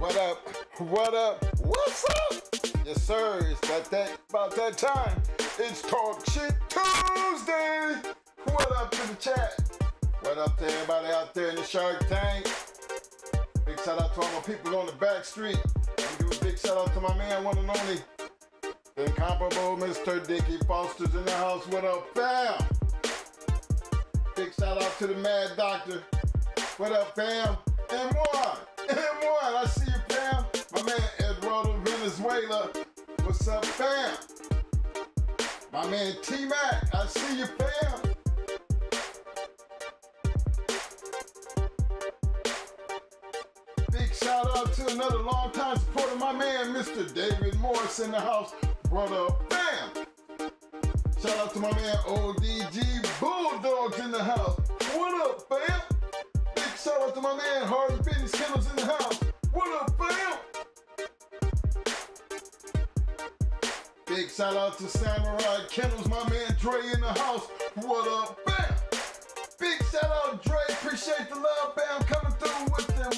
What up? What up? What's up? Yes, sir. It's about that time. It's Talk Shit Tuesday. What up to the chat? What up to everybody out there in the Shark Tank? Big shout out to all my people on the back street. And do a big shout out to my man, one and only, the incomparable Mr. Dickie Foster's in the house. What up, fam? Big shout out to the Mad Doctor. What up, fam? M1, I see you, fam. My man Eduardo Venezuela. What's up, fam? My man T-Mac, I see you, fam. Big shout out to another long-time supporter, my man Mr. David Morris in the house. What up, fam? Shout out to my man ODG Bulldogs in the house. What up, fam? Big shout out to my man Harden Fitness Kennels in the house. What up, fam? Big shout out to Samurai Kennels, my man Dre in the house. What up, fam? Big shout out, Dre. Appreciate the love, fam. Coming through with them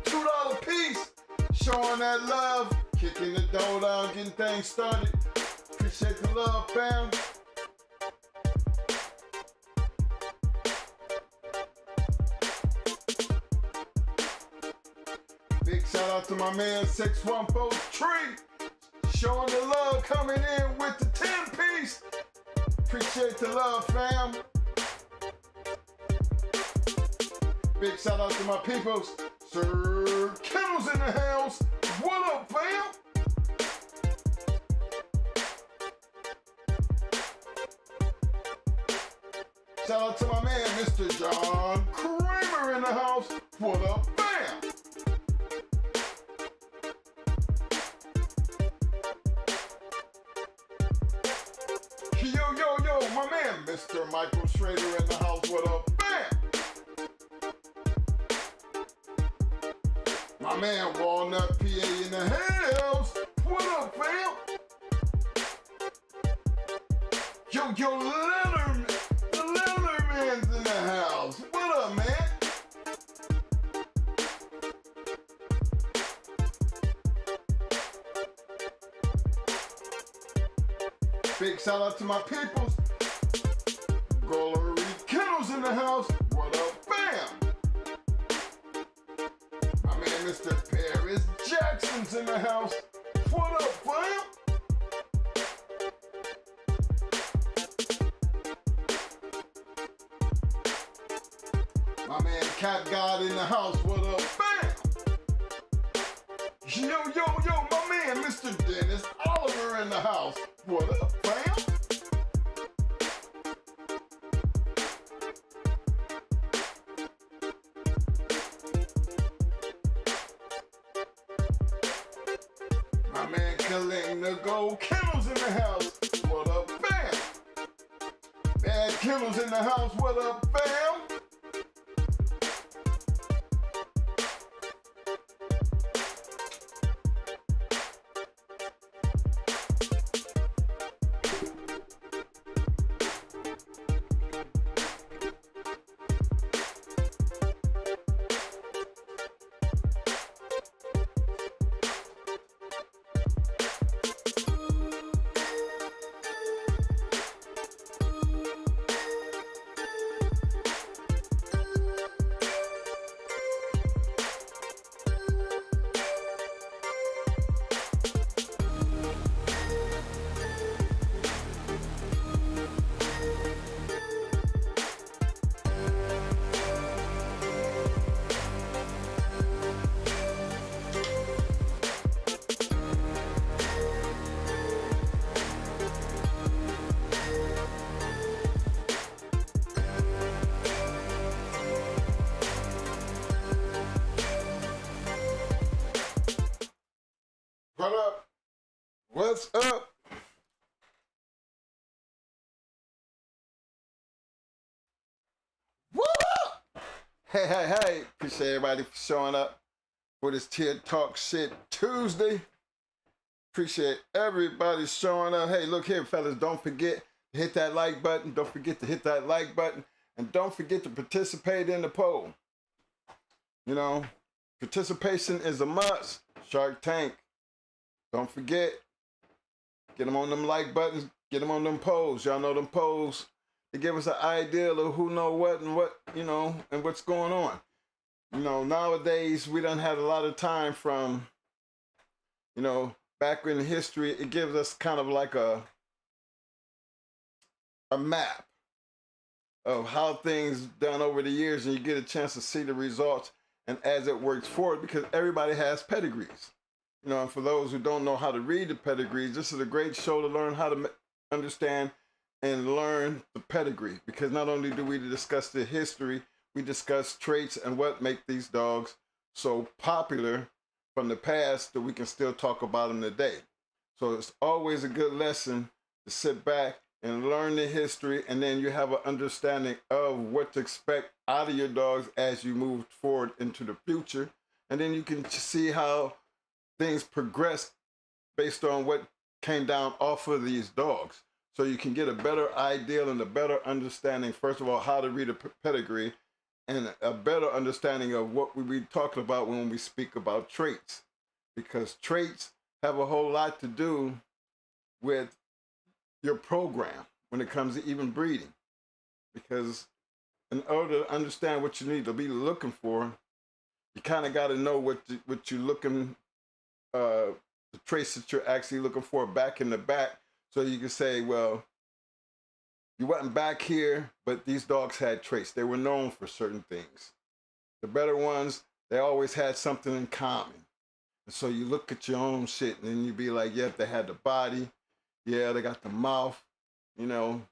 $2 piece. Showing that love. Kicking the dough down, getting things started. Appreciate the love, fam. Big shout out to my man 614 Tree. Showing the love, coming in with the 10-piece. Appreciate the love, fam. Big shout out to my peoples. Sir Kennels in the house. What up, fam? Shout out to my man, Mr. John Kramer in the house. What up, fam? Yo, my man, Mr. Michael Schrader in the house. What up, fam? My man, Walnut PA in the house. What up, fam? Yo, Letterman's in the house. What up, man? Big shout out to my peoples. Glory Kennels in the house. What up, fam? My man, Mr. Paris Jackson's in the house. What up, fam? My man Cat God in the house. What up, fam? Yo, my man Mr. Dennis Oliver in the house. What up, fam? My man collecting the gold Kennels in the house. What up, fam? Bad Kennels in the house. What up, fam? What up? What's up? What up? Hey. Appreciate everybody for showing up for this Talk Shit Tuesday. Appreciate everybody showing up. Hey, look here, fellas. Don't forget to hit that like button. Don't forget to hit that like button. And don't forget to participate in the poll. You know, Participation is a must. Shark Tank. Don't forget. Get them on them like buttons. Get them on them polls. Y'all know them polls. They give us an idea of who know what and what, you know, and what's going on. You know, nowadays we done had a lot of time from, you know, back in history. It gives us kind of like a map of how things done over the years, and you get a chance to see the results and as it works forward, because everybody has pedigrees. You know, and for those who don't know how to read the pedigrees, this is a great show to learn how to understand and learn the pedigree, because not only do we discuss the history, we discuss traits and what make these dogs so popular from the past that we can still talk about them today. So it's always a good lesson to sit back and learn the history, and then you have an understanding of what to expect out of your dogs as you move forward into the future. And then you can see how things progress based on what came down off of these dogs. So you can get a better idea and a better understanding, first of all, how to read a pedigree, and a better understanding of what we be talking about when we speak about traits. Because traits have a whole lot to do with your program when it comes to even breeding. Because in order to understand what you need to be looking for, you kind of got to know what you're looking, the traits that you're actually looking for back in the back. So you can say, well, you wasn't back here, but these dogs had traits. They were known for certain things. The better ones, they always had something in common. And so you look at your own shit and then you be like, yep, they had the body. Yeah, they got the mouth. You know,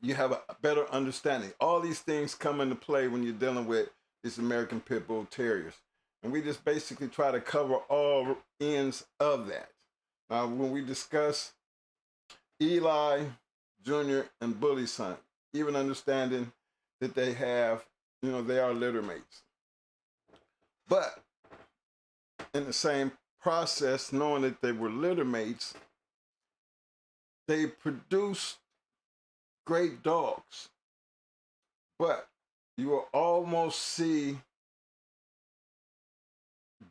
you have a better understanding. All these things come into play when you're dealing with these American Pit Bull Terriers. And we just basically try to cover all ends of that. Now, when we discuss ELI, Junior, and BULLYSON, even understanding that they have, you know, they are litter mates. But in the same process, knowing that they were litter mates, they produce great dogs. But you will almost see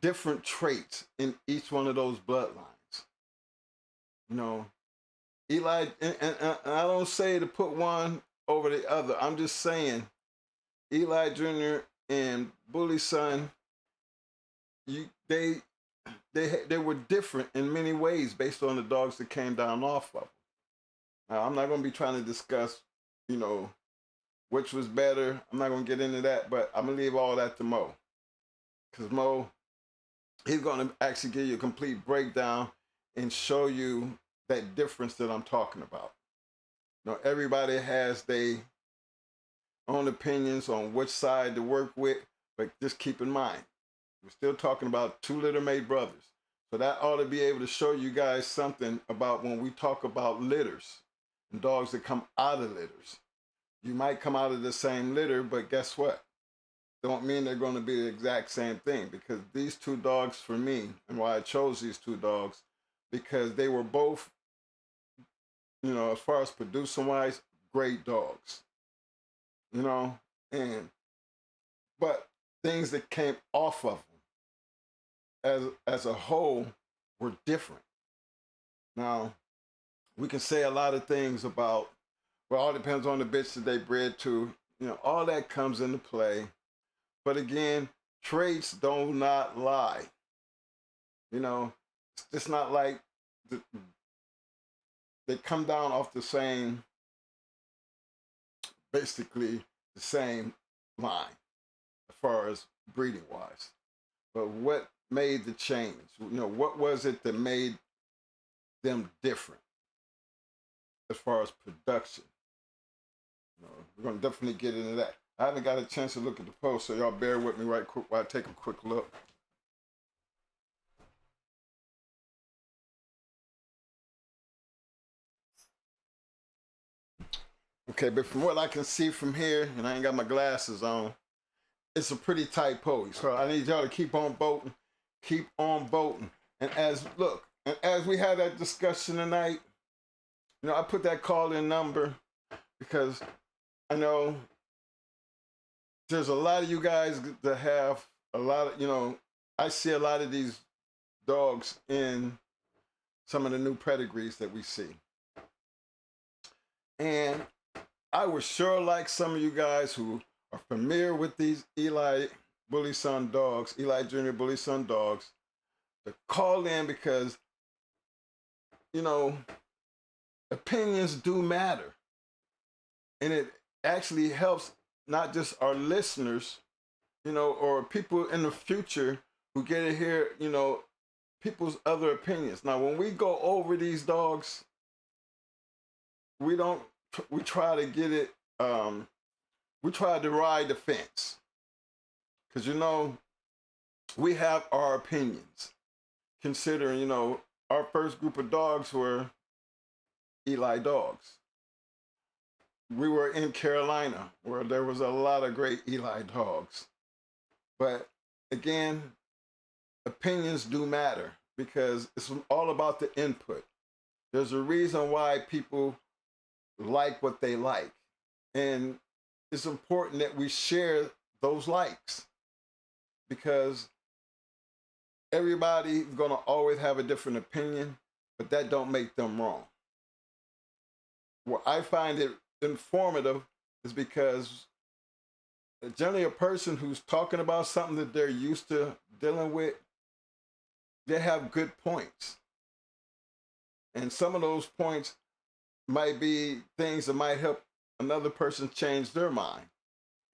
different traits in each one of those bloodlines. You know, ELI, and I don't say to put one over the other. I'm just saying, ELI Jr. and BULLYSON, they were different in many ways based on the dogs that came down off of them. Now, I'm not going to be trying to discuss, you know, which was better. I'm not going to get into that, but I'm going to leave all that to Mo. Because Mo, he's going to actually give you a complete breakdown and show you that difference that I'm talking about. You know, everybody has their own opinions on which side to work with, but just keep in mind, we're still talking about two litter-mate brothers. So that ought to be able to show you guys something about when we talk about litters and dogs that come out of litters. You might come out of the same litter, but guess what? Don't mean they're going to be the exact same thing, because these two dogs for me, and why I chose these two dogs, because they were both, you know, as far as producing-wise, great dogs. You know, but things that came off of them as a whole were different. Now, we can say a lot of things about, well, all depends on the bitch that they bred to. You know, all that comes into play. But again, traits do not lie. You know, it's not like they come down off the same, basically the same line as far as breeding wise. But what made the change? You know, what was it that made them different as far as production? You know, we're going to definitely get into that. I haven't got a chance to look at the post, so y'all bear with me right quick while I take a quick look. Okay, but from what I can see from here, and I ain't got my glasses on, it's a pretty tight post. So I need y'all to keep on voting. Keep on voting. And as we had that discussion tonight, you know, I put that call-in number because I know there's a lot of you guys that have a lot of, I see a lot of these dogs in some of the new pedigrees that we see. And I would sure like some of you guys who are familiar with these Eli BULLYSON dogs, Eli Jr. BULLYSON dogs, to call in because, opinions do matter. And it actually helps not just our listeners, or people in the future who get to hear, people's other opinions. Now, when we go over these dogs, we try to get it, we try to ride the fence. Because, we have our opinions. Considering, our first group of dogs were Eli dogs. We were in Carolina where there was a lot of great Eli dogs. But again, opinions do matter because it's all about the input. There's a reason why people like what they like. And it's important that we share those likes because everybody's gonna always have a different opinion, but that don't make them wrong. Where I find it informative is because generally a person who's talking about something that they're used to dealing with, they have good points. And some of those points might be things that might help another person change their mind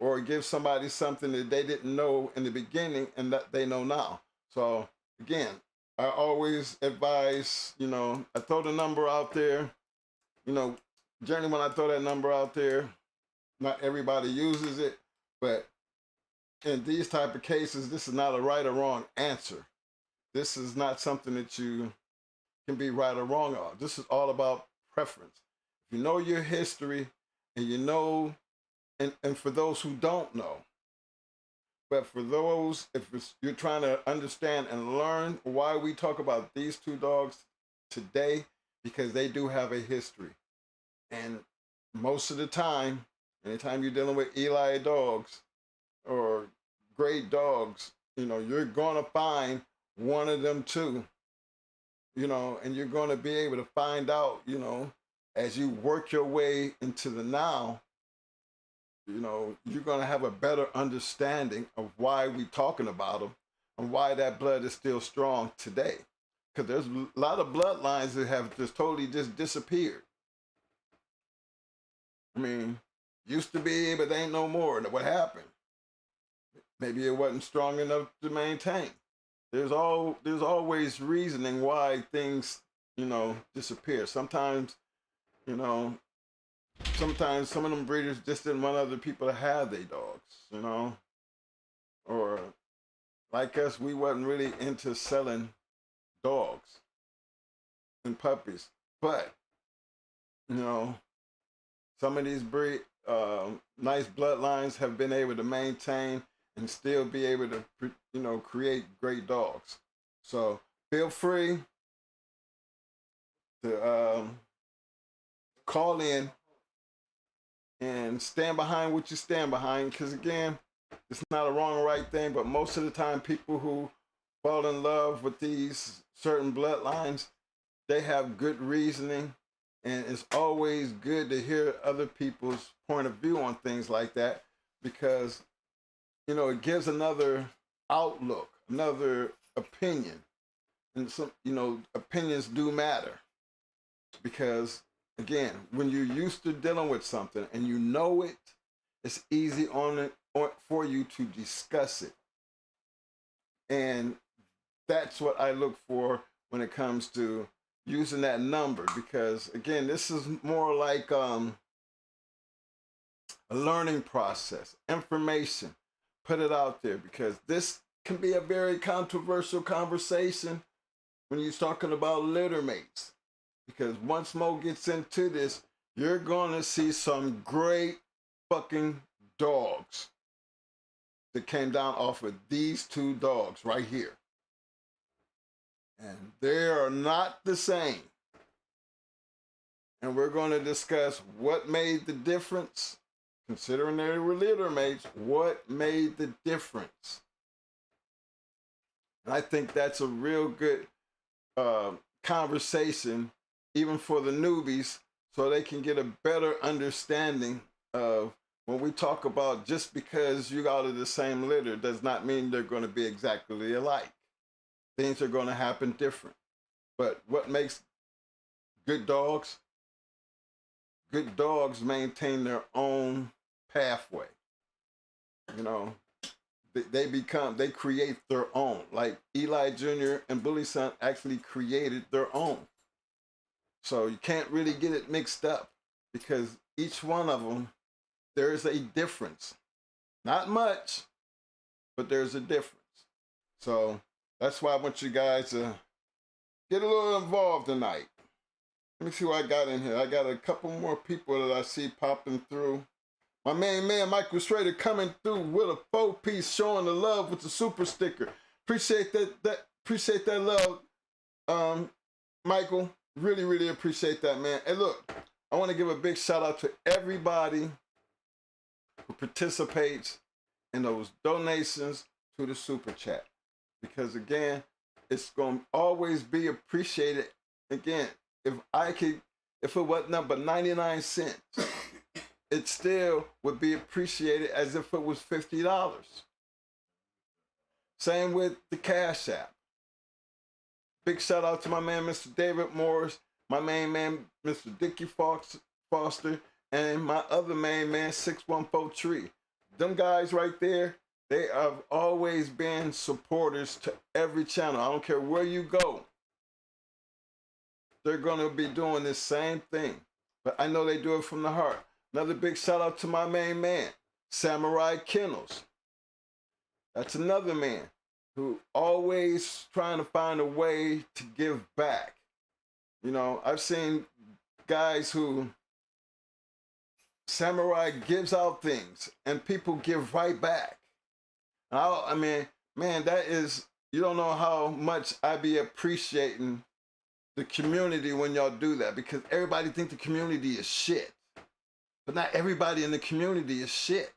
or give somebody something that they didn't know in the beginning and that they know now. So again, I always advise, I throw the number out there, generally when I throw that number out there, not everybody uses it, but in these type of cases, this is not a right or wrong answer. This is not something that you can be right or wrong on. This is all about preference. If you know your history and and for those who don't know, but for those, if you're trying to understand and learn why we talk about these two dogs today, because they do have a history. And most of the time, anytime you're dealing with Eli dogs or great dogs, you're going to find one of them too, and you're going to be able to find out, as you work your way into the now, you're going to have a better understanding of why we're talking about them and why that blood is still strong today. Because there's a lot of bloodlines that have just totally just disappeared. I mean, used to be, but they ain't no more. What happened? Maybe it wasn't strong enough to maintain. There's always reasoning why things, disappear. Sometimes, sometimes some of them breeders just didn't want other people to have their dogs, or like us, we wasn't really into selling dogs and puppies. But, some of these nice bloodlines have been able to maintain and still be able to, create great dogs. So feel free to call in and stand behind what you stand behind. Because again, it's not a wrong or right thing, but most of the time people who fall in love with these certain bloodlines, they have good reasoning. And it's always good to hear other people's point of view on things like that because, it gives another outlook, another opinion. And some, opinions do matter because, again, when you're used to dealing with something and you know it, it's easy for you to discuss it. And that's what I look for when it comes to using that number because, again, this is more like a learning process, information. Put it out there because this can be a very controversial conversation when you're talking about littermates. Because once Mo gets into this, you're going to see some great fucking dogs that came down off of these two dogs right here. And they are not the same. And we're going to discuss what made the difference, considering they were littermates, what made the difference. And I think that's a real good conversation, even for the newbies, so they can get a better understanding of when we talk about just because you out of the same litter does not mean they're going to be exactly alike. Things are going to happen different. But what makes good dogs? Good dogs maintain their own pathway. You know, they create their own. Like Eli Jr. and BULLYSON actually created their own. So you can't really get it mixed up because each one of them, there's a difference. Not much, but there's a difference. So that's why I want you guys to get a little involved tonight. Let me see what I got in here. I got a couple more people that I see popping through. My main man, Michael Schrader, coming through with a 4-piece, showing the love with the super sticker. Appreciate appreciate that love, Michael. Really, really appreciate that, man. And look, I want to give a big shout out to everybody who participates in those donations to the super chat. Because again, it's going to always be appreciated. Again, if it wasn't but 99 cents, it still would be appreciated as if it was $50. Same with the Cash App. Big shout out to my man, Mr. David Morris, my main man, Mr. Dickie Foster, and my other main man, 614 Tree. Them guys right there, they have always been supporters to every channel. I don't care where you go. They're going to be doing the same thing. But I know they do it from the heart. Another big shout out to my main man, Samurai Kennels. That's another man who always trying to find a way to give back. You know, I've seen guys who Samurai gives out things and people give right back. I mean, man, that is, you don't know how much I be appreciating the community when y'all do that, because everybody think the community is shit. But not everybody in the community is shit.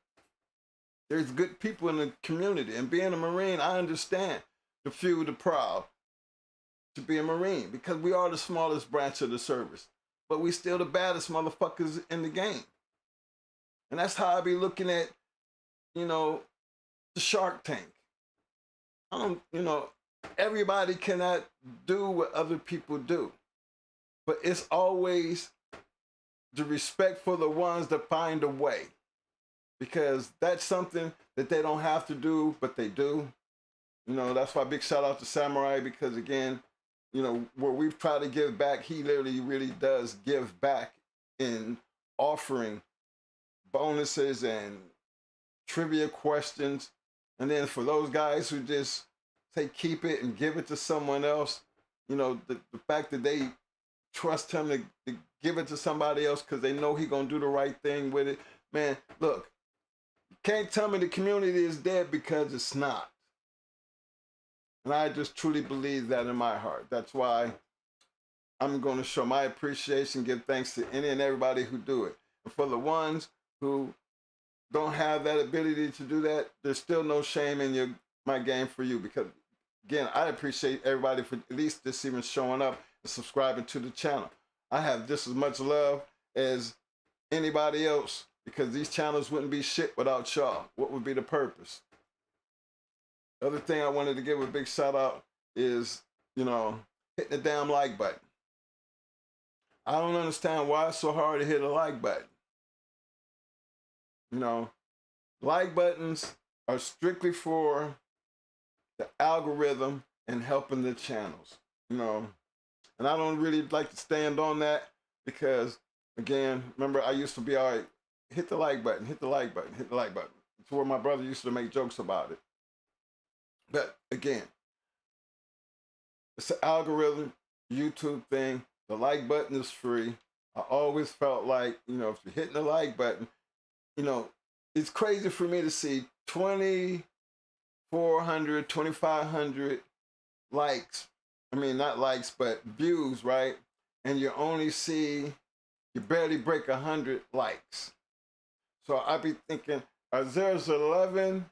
There's good people in the community. And being a Marine, I understand the few, the proud to be a Marine, because we are the smallest branch of the service. But we still the baddest motherfuckers in the game. And that's how I be looking at, you know, the Shark Tank. You know, everybody cannot do what other people do. But it's always the respect for the ones that find a way. Because that's something that they don't have to do, but they do. You know, that's why big shout out to Samurai, because again, you know, where we've tried to give back, he literally really does give back in offering bonuses and trivia questions. And then for those guys who just say keep it and give it to someone else, you know, the fact that they trust him to give it to somebody else because they know he's going to do the right thing with it. Man, look, you can't tell me the community is dead, because it's not. And I just truly believe that in my heart. That's why I'm going to show my appreciation, give thanks to any and everybody who do it. And for the ones who don't have that ability to do that, there's still no shame in my game for you, because again, I appreciate everybody for at least just even showing up and subscribing to the channel. I have just as much love as anybody else, because these channels wouldn't be shit without y'all. What would be the purpose? The other thing I wanted to give a big shout out is, you know, hitting the damn like button. I don't understand why it's so hard to hit a like button. You know, like buttons are strictly for the algorithm and helping the channels, you know. And I don't really like to stand on that, because, again, remember, I used to be, all right, hit the like button, hit the like button, hit the like button. It's where my brother used to make jokes about it. But, again, it's an algorithm, YouTube thing. The like button is free. I always felt like, you know, if you're hitting the like button, you know, it's crazy for me to see 2,400, 2,500 likes. I mean, not likes, but views, right? And you barely break 100 likes. So I be thinking, there's 11,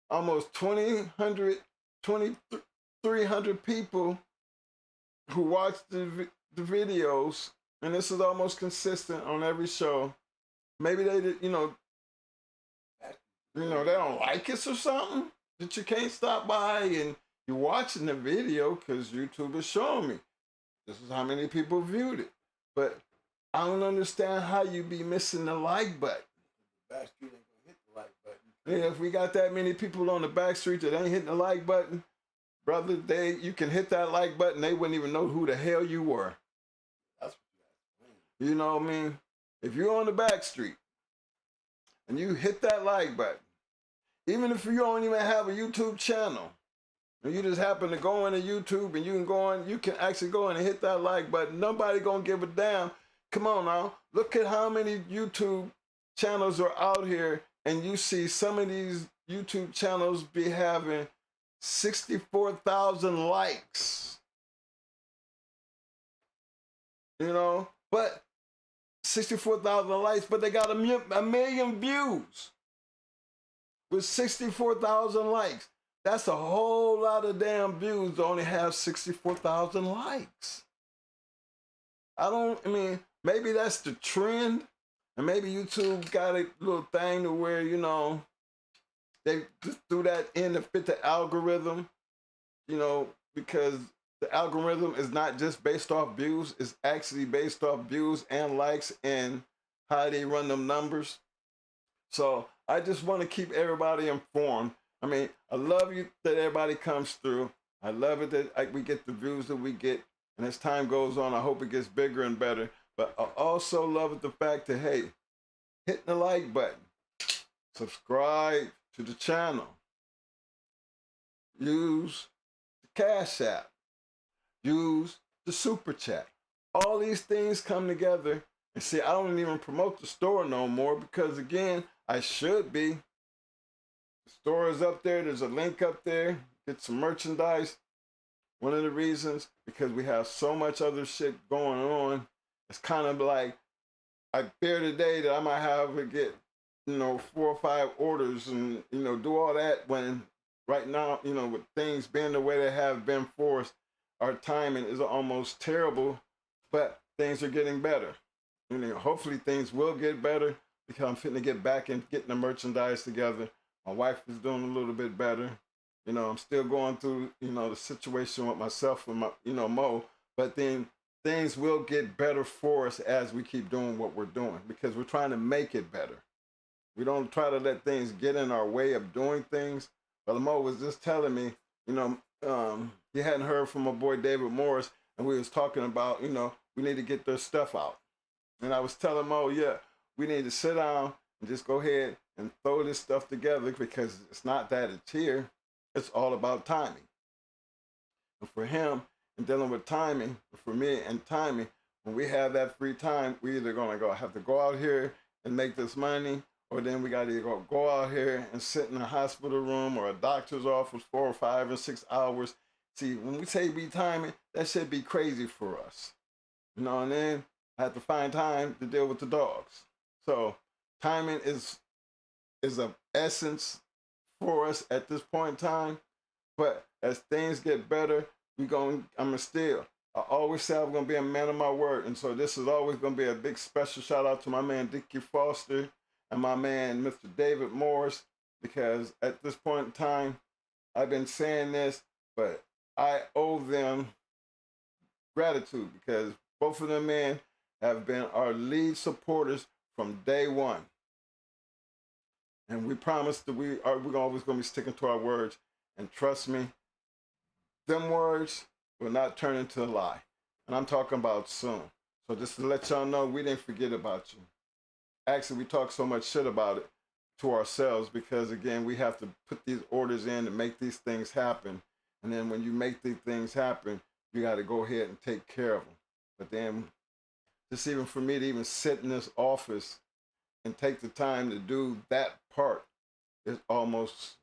almost 2,000, 300 people who watch the videos, and this is almost consistent on every show. Maybe they did, they don't like it or something that you can't stop by and you're watching the video because YouTube is showing me this is how many people viewed it. But I don't understand how you be missing the like button. Backstreet ain't gonna hit the like button. Yeah, if we got that many people on the backstreet that ain't hitting the like button, brother, you can hit that like button, they wouldn't even know who the hell you were. That's what you You know what I mean? If you're on the backstreet and you hit that like button, even if you don't even have a YouTube channel, and you just happen to go into YouTube and you can actually go in and hit that like button. Nobody gonna give a damn. Come on now, look at how many YouTube channels are out here, and you see some of these YouTube channels be having 64,000 likes. But 64,000 likes, but they got a million views with 64,000 likes. That's a whole lot of damn views to only have 64,000 likes. Maybe that's the trend, and maybe YouTube got a little thing to where, they just threw that in to fit the algorithm, because the algorithm is not just based off views, it's actually based off views and likes and how they run them numbers. So I just want to keep everybody informed. I love you that everybody comes through. I love it that we get the views that we get. And as time goes on, I hope it gets bigger and better. But I also love it the fact that, hey, hit the like button. Subscribe to the channel. Use the Cash App. Use the Super Chat. All these things come together. And see, I don't even promote the store no more because, again, I should be. The store is up there. There's a link up there. Get some merchandise. One of the reasons, because we have so much other shit going on, it's kind of like I fear today that I might have to get, 4 or 5 orders and, do all that when right now, with things being the way they have been for us, our timing is almost terrible, but things are getting better. Hopefully things will get better because I'm fitting to get back and getting the merchandise together. My wife is doing a little bit better. I'm still going through, the situation with myself and my, Mo, but then things will get better for us as we keep doing what we're doing because we're trying to make it better. We don't try to let things get in our way of doing things. But Mo was just telling me, he hadn't heard from my boy David Morris, and we was talking about, we need to get their stuff out. And I was telling Mo, yeah, we need to sit down and just go ahead and throw this stuff together because it's not that it's here. It's all about timing. And for him, and dealing with timing, for me and timing, when we have that free time, we either gonna have to go out here and make this money, or then we gotta either go out here and sit in a hospital room or a doctor's office 4 or 5 or 6 hours. See, when we say be timing, that should be crazy for us. And then I have to find time to deal with the dogs. So timing is of essence for us at this point in time. But as things get better, I always say I'm gonna be a man of my word. And so this is always gonna be a big special shout out to my man Dickie Foster and my man Mr. David Morris, because at this point in time, I've been saying this, but I owe them gratitude because both of them men have been our lead supporters from day one. And we promised that we're always going to be sticking to our words. And trust me, them words will not turn into a lie. And I'm talking about soon. So just to let y'all know, we didn't forget about you. Actually, we talk so much shit about it to ourselves because, again, we have to put these orders in and make these things happen. And then when you make these things happen, you got to go ahead and take care of them. But then just even for me to even sit in this office and take the time to do that part is almost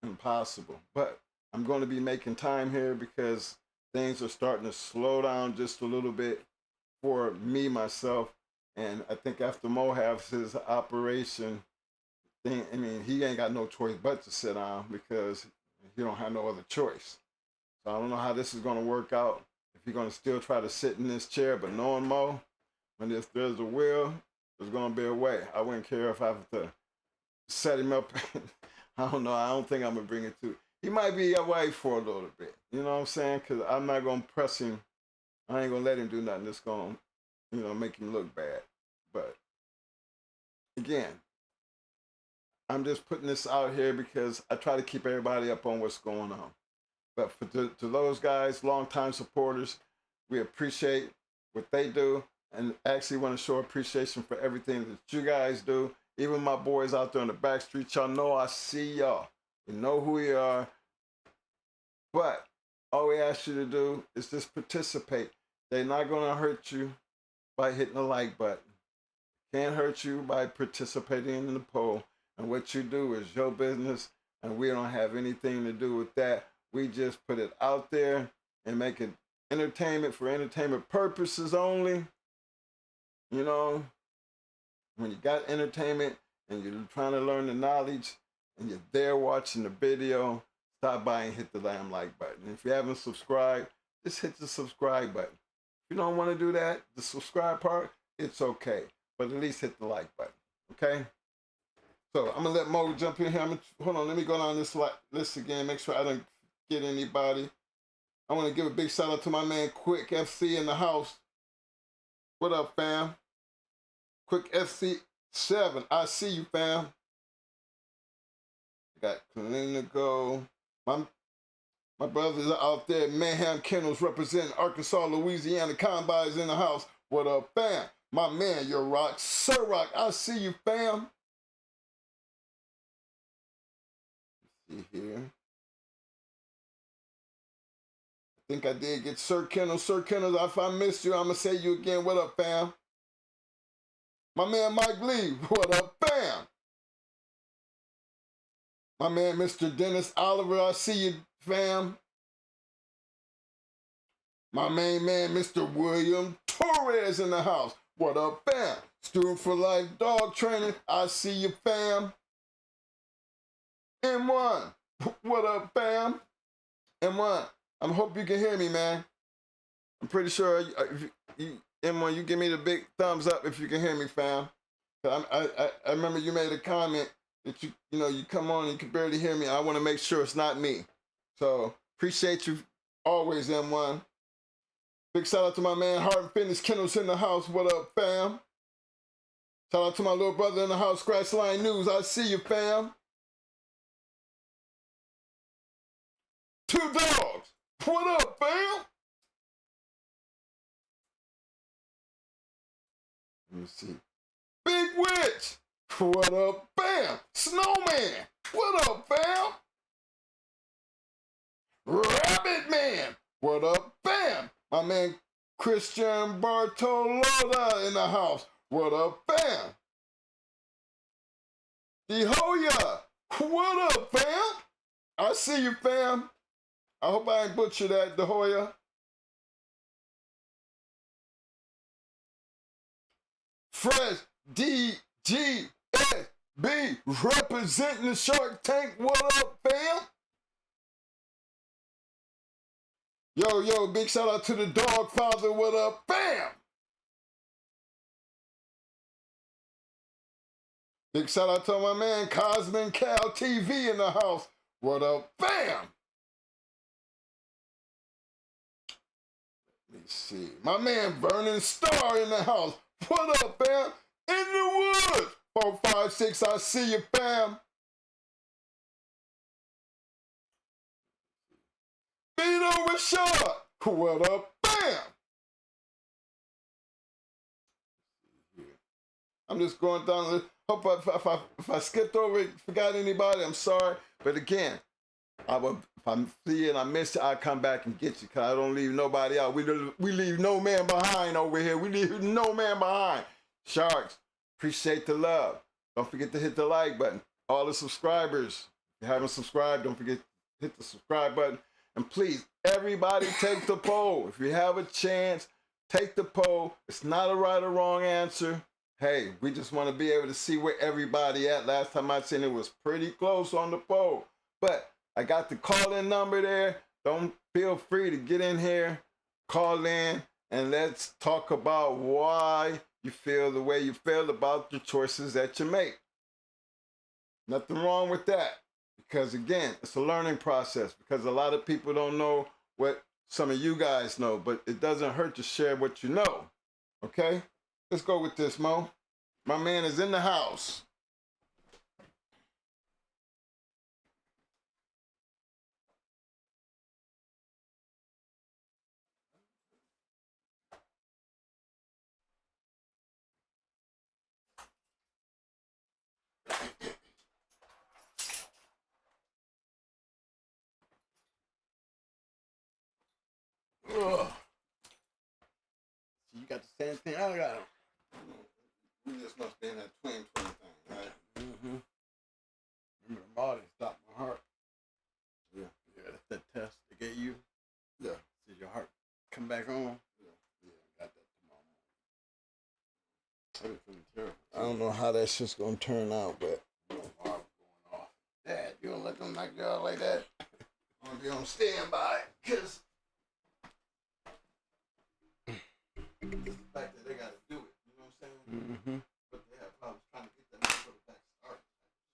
impossible. But I'm going to be making time here because things are starting to slow down just a little bit for me, myself. And I think after Mo has his operation, he ain't got no choice but to sit down because he don't have no other choice. So I don't know how this is going to work out. If you're going to still try to sit in this chair, but knowing Mo, when there's a will, there's going to be a way. I wouldn't care if I have to set him up. I don't know. I don't think I'm going to bring it to. He might be away for a little bit. You know what I'm saying? Because I'm not going to press him. I ain't going to let him do nothing that's going to, make him look bad. But again, I'm just putting this out here because I try to keep everybody up on what's going on. But to those guys, longtime supporters, we appreciate what they do and actually want to show appreciation for everything that you guys do. Even my boys out there on the back street, y'all know I see y'all. You know who we are. But all we ask you to do is just participate. They're not going to hurt you by hitting the like button. Can't hurt you by participating in the poll. And what you do is your business, and we don't have anything to do with that. We just put it out there and make it entertainment for entertainment purposes only. You know, when you got entertainment and you're trying to learn the knowledge and you're there watching the video, stop by and hit the damn like button. If you haven't subscribed, just hit the subscribe button. If you don't want to do that, the subscribe part, it's okay. But at least hit the like button, okay? So I'm going to let Mo jump in here. Hold on, let me go down this list again, make sure I don't get anybody. I want to give a big shout out to my man Quick FC in the house. What up, fam? Quick FC7, I see you, fam. Got Clinical. My brothers are out there, Mayhem Kennels representing Arkansas, Louisiana. Combines in the house. What up, fam? My man, your rock, Sir Rock, I see you, fam. Let's see here. I think I did get Sir Kennels. Sir Kennels, if I missed you, I'm going to say you again. What up, fam? My man, Mike Lee. What up, fam? My man, Mr. Dennis Oliver, I see you, fam. My main man, Mr. William Torres in the house. What up, fam? Student for Life Dog Training, I see you, fam. M1, what up, fam? M1, I hope you can hear me, man. I'm pretty sure, M1, you give me the big thumbs up if you can hear me, fam. I remember you made a comment that you come on and you can barely hear me. I want to make sure it's not me. So appreciate you always, M1. Big shout out to my man Heart and Fitness Kennels in the house. What up, fam? Shout out to my little brother in the house, Scratch Line News. I see you, fam. Two Dogs. What up, fam? Let me see. Big Witch. What up, fam? Snowman. What up, fam? Rabbit Man. What up, fam? My man Christian Bartolotta in the house. What up, fam? DeHoya. What up, fam? I see you, fam. I hope I ain't butchered that, DeHoya. Fresh DGSB representing the Shark Tank. What up, fam? Yo, big shout out to the Dog Father. What up, bam? Big shout out to my man Cosmin Cal TV in the house. What up, bam? Let me see. My man Vernon Starr in the house. What up, fam? In the woods. 456, I see you, fam. Vito Rashad. What up, bam? I'm just going down the list. Hope if I skipped over it, forgot anybody, I'm sorry. But again, if I'm seeing I miss it, I'll come back and get you, because I don't leave nobody out. We leave no man behind over here. We leave no man behind. Sharks, appreciate the love. Don't forget to hit the like button. All the subscribers, if you haven't subscribed, don't forget to hit the subscribe button. And please, everybody take the poll. If you have a chance, take the poll. It's not a right or wrong answer. Hey, we just want to be able to see where everybody at. Last time I seen it was pretty close on the poll. But I got the call-in number there. don't feel free to get in here, call in, and let's talk about why you feel the way you feel about the choices that you make. Nothing wrong with that. Because again, it's a learning process, because a lot of people don't know what some of you guys know, but it doesn't hurt to share what you know. Okay? Let's go with this, Mo. My man is in the house. Ugh. You got the same thing I got. We just must be in that twin thing, right? Mm-hmm. Remember the body stopped my heart. Yeah. Yeah, that's that test they gave you. Yeah. Did your heart come back on? Yeah. Yeah, I got that tomorrow morning. I've been feeling terrible. I don't know how that shit's gonna turn out, but Alarm going off. Dad, you don't let them knock you out like that. I'm gonna be on standby, because the fact that they gotta do it, you know what I'm saying? Mm-hmm. But they have problems trying to get that motherfucker back started.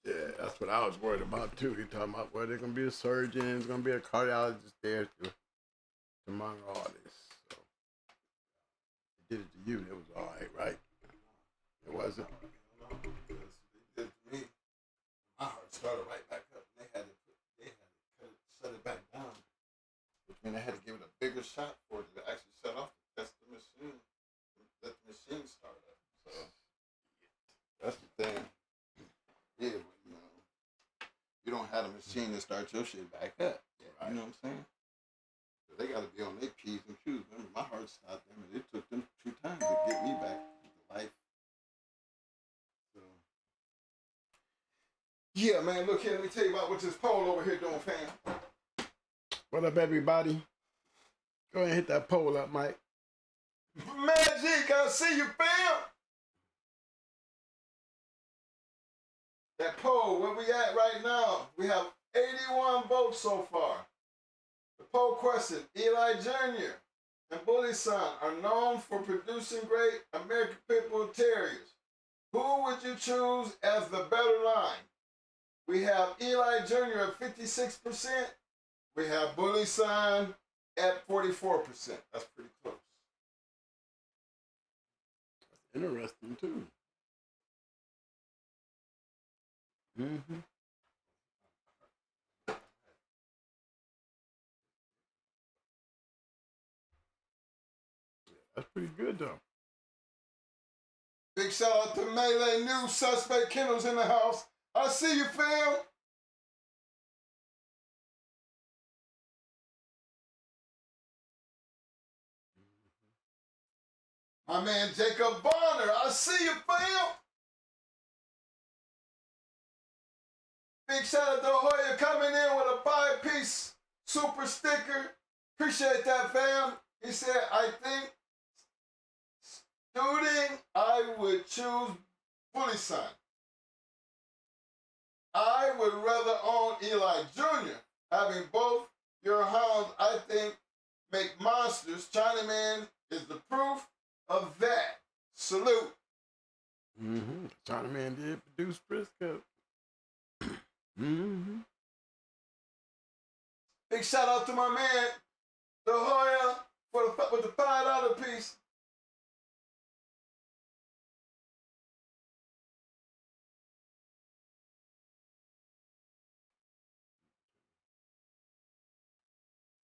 Yeah, that's what I was worried about too. They talking about where they're gonna be a surgeon, there's gonna be a cardiologist there to monitor all this. So they did it to you, it was all right? It wasn't. They did to me. My heart started right back up, and they had to shut it back down. Which means they had to give it a bigger shot for it to actually shut off to test the machine, let the machine start up. So that's the thing. Yeah, but, you don't have a machine to start your shit back up. Right. You know what I'm saying? So they got to be on their P's and Q's. Remember, my heart stopped them, and it took them 2 times to get me back to life. So, yeah, man, look here. Let me tell you about what this poll over here doing, fam. What up, everybody? Go ahead and hit that poll up, Mike. Magic, I see you, fam. That poll, where we at right now? We have 81 votes so far. The poll question: Eli Jr. and BULLYSON are known for producing great American Pit Bull Terriers. Who would you choose as the better line? We have Eli Jr. at 56%. We have BULLYSON at 44%. That's pretty close. Interesting too. Mm-hmm. That's pretty good though. Big shout out to Melee New Suspect Kennels in the house. I see you, fam. My man Jacob Bonner, I see you, fam. Big shout out to Hoya coming in with a 5-piece super sticker. Appreciate that, fam. He said, I think shooting, I would choose BULLYSON. I would rather own Eli Jr. Having both your hounds, I think, make monsters. Chinaman is the proof of that. Salute. Mm-hmm. Chinaman did produce Briscoe. Mm-hmm. Big shout out to my man, the Hoya, with the $5 piece.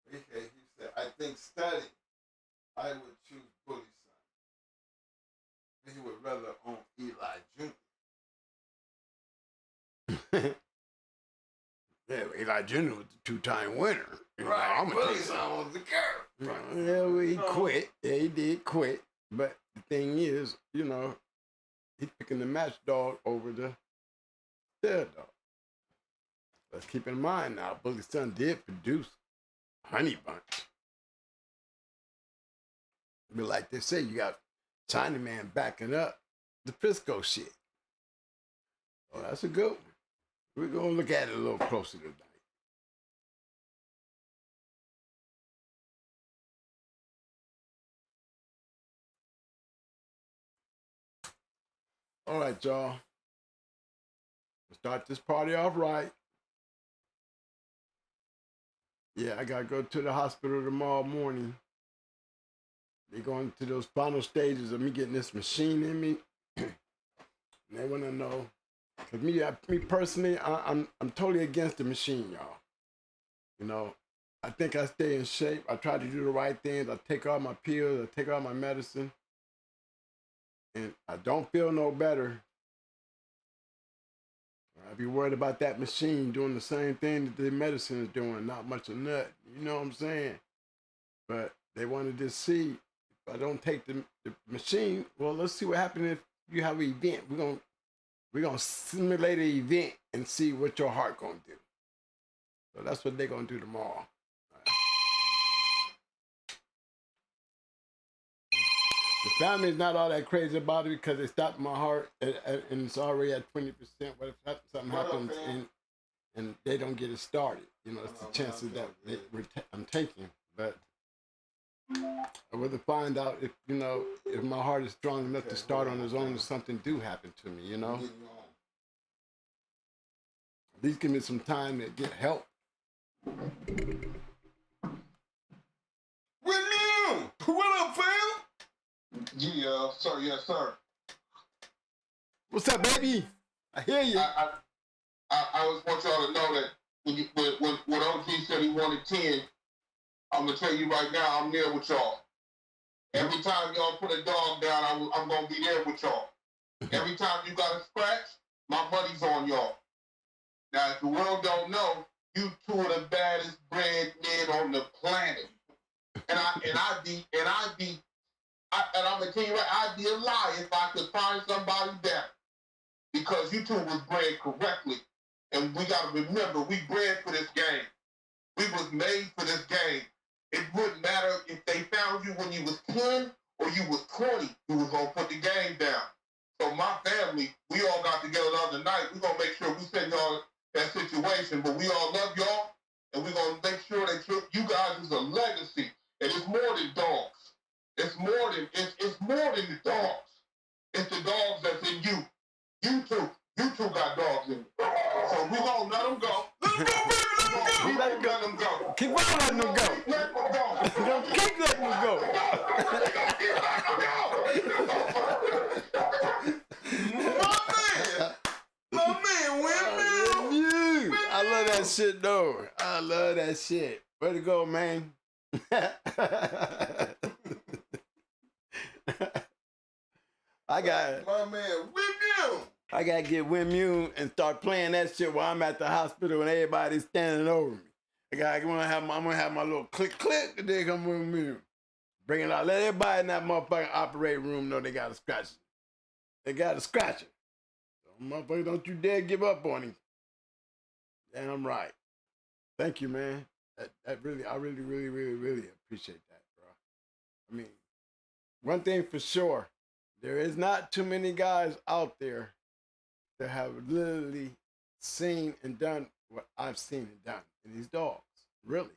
He said, I think study, I would choose BULLYSON. He would rather own Eli Jr. Yeah, Eli Jr. was the 2-time winner. Right, I'm BULLYSON was the girl. Yeah, well, he quit. Yeah, he did quit. But the thing is, he's picking the match dog over the dead dog. Let's keep in mind now, BULLYSON did produce Honey Bunch. But like they say, you got Chinaman backing up the Frisco shit. Oh, that's a good one. We're going to look at it a little closer tonight. All right, y'all. Let's start this party off right. Yeah, I gotta go to the hospital tomorrow morning. They're going to those final stages of me getting this machine in me. And they want to know, cause me personally, I'm totally against the machine, y'all. You know, I think I stay in shape. I try to do the right things. I take all my pills. I take all my medicine, and I don't feel no better. I be worried about that machine doing the same thing that the medicine is doing, not much of nut. You know what I'm saying? But they wanted to see if I don't take the machine. Well, let's see what happens if you have an event. We're gonna simulate an event and see what your heart gonna do. So that's what they're gonna do tomorrow. The family's not all that crazy about it because they stopped my heart and it's already at 20%. What if something happens and they don't get it started? You know, it's the chances that I'm taking. But I would find out if, you know, if my heart is strong enough to start on its own if something do happen to me, you know? At least give me some time to get help. William! What up, fam? Yeah, sir. Yes, sir. What's up, baby? I hear you. I just want y'all to know that when OG said he wanted 10, I'm gonna tell you right now, I'm there with y'all. Every time y'all put a dog down, I'm gonna be there with y'all. Every time you got a scratch, my money's on y'all. Now, if the world don't know, you two are the baddest bred men on the planet. And I'm gonna tell you right, I'd be a lie if I could find somebody better. Because you two was bred correctly. And we gotta remember, we bred for this game. We was made for this game. It wouldn't matter if they found you when you was 10 or you was 20, you was gonna put the game down. So my family, we all got together the other night. We're gonna make sure we send y'all that situation, but we all love y'all, and we're gonna make sure that you guys is a legacy. And it's more than dogs. It's more than the dogs. It's the dogs that's in you. You two got dogs in you. So we gonna let them go. Let them go. Keep on letting them go. Let them go. Keep letting them go. My man, windmill. I love that shit, though. I love that shit. Way to go, man. I got My man, windmill. I gotta get Windmune and start playing that shit while I'm at the hospital and everybody's standing over me. I'm gonna have my little click, and then come Windmune. Bring it out. Let everybody in that motherfucking operating room know they got a scratcher. They got a scratcher. So, motherfucker, don't you dare give up on him. Damn right. Thank you, man. I really appreciate that, bro. I mean, one thing for sure, there is not too many guys out there that have literally seen and done what I've seen and done in these dogs. Really.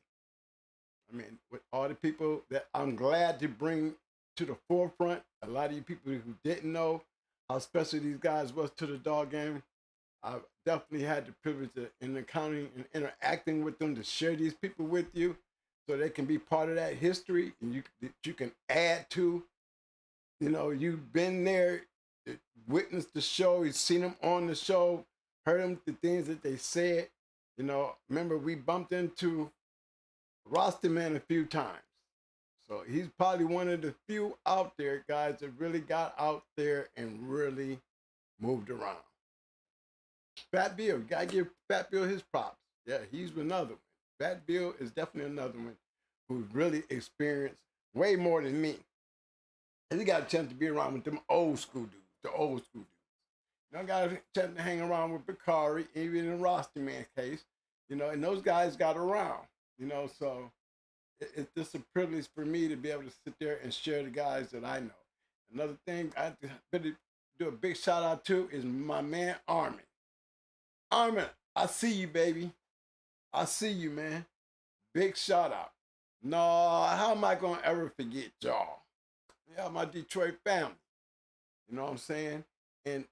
I mean, with all the people that I'm glad to bring to the forefront, a lot of you people who didn't know how special these guys was to the dog game, I've definitely had the privilege of encountering and interacting with them to share these people with you so they can be part of that history and you can add to. You know, you've been there, witnessed the show, you've seen them on the show, heard them, the things that they said. You know, remember we bumped into Roster Man a few times. So he's probably one of the few out there, guys, that really got out there and really moved around. Fat Bill, gotta give Fat Bill his props. Yeah, he's another one. Fat Bill is definitely another one who's really experienced way more than me. And he got a chance to be around with them old school dudes, the old school dudes. You know, got a chance to hang around with Bakari, even in Roster Man's case, you know, and those guys got around, you know, so it's just a privilege for me to be able to sit there and share the guys that I know. Another thing I better do a big shout out to is my man Armin. Armin, I see you, baby. I see you, man. Big shout out. No, how am I gonna ever forget y'all? Yeah, my Detroit family. You know what I'm saying? And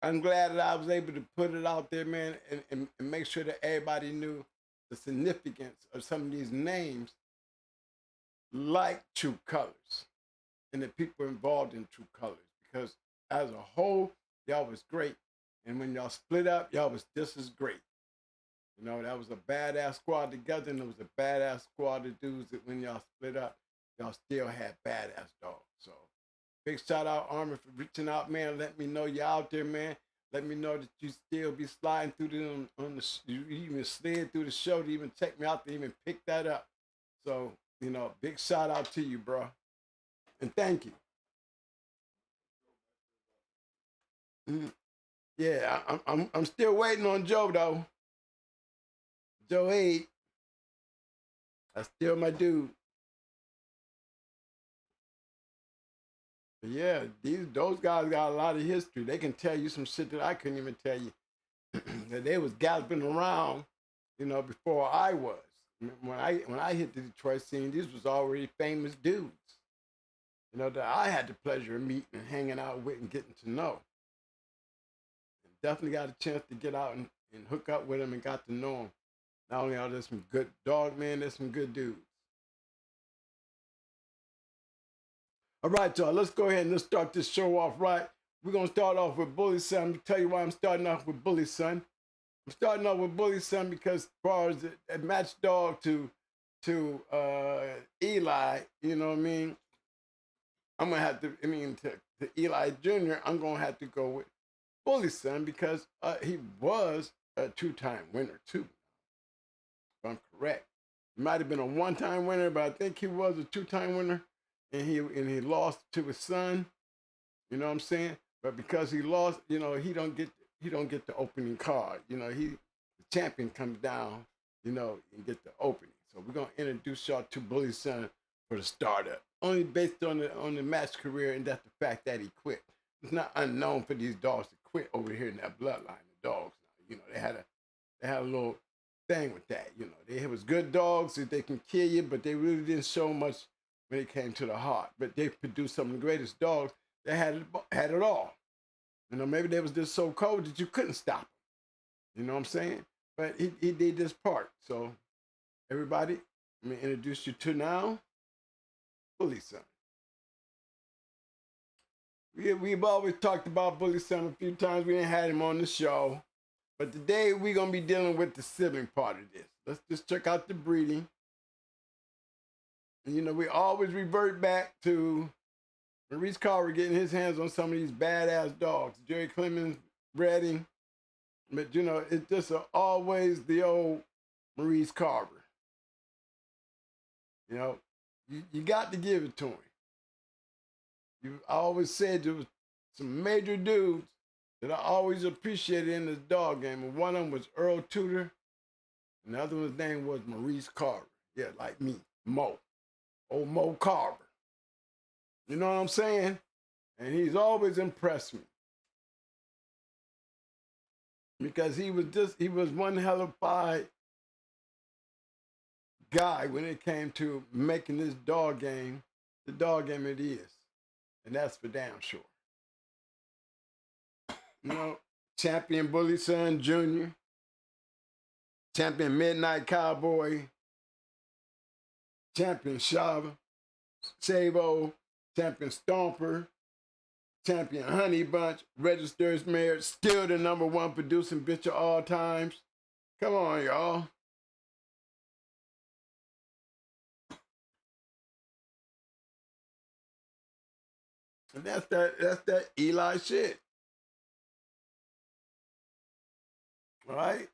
I'm glad that I was able to put it out there, man, and make sure that everybody knew the significance of some of these names, like True Colors, and the people involved in True Colors. Because as a whole, y'all was great. And when y'all split up, y'all was just as great. You know, that was a badass squad together, and it was a badass squad of dudes that when y'all split up, y'all still had badass dogs. So big shout out, Armin, for reaching out, man. Let me know you're out there, man. Let me know that you still be sliding through you even slid through the show to even check me out to even pick that up. So, you know, big shout out to you, bro. And thank you. Yeah, I'm still waiting on Joe though. Joe 8. That's still my dude. But yeah, those guys got a lot of history. They can tell you some shit that I couldn't even tell you. That they was galloping around, you know, before I was. When I hit the Detroit scene, these was already famous dudes. You know, that I had the pleasure of meeting and hanging out with and getting to know. And definitely got a chance to get out and hook up with them and got to know them. Not only are there some good dog, man, there's some good dudes. All right, y'all, let's go ahead and let's start this show off right. We're going to start off with BULLYSON. I'm going to tell you why I'm starting off with BULLYSON. I'm starting off with BULLYSON because as far as a matchdog to ELI, you know what I mean? I'm going to have to, to ELI Jr., I'm going to have to go with BULLYSON because he was a two-time winner, too. If I'm correct. He might have been a one-time winner, but I think he was a two-time winner. And he lost to his son, you know what I'm saying? But because he lost, you know, he don't get the opening card. You know, the champion comes down, you know, and get the opening. So we're gonna introduce y'all to BULLYSON for the startup. Only based on the match career, and that's the fact that he quit. It's not unknown for these dogs to quit over here in that bloodline. The dogs, you know, they had a little thing with that. You know, they was good dogs that they can kill you, but they really didn't show much when it came to the heart. But they produced some of the greatest dogs that had it all. You know, maybe they was just so cold that you couldn't stop them. You know what I'm saying? But he did this part. So everybody, let me introduce you to now BULLYSON. We've always talked about BULLYSON a few times. We ain't had him on the show. But today we're going to be dealing with the sibling part of this. Let's just check out the breeding. You know, we always revert back to Maurice Carver getting his hands on some of these badass dogs. Jerry Clemens bred him. But, you know, it's just always the old Maurice Carver. You know, you got to give it to him. I always said there was some major dudes that I always appreciated in this dog game. And one of them was Earl Tudor. And the other one's name was Maurice Carver. Yeah, like me, Mo. Old Mo Carver. You know what I'm saying? And he's always impressed me. Because he was one hell of a guy when it came to making this dog game the dog game it is. And that's for damn sure. You know, champion BULLYSON Jr., champion Midnight Cowboy, champion Shavo, champion Stomper, champion Honey Bunch, registered mayor, still the #1 producing bitch of all times. Come on, y'all. And that's that ELI shit. All right?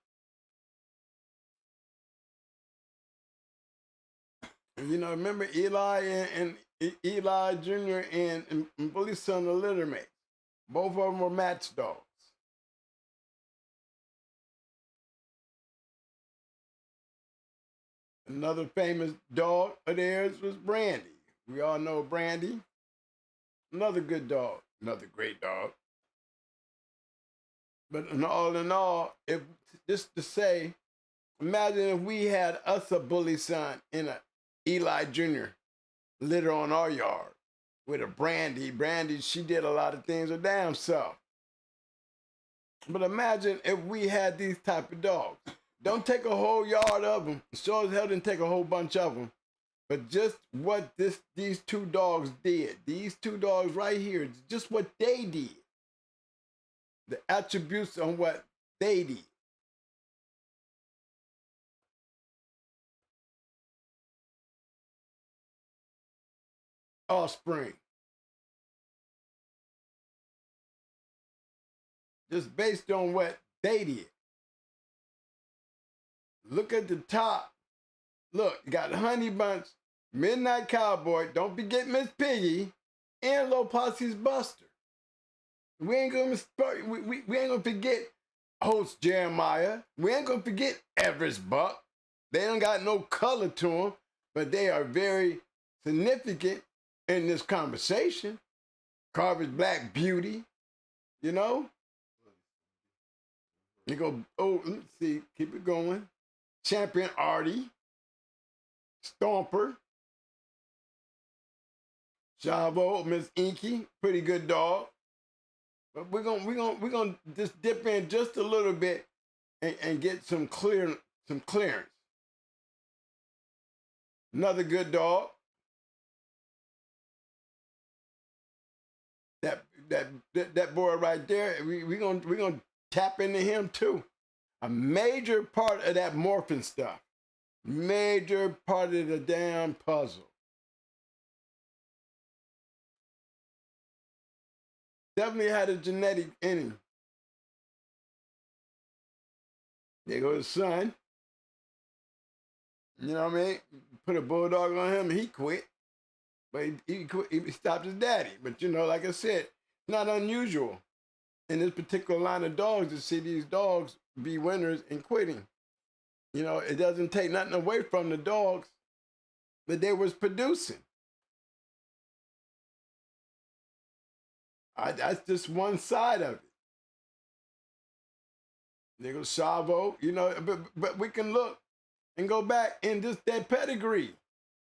And you know, remember Eli and Eli Jr. and BULLYSON the LITTERMATES. Both of them were match dogs. Another famous dog of theirs was Brandy. We all know Brandy. Another good dog. Another great dog. But in all, if just to say, imagine if we had us a BULLYSON in a Eli Jr. litter on our yard with a Brandy. Brandy, she did a lot of things her damn self. But imagine if we had these type of dogs. Don't take a whole yard of them. Sure as hell didn't take a whole bunch of them. But just what these two dogs did. These two dogs right here, just what they did. The attributes on what they did. Offspring. Just based on what they did. Look at the top. Look, you got Honey Bunch, Midnight Cowboy, don't forget Miss Piggy, and Low Posse's Buster. We ain't gonna forget Host Jeremiah. We ain't gonna forget Everest Buck. They don't got no color to them, but they are very significant in this conversation. Carver's Black Beauty, you know? You go, oh, let's see, keep it going. Champion Artie, Stomper, Chavo, Miss Inky, pretty good dog. But we're gonna just dip in just a little bit and get some clearance. Another good dog. That boy right there, we're gonna tap into him too. A major part of that morphing stuff. Major part of the damn puzzle. Definitely had a genetic in him. There goes the son. You know what I mean? Put a bulldog on him and he quit. But he stopped his daddy. But you know, like I said, not unusual in this particular line of dogs to see these dogs be winners and quitting. You know, it doesn't take nothing away from the dogs that they was producing. That's just one side of it. There goes Chavo, you know, but we can look and go back in just that pedigree.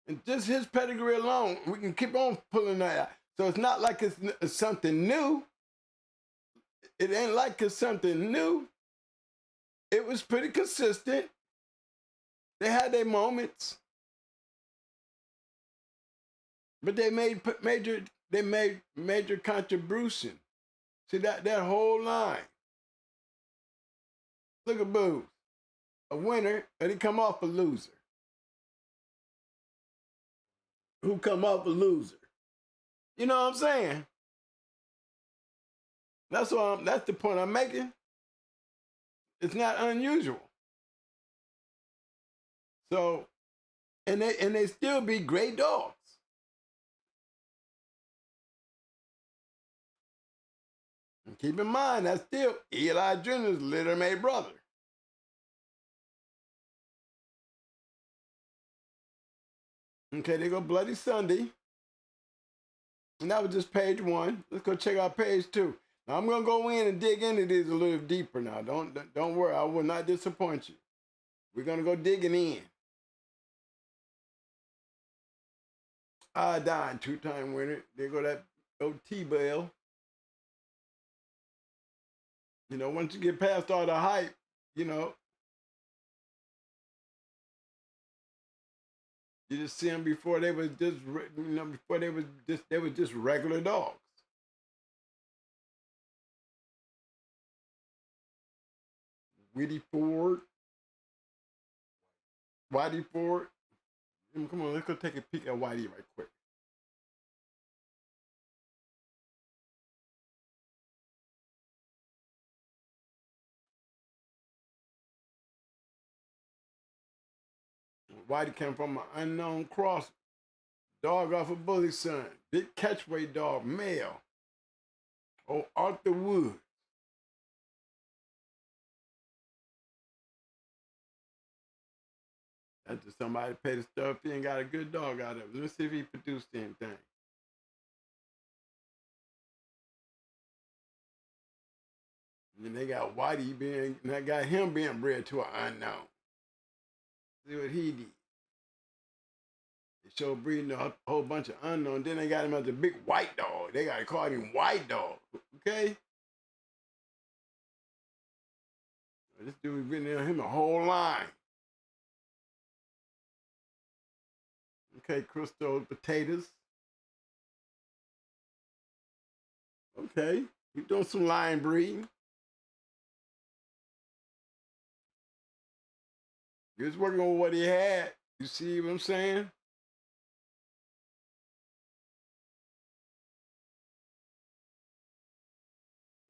And just his pedigree alone, we can keep on pulling that out. So it's not like it's something new. It ain't like it's something new. It was pretty consistent. They had their moments. But they made major contribution. See that whole line. Look at Boo. A winner, and he come off a loser. Who come off a loser? You know what I'm saying? That's the point I'm making. It's not unusual. So, and they still be great dogs. And keep in mind, that's still Eli Jr.'s littermate brother. Okay, they go Bloody Sunday. And that was just page 1. Let's go check out page 2. Now I'm gonna go in and dig into these a little deeper now. Don't worry, I will not disappoint you. We're gonna go digging in. Iodine, 2-time winner. There go that OT bell. You know, once you get past all the hype, you know, you just see them before they was just, you know, before they was just regular dogs. Whitey Ford, Whitey Ford. Come on, let's go take a peek at Whitey right quick. Whitey came from an unknown cross. Dog off of BULLYSON. Big catchweight dog, male. Oh, Arthur Wood. That's just somebody paid the stuff. He ain't got a good dog out of it. Let's see if he produced anything. And then they got Whitey and they got him being bred to an unknown. See what he did. They showed breeding a whole bunch of unknown. Then they got him as a big white dog. They got to call him White Dog. Okay? This dude been in him a whole line. Okay, Crystal potatoes. Okay, he's doing some line breeding. He was working on what he had. You see what I'm saying?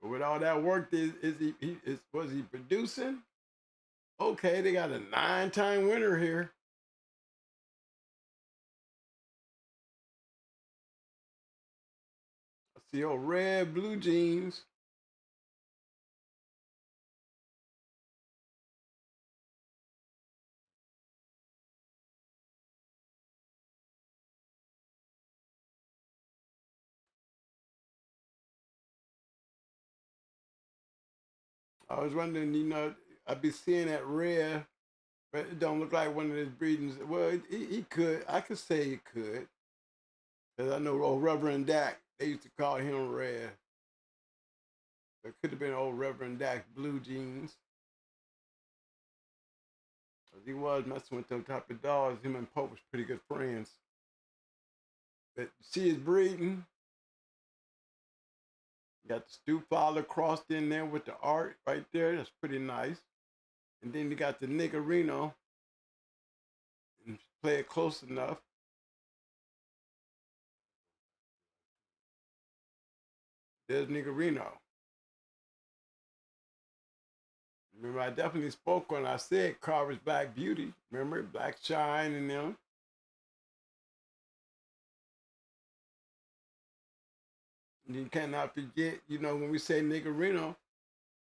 But with all that work, was he producing? Okay, they got a 9-time winner here. I see old red blue jeans. I was wondering, I be seeing that red, but it don't look like one of his breedings. Well, he could. I could say he could. Because I know old Reverend Dak, they used to call him red. It could have been old Reverend Dak's blue jeans. Because he was messing with those type of dogs. Him and Pope was pretty good friends. But see his breeding? Got the Stu Fowler crossed in there with the art right there. That's pretty nice. And then you got the Niggerino. And play it close enough. There's Niggerino. Remember, I definitely spoke when I said Carver's Black Beauty. Remember, Black Shine and them. And you cannot forget, when we say Niggerino,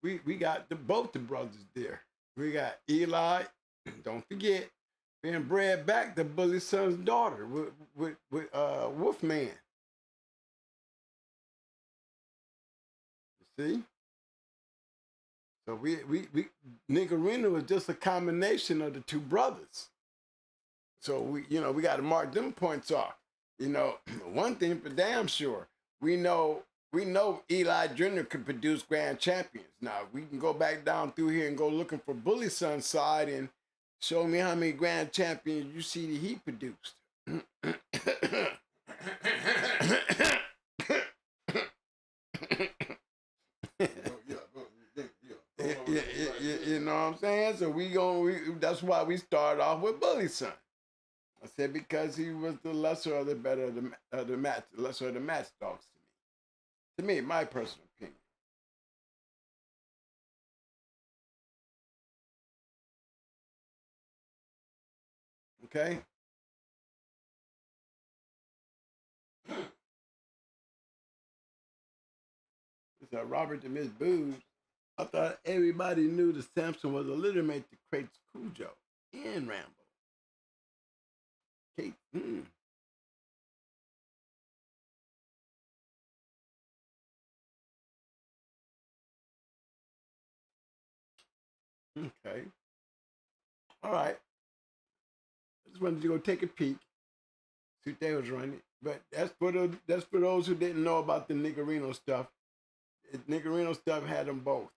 we got both the brothers there. We got Eli, don't forget, being bred back to BULLYSON's daughter with Wolfman. You see? So we Niggerino is just a combination of the two brothers. So we got to mark them points off. One thing for damn sure, we know Eli Jr. could produce grand champions. Now we can go back down through here and go looking for BULLYSON's side and show me how many grand champions you see that he produced. You know what I'm saying? So that's why we start off with BULLYSON. I said because he was the lesser of the better of the match, lesser of the match dogs to me. To me, my personal opinion. Okay? It's Robert the Miss Booze. I thought everybody knew that Samson was a littermate to Crates Cujo and Rambo. Kate, Okay. All right. I just wanted to go take a peek, see what they was running. But that's for those who didn't know about the Niggerino stuff. The Niggerino stuff had them both.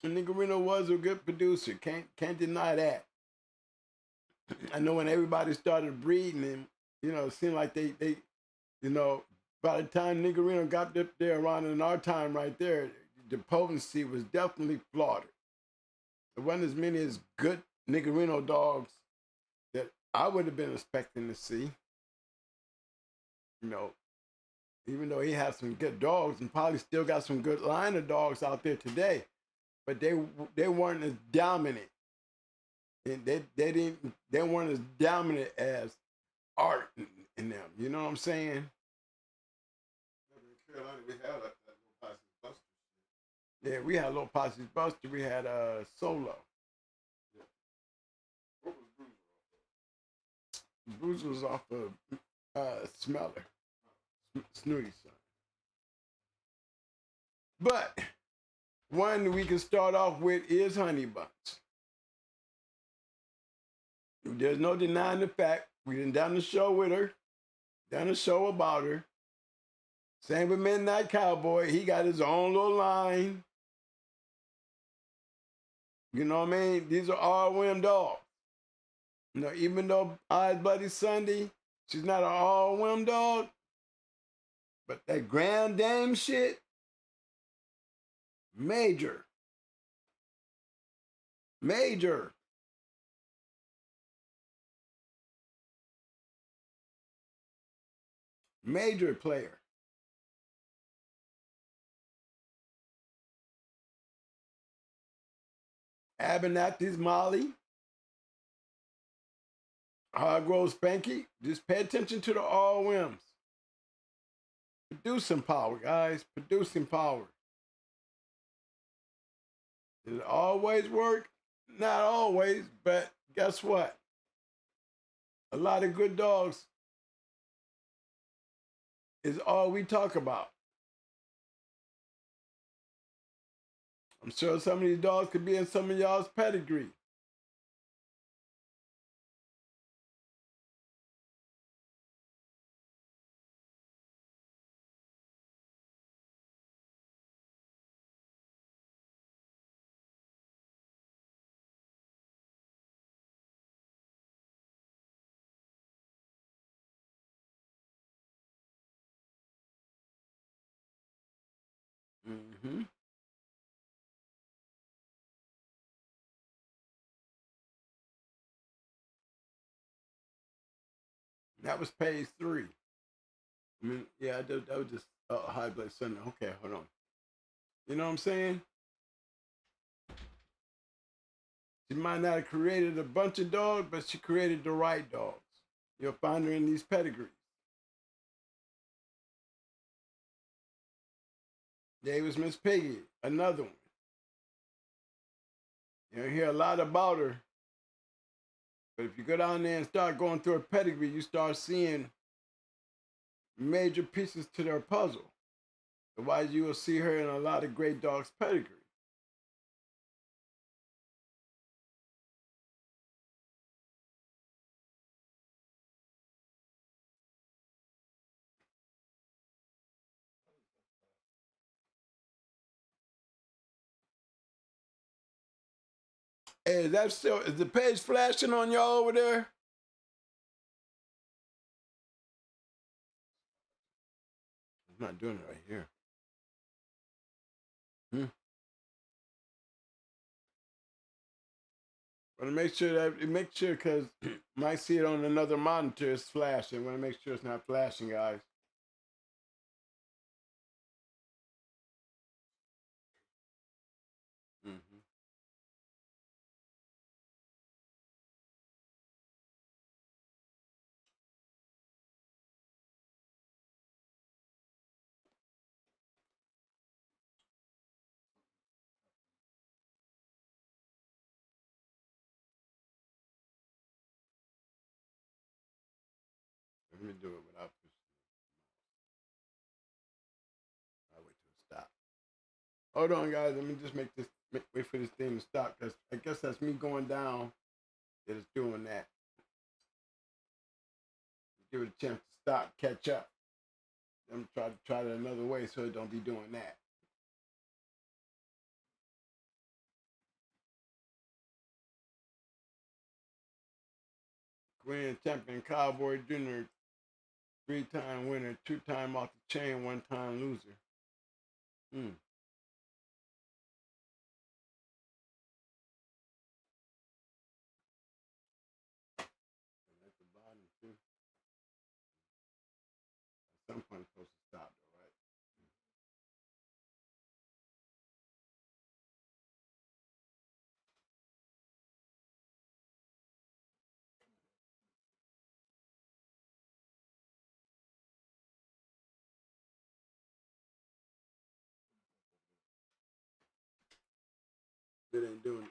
And Niggerino was a good producer. Can't deny that. I know when everybody started breeding him, it seemed like they by the time Niggerino got up there around in our time right there, the potency was definitely slaughtered. There wasn't as many as good Niggerino dogs that I would have been expecting to see. Even though he had some good dogs and probably still got some good line of dogs out there today, but they weren't as dominant. And they weren't as dominant as Art in them. You know what I'm saying? In Carolina, we had that little Posse's Buster. Yeah, we had Little Posse's Buster. We had Solo. Yeah. What was Bruiser? Bruiser was off of Smeller, Snooty son. But one we can start off with is Honey Bunch. There's no denying the fact we done the show with her, done a show about her. Same with Midnight Cowboy. He got his own little line. You know what I mean? These are all whim dogs. You know, even though Eyes Bloody Sunday, she's not an all whim dog, but that Grand Dame shit, major. Major. Major player. Abernathy's Molly. Hargrove Spanky. Just pay attention to the all whims. Producing power, guys. Producing power. Does it always work? Not always, but guess what? A lot of good dogs is all we talk about. I'm sure some of these dogs could be in some of y'all's pedigree. Mm-hmm. That was page 3. I mean, yeah, that was just High Blood Sunday. Okay, hold on. You know what I'm saying? She might not have created a bunch of dogs, but she created the right dogs. You'll find her in these pedigrees. Davis Miss Piggy, another one. You don't hear a lot about her, but if you go down there and start going through her pedigree, you start seeing major pieces to their puzzle. Otherwise, you will see her in a lot of great dogs' pedigree. Hey, is the page flashing on y'all over there? I'm not doing it right here. Want to make sure because you might see it on another monitor. It's flashing. Want to make sure it's not flashing, guys. Mm-hmm. Let me do it without pushing. I'll wait till it stops. Hold on, guys. Let me just wait for this thing to stop because I guess that's me going down that it's doing that. Give it a chance to stop, catch up. I'm trying to try it another way so it don't be doing that. Grand champion Cowboy Jr., 3-time winner, 2-time off the chain, 1-time loser. At the bottom too. At some point it's supposed to stop though, right? It ain't doing it.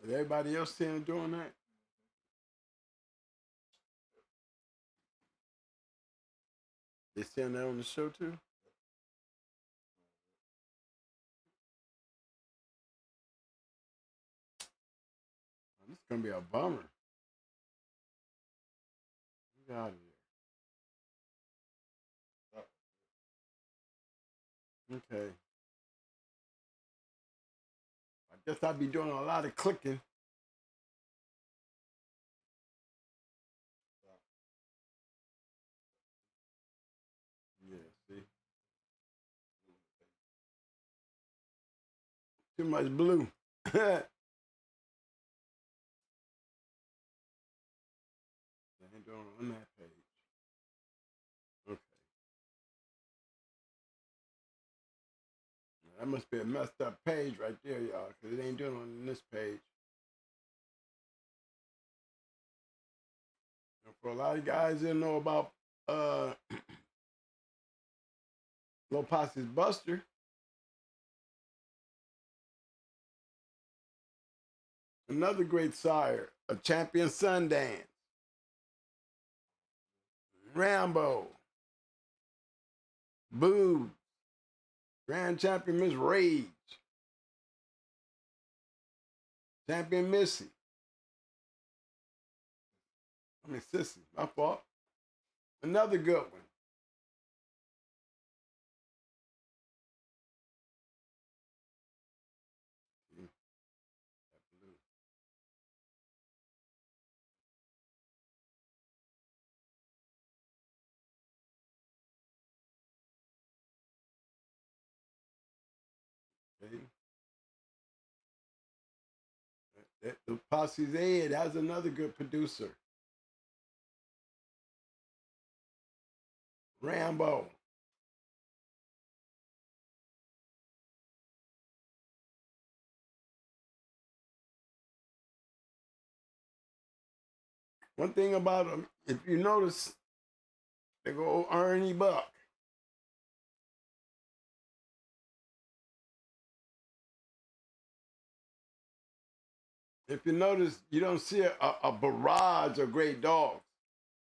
Is everybody else seeing it doing that? They seeing that on the show too? gonna be a bummer. Get out of here. Okay. I guess I'll be doing a lot of clicking. Yeah, see? Too much blue. They ain't doing it on that page. Okay. That must be a messed up page right there, y'all, because it ain't doing it on this page. And for a lot of guys that know about Lopez's Buster, another great sire, a champion Sundance, Rambo, Boo, Grand Champion Miss Rage, Champion Missy. I mean, Sissy, my fault. Another good one. The Posse's Ed, that's another good producer. Rambo. One thing about them, if you notice, they go Ernie Buck. If you notice, you don't see a barrage of great dogs.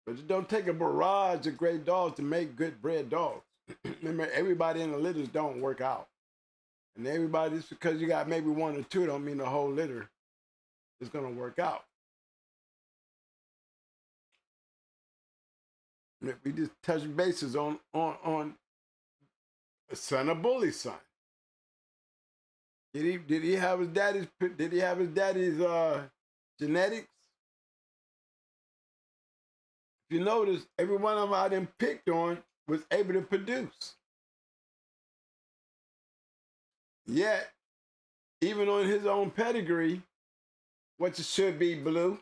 But you don't take a barrage of great dogs to make good bred dogs. Remember, everybody in the litters don't work out. And everybody, just because you got maybe one or two, don't mean the whole litter is going to work out. We just touch bases on the son of BULLYSON. Did he have his daddy's genetics? If you notice, every one of them I done picked on was able to produce. Yet, even on his own pedigree, which should be blue,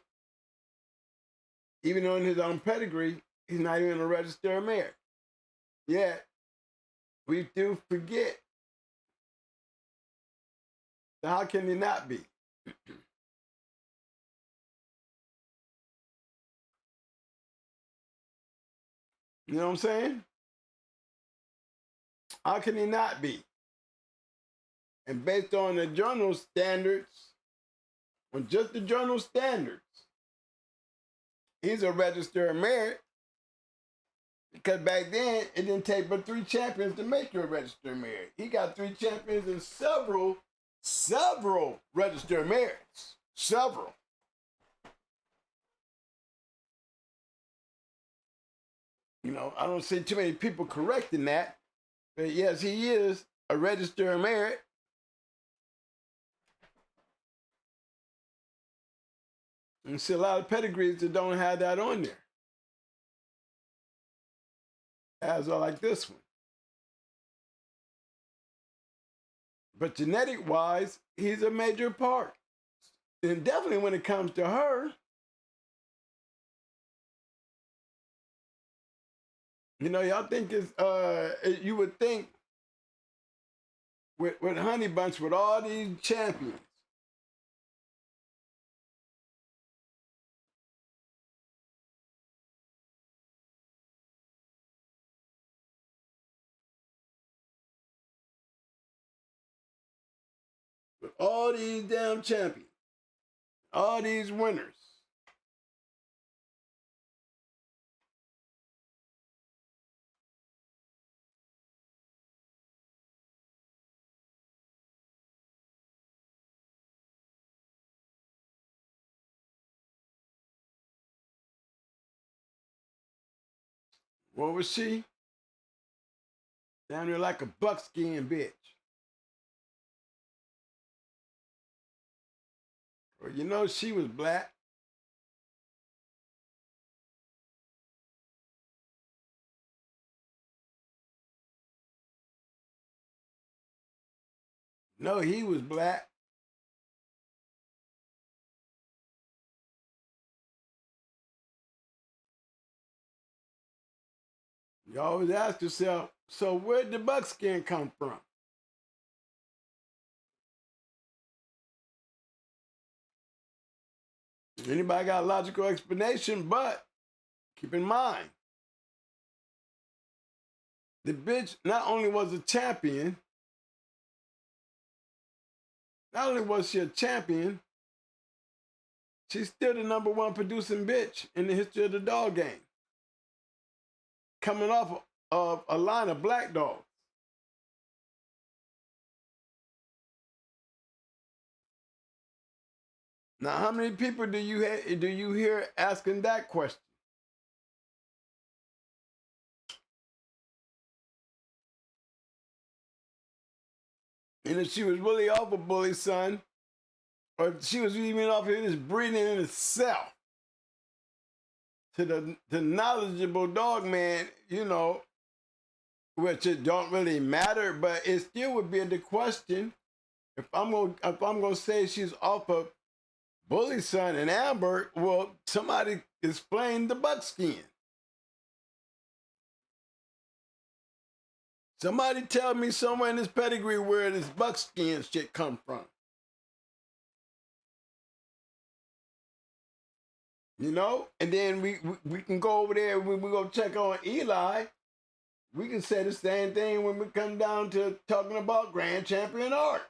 even on his own pedigree, he's not even a registered mare. Yet, we do forget. So how can he not be? You know what I'm saying? How can he not be? And based on the journal standards, on just the journal standards, he's a registered merit. Because back then, it didn't take but 3 champions to make you a registered merit. He got 3 champions and several registered merits. Several. You know, I don't see too many people correcting that. But yes, he is a registered merit. And see a lot of pedigrees that don't have that on there. As are like this one. But genetic-wise, he's a major part. And definitely when it comes to her, you know, y'all think it's, you would think with Honey Bunch, with all these champions, with all these damn champions, all these winners, What was she? Down there like a buckskin bitch. Well, you know she was black. No, he was black. You always ask yourself, so where'd the buckskin come from? Anybody got a logical explanation, but keep in mind, the bitch not only was a champion, not only was she a champion, she's still the #1 producing bitch in the history of the dog game. Coming off of a line of black dogs. Now, how many people do you hear asking that question? And if she was really off a bully son, or if she was even off of this breeding in itself, to the knowledgeable dog man, you know, which it don't really matter, but it still would be the question. If I'm gonna say she's off of BULLYSON and Amber, well, somebody explain the buckskin. Somebody tell me somewhere in this pedigree where this buckskin shit come from. You know? And then we can go over there when we go check on ELI. We can say the same thing when we come down to talking about Grand Champion Art.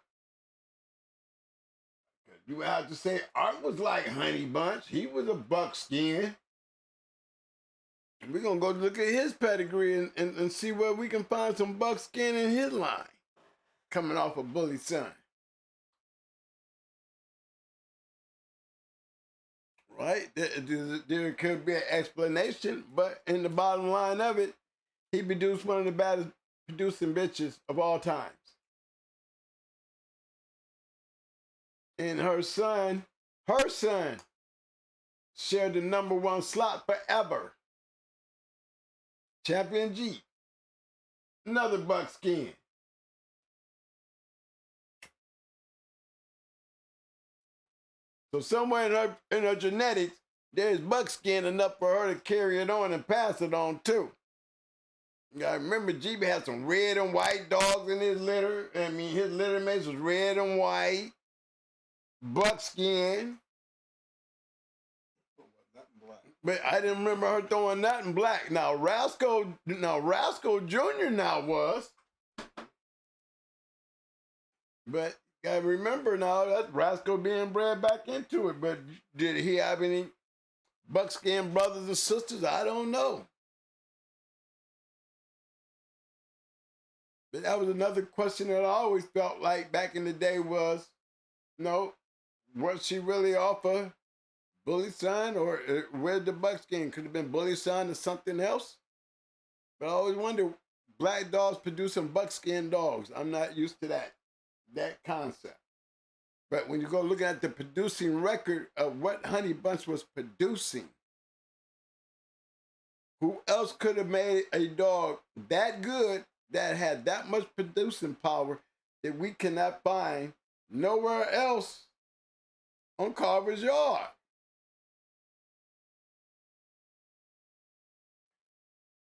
You would have to say Art was like Honey Bunch. He was a buckskin. We're going to go look at his pedigree and see where we can find some buckskin in his line coming off of BULLYSON. Right? There could be an explanation, but in the bottom line of it, he produced one of the baddest producing bitches of all times. And her son shared the #1 slot forever. Champion G, another buckskin. So somewhere in her genetics, there's buckskin enough for her to carry it on and pass it on too. You gotta remember, GB had some red and white dogs in his litter. I mean, his litter mates was red and white, buckskin. But I didn't remember her throwing nothing black. Now Rascal Jr. now was. But you gotta remember now that Rascal being bred back into it. But did he have any buckskin brothers and sisters? I don't know. But that was another question that I always felt like back in the day was, was she really off of BULLYSON, or where'd the buckskin? Could have been BULLYSON or something else. But I always wonder, black dogs producing buckskin dogs. I'm not used to that concept. But when you go looking at the producing record of what Honey Bunch was producing, who else could have made a dog that good, that had that much producing power, that we cannot find nowhere else on Carver's Yard?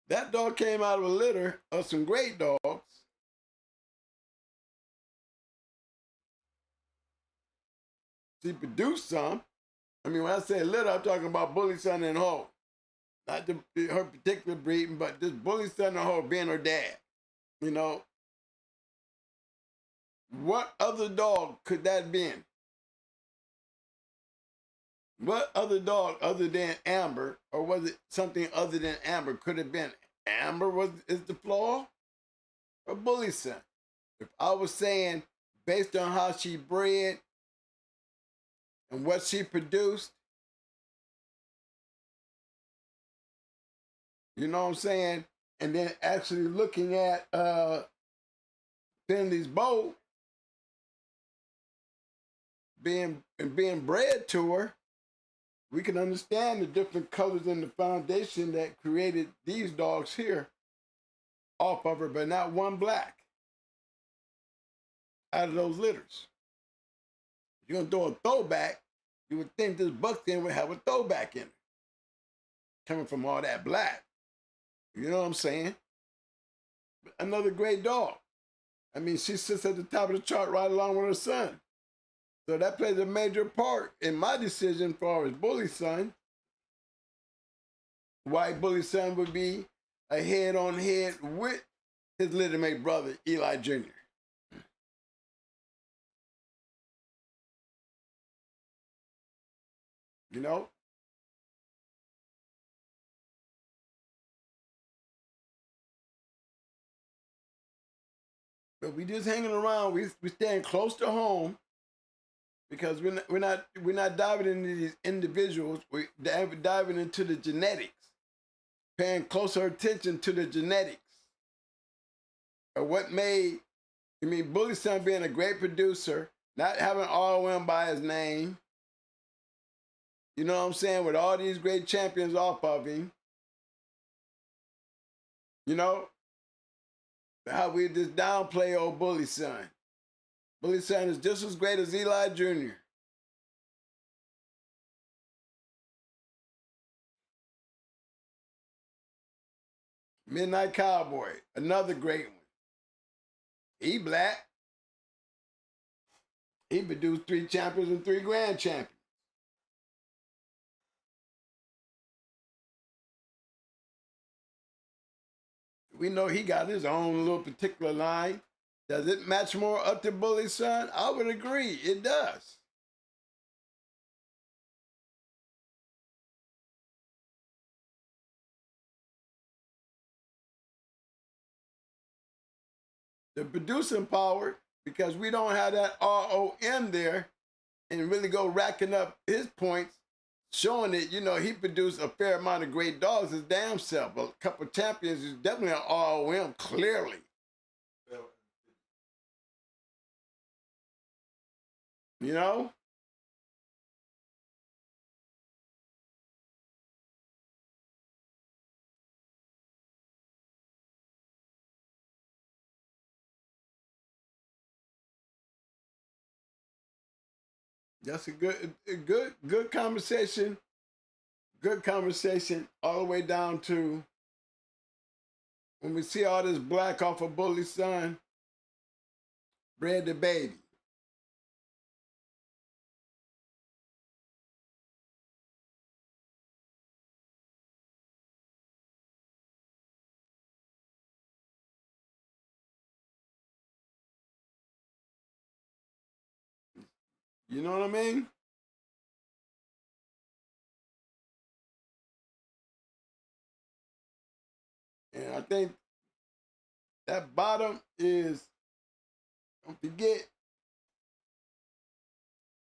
That dog came out of a litter of some great dogs. She produced some. I mean, when I say litter, I'm talking about BULLYSON and Ho. Not her particular breeding, but just BULLYSON and Ho being her dad. You know? What other dog could that have been? What other dog other than Amber, or was it something other than Amber, could have been? Amber is the flaw, or BULLYSON? If I was saying, based on how she bred and what she produced, You know what I'm saying? And then actually looking at Finley's bow being bred to her, we can understand the different colors in the foundation that created these dogs here off of her, but not one black out of those litters. If you're gonna throw a throwback, you would think this buckskin would have a throwback in it, coming from all that black. You know what I'm saying? But another great dog. I mean, she sits at the top of the chart right along with her son. So that plays a major part in my decision for as BULLYSON. Why BULLYSON would be a head-on-head with his littermate brother, ELI Jr. You know? But we just hanging around. We staying close to home because we're not diving into these individuals. We're diving into the genetics, paying closer attention to the genetics of what made. I mean, BULLYSON being a great producer, not having ROM by his name. You know what I'm saying? With all these great champions off of him. You know? How we just downplay old BULLYSON. BULLYSON is just as great as ELI Jr. Midnight Cowboy, another great one. He black. He produced 3 champions and 3 grand champions. We know he got his own little particular line. Does it match more up to BULLYSON? I would agree, it does. The producing power, because we don't have that ROM there and really go racking up his points, showing that, you know, he produced a fair amount of great dogs his damn self. A couple of champions is definitely an ROM, clearly. You know? That's a good conversation. Good conversation all the way down to when we see all this black off of BULLYSON, bred the baby. You know what I mean? And I think that bottom is, don't forget,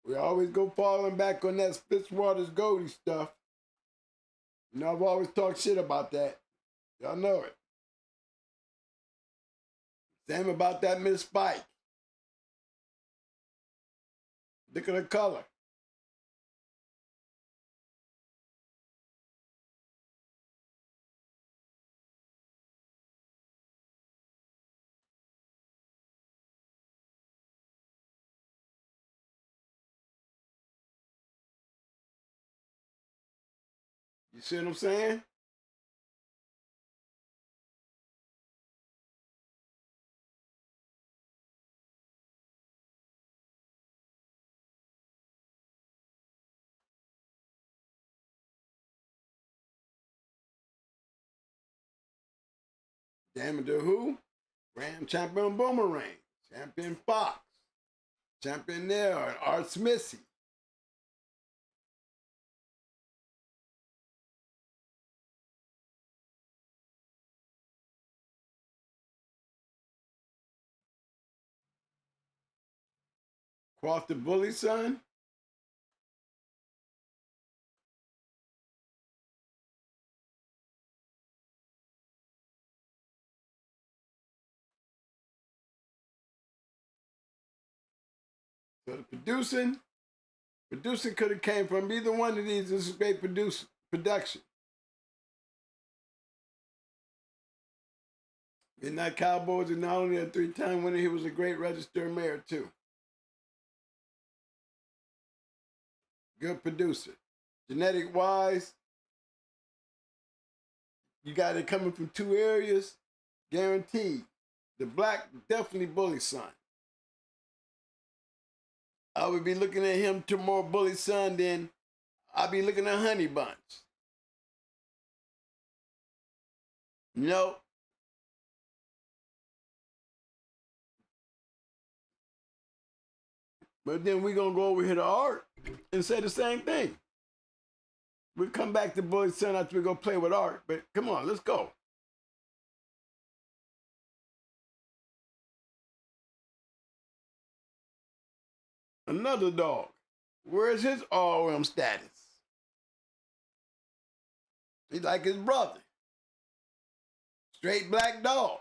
we always go falling back on that Fitzwater's Goldie stuff. You know, I've always talked shit about that. Y'all know it. Same about that Miss Spike. Look at her color. You see what I'm saying? Damn it, to who? Grand Champion Boomerang, Champion Fox, Champion Nail, and Art Smithsy. Cross the BULLYSON. So the producing could have came from either one of these. This is great production. Midnight Cowboys is not only a 3-time winner, he was a great registered mayor too. Good producer. Genetic wise, you got it coming from 2 areas, guaranteed. The black, definitely BULLYSON. I would be looking at him to more BULLYSON than I'd be looking at Honey Bunch. No. But then we're going to go over here to Art and say the same thing. We'll come back to BULLYSON after we go play with Art. But come on, let's go. Another dog. Where's his RM status? He's like his brother. Straight black dog.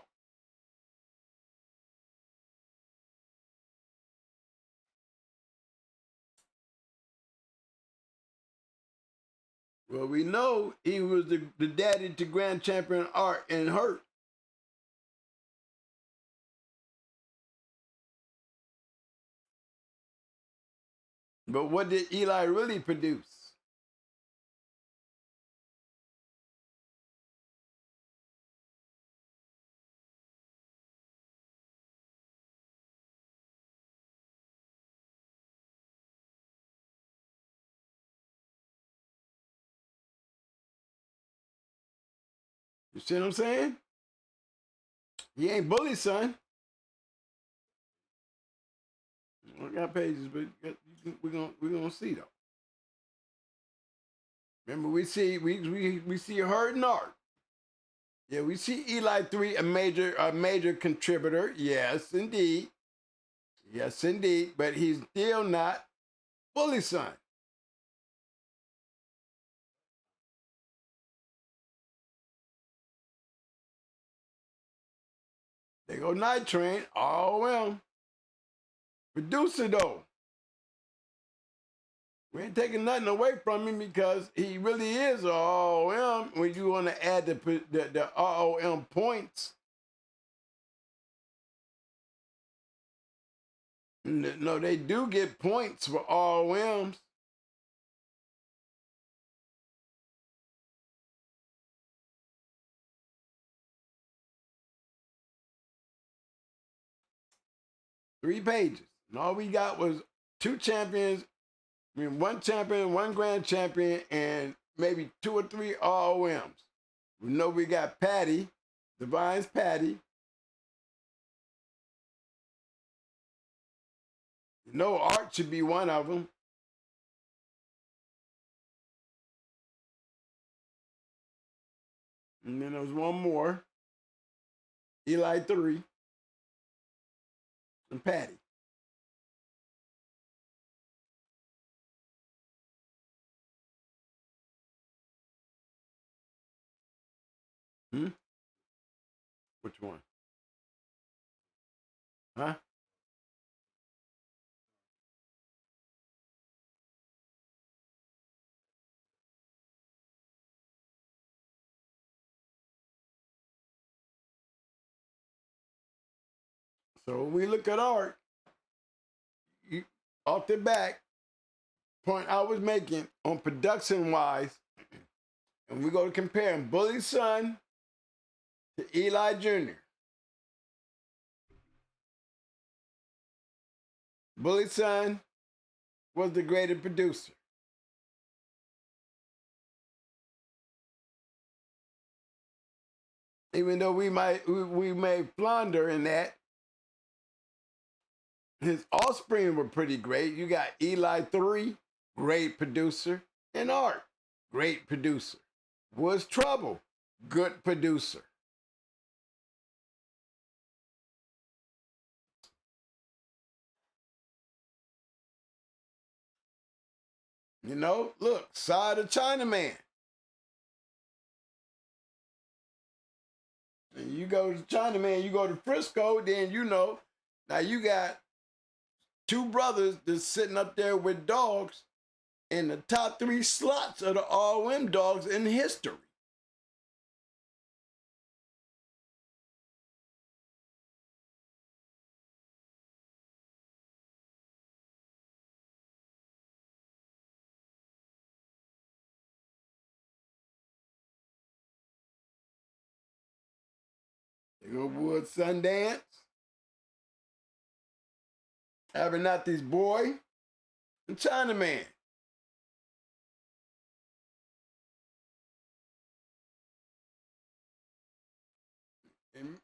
Well, we know he was the daddy to grand champion Art and Hurt. But what did Eli really produce? You see what I'm saying? He ain't BULLYSON. I got pages, but we're gonna see though. Remember, we see Hurt and Art. Yeah, we see Eli 3, a major contributor. Yes, indeed. Yes, indeed. But he's still not BULLYSON. They go Night Train. Oh well. Producer though. We ain't taking nothing away from him because he really is a ROM when you want to add the ROM points. No, they do get points for ROMs. Three pages. And all we got was 2 champions. I mean, 1 champion, 1 grand champion, and maybe 2 or 3 ROMs. We know we got Patty, Divine's Patty. You know Art should be one of them. And then there was one more. Eli 3. And Patty. Which one? Huh? So when we look at Art, off the back, point I was making on production-wise, and we go to comparing BULLYSON to Eli Jr. BULLYSON was the greater producer. Even though we may flounder in that, his offspring were pretty great. You got Eli 3, great producer, and Art, great producer. Was Trouble, good producer. You know, look, Side of Chinaman. And you go to Chinaman, you go to Frisco, then you know, now you got two brothers that's sitting up there with dogs in the top 3 slots of the ROM dogs in history. They go Wood Sundance, APBT'S Boy, and Chinaman.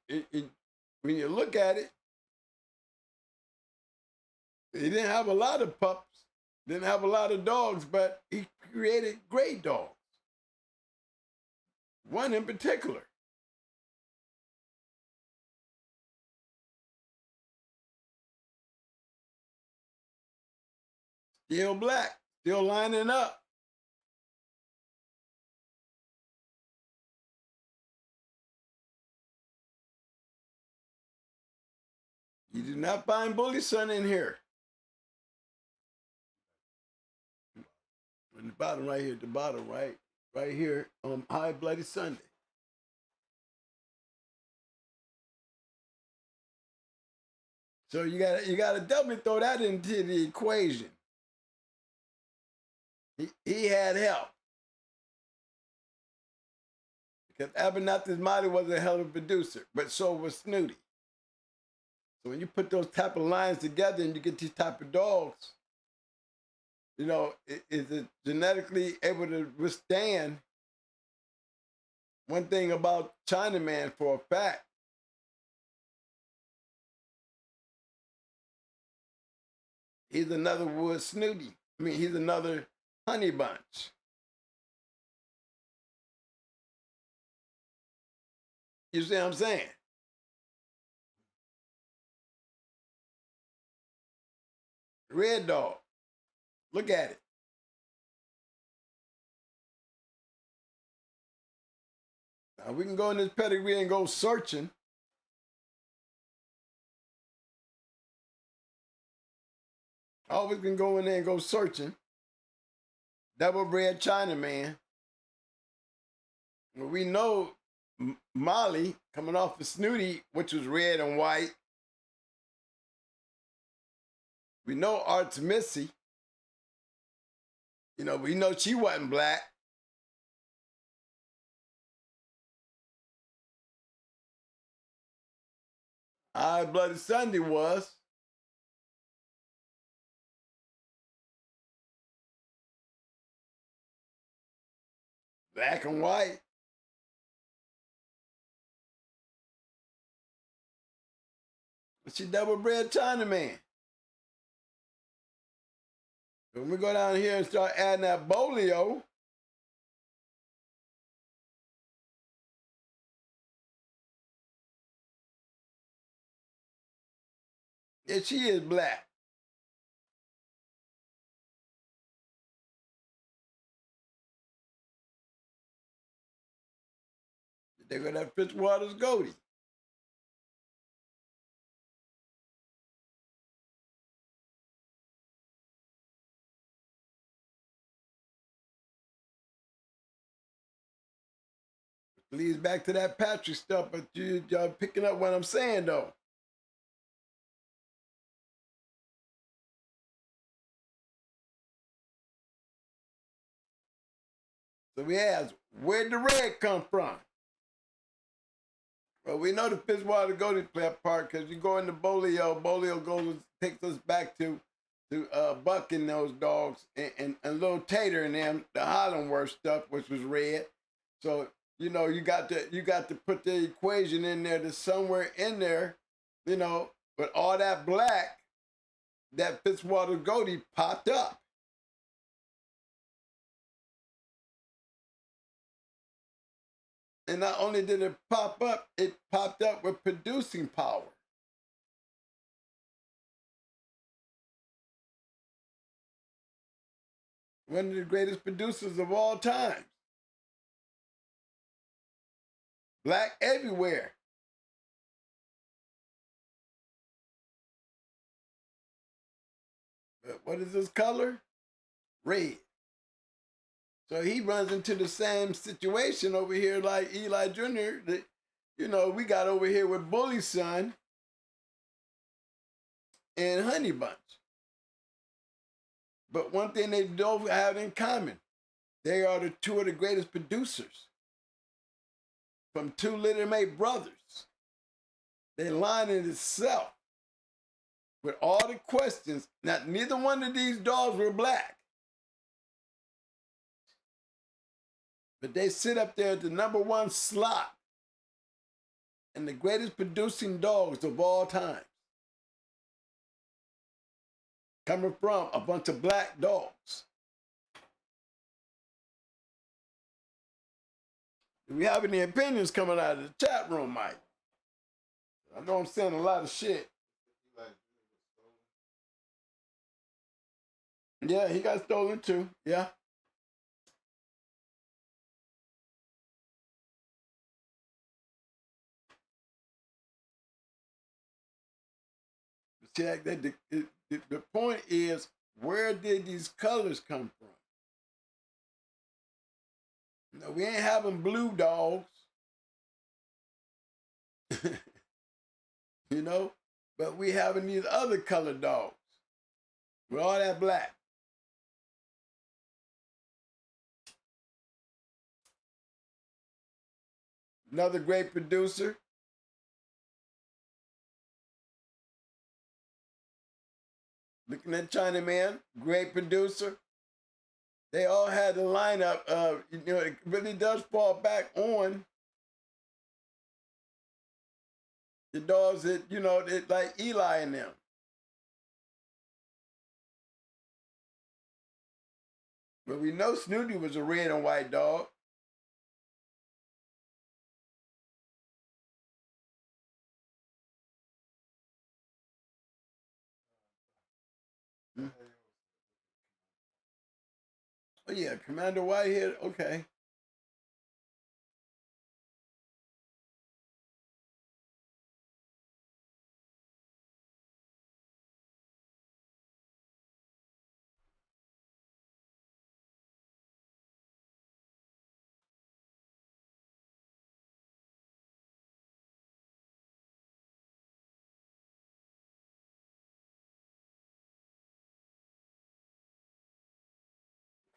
And when you look at it, he didn't have a lot of pups, didn't have a lot of dogs, but he created great dogs. One in particular. Still black, still lining up. You do not find BULLYSON in here. On the bottom right here, at the bottom right here on High Bloody Sunday. So you gotta definitely throw that into the equation. He had help. Because APBT'S Mighty was a hell of a producer, but so was Snooty. So when you put those type of lines together and you get these type of dogs, you know, is it genetically able to withstand? One thing about Chinaman for a fact, he's another Wood Snooty. I mean, he's another Honey Bunch. You see what I'm saying? Red Dog. Look at it. Now we can go in this pedigree and go searching. Always can go in there and go searching. Double bred Chinaman. Well, we know Molly coming off of Snooty, which was red and white. We know Arts Missy. You know, we know she wasn't black. High Bloody Sunday was. Black and white. But she double bred Chinaman. When we go down here and start adding that bolio, yeah, she is black. They got that Fitzwater's Goldie. Leads back to that Patrick stuff, but y'all picking up what I'm saying though. So we ask, where'd the red come from? Well, we know the Fitzwater Goldie play a part because you go into Bolio. Bolio goes takes us back to Buck and those dogs and Little Tater and them, the Hollandworth stuff, which was red. So you know you got to put the equation in there. There's somewhere in there, you know, but all that black, that Fitzwater Goldie popped up. And not only did it pop up, it popped up with producing power. One of the greatest producers of all time. Black everywhere. what is this color? Red. So he runs into the same situation over here like Eli Jr. that, you know, we got over here with BULLYSON and Honey Bunch. But one thing they don't have in common, they are the two of the greatest producers from two LITTERMATES brothers. They line in itself with all the questions. Now, neither one of these dogs were black. But they sit up there at the #1 slot and the greatest producing dogs of all time. Coming from a bunch of black dogs. Do we have any opinions coming out of the chat room, Mike? I know I'm saying a lot of shit. Yeah, he got stolen too. Yeah. Check that. The point is, where did these colors come from? No, we ain't having blue dogs. You know, but we having these other colored dogs with all that black. Another great producer. Looking at Chinaman, great producer. They all had the lineup of, you know, it really does fall back on the dogs that, you know, that like Eli and them. But we know Snooty was a red and white dog. Oh yeah, Commander Whitehead, okay.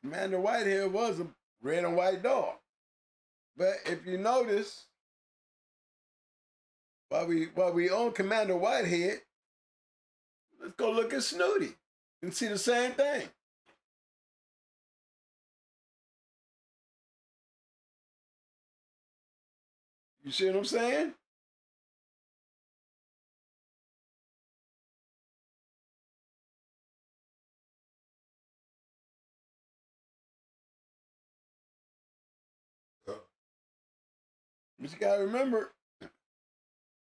Commander Whitehead was a red and white dog. But if you notice, while we own Commander Whitehead, let's go look at Snooty and see the same thing. You see what I'm saying? But you gotta remember,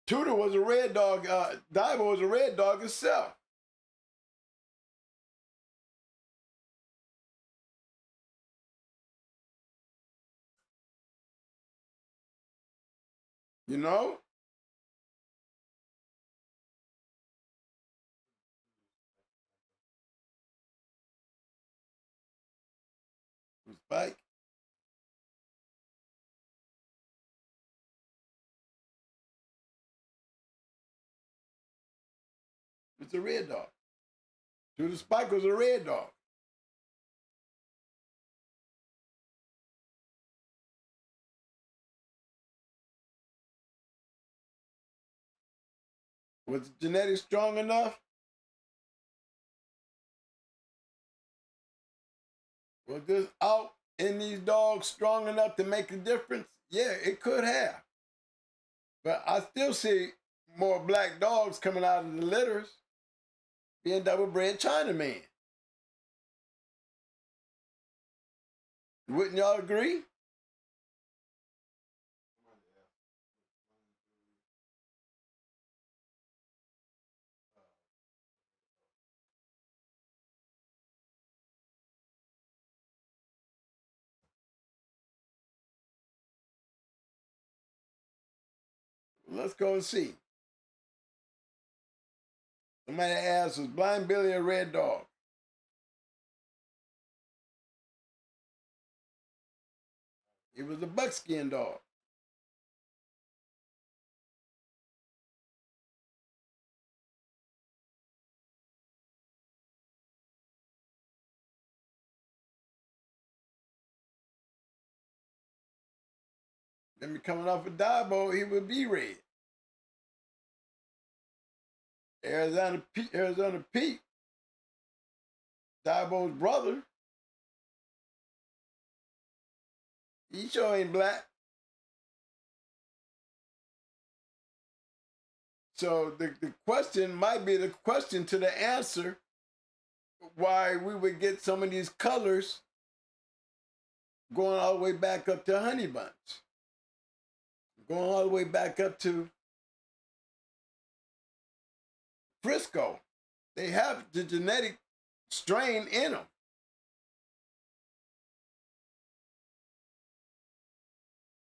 Tudor was a red dog, Diver was a red dog himself. You know? Spike. It's a red dog. Tudor Spike was a red dog. Was the genetics strong enough? Was this out in these dogs strong enough to make a difference? Yeah, it could have. But I still see more black dogs coming out of the litters being double-bred Chinaman. Wouldn't y'all agree? Let's go and see. Somebody asked, was Blind Billy a red dog? He was a buckskin dog. Then coming off of Dabo, he would be red. Arizona Pete, Dabo's brother, he sure ain't black. So the question might be the question to the answer why we would get some of these colors going all the way back up to Honey Bunch, going all the way back up to Frisco. They have the genetic strain in them.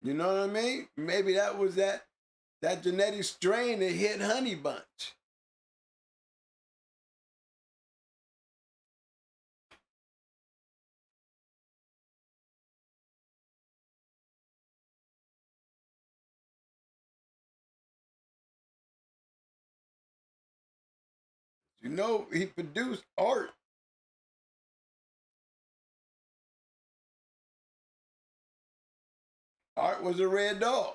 You know what I mean? Maybe that was that genetic strain that hit Honey Bunch. You know, he produced art. Art was a red dog.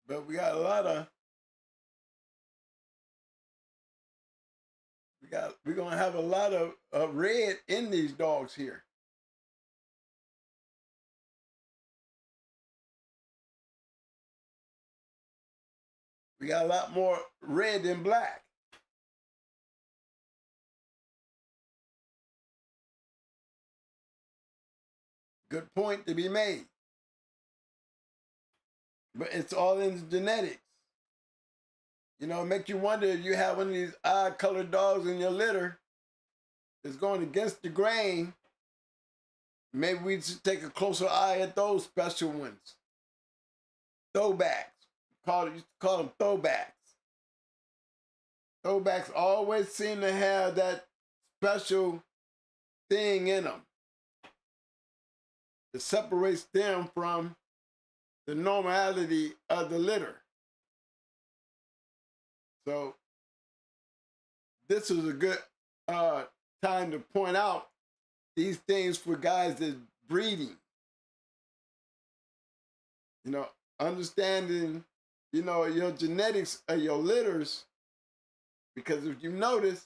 But we got a lot of, we're gonna have a lot of red in these dogs here. We got a lot more red than black. Good point to be made. But it's all in the genetics. You know, it makes you wonder if you have one of these odd colored dogs in your litter that's going against the grain. Maybe we should take a closer eye at those special ones. Throwbacks. Used to call them throwbacks. Throwbacks always seem to have that special thing in them that separates them from the normality of the litter. So this is a good time to point out these things for guys that's breeding. You know, understanding, you know, your genetics of your litters, because if you notice,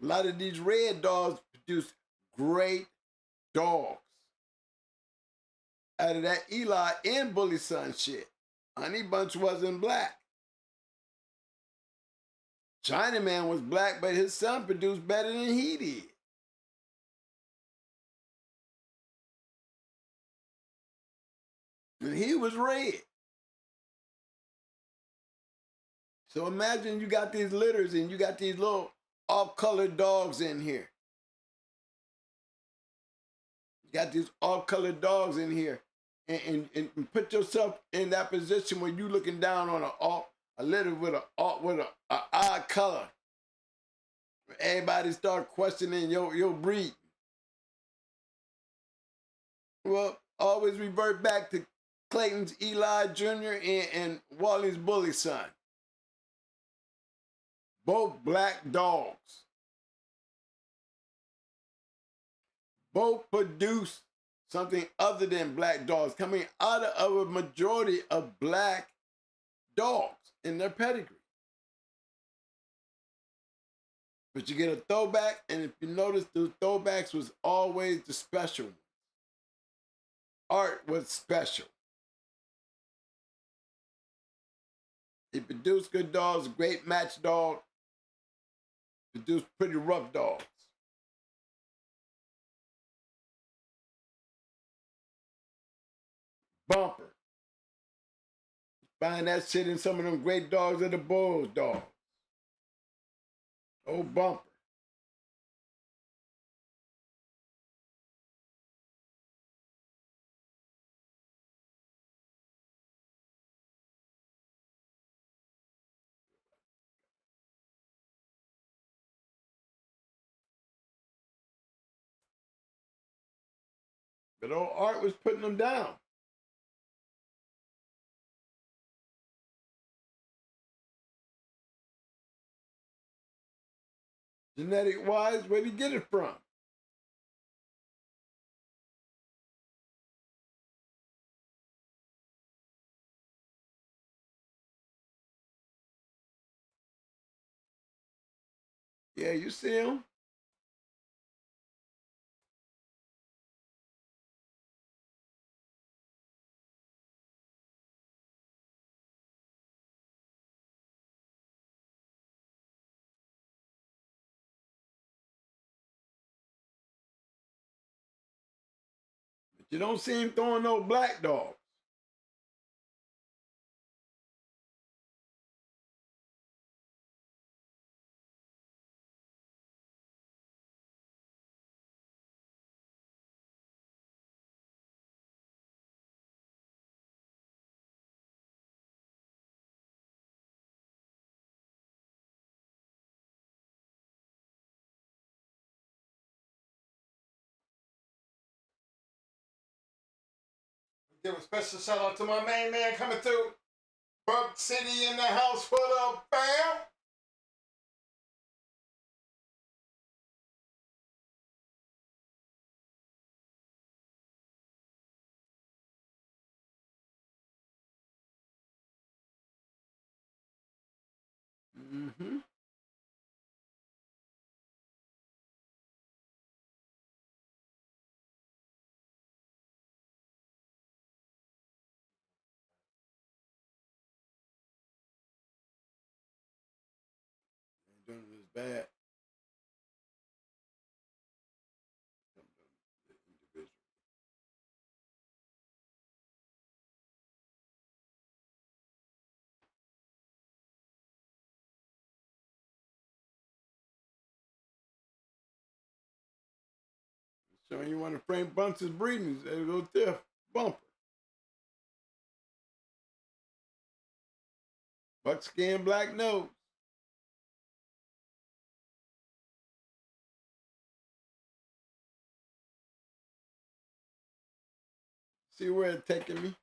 a lot of these red dogs produce great dogs. Out of that ELI and BULLYSON shit, Honey Bunch wasn't black. Chinaman was black, but his son produced better than he did. And he was red. So imagine you got these litters and you got these little off-colored dogs in here. You got these off-colored dogs in here. And put yourself in that position where you looking down on a litter with a odd color. Everybody start questioning your breed. Well, always revert back to Clayton's Eli Jr. and Wally's BULLYSON. Both black dogs. Both produce something other than black dogs, coming out of a majority of black dogs in their pedigree. But you get a throwback, and if you notice, the throwbacks was always the special ones. Art was special. He produced good dogs, great match dog, produced pretty rough dogs. Bumper. Find that shit in some of them great dogs of the Bulls dogs. Old Bumper. But old Art was putting them down. Genetic wise, where'd he get it from? Yeah, you see him? But you don't see him throwing no black dogs. Give a special shout out to my main man coming through. Buck City in the house. What up, fam? Mm-hmm. Doing this bad. Showing you one of Frank Bunce's breedings. There goes there. Bumper. Buckskin black nose. See where it's taking me?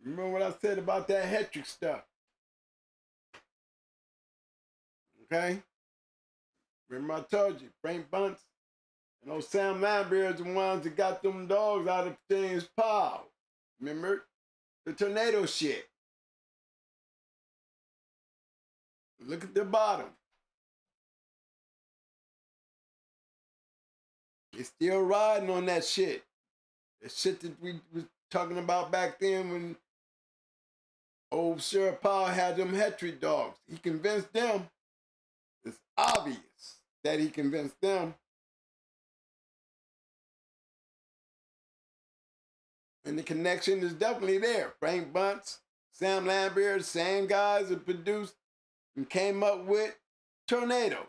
Remember what I said about that Hetrick stuff? Okay? Remember I told you, Frank Bunce and those Sam Lambert's the ones that got them dogs out of James Powell. Remember? The tornado shit. Look at the bottom. It's still riding on that shit. The shit that we was talking about back then when old Sheriff Powell had them Hetrick dogs. He convinced them. It's obvious that he convinced them. And the connection is definitely there. Frank Bunce, Sam Lambert, same guys that produced and came up with Tornado,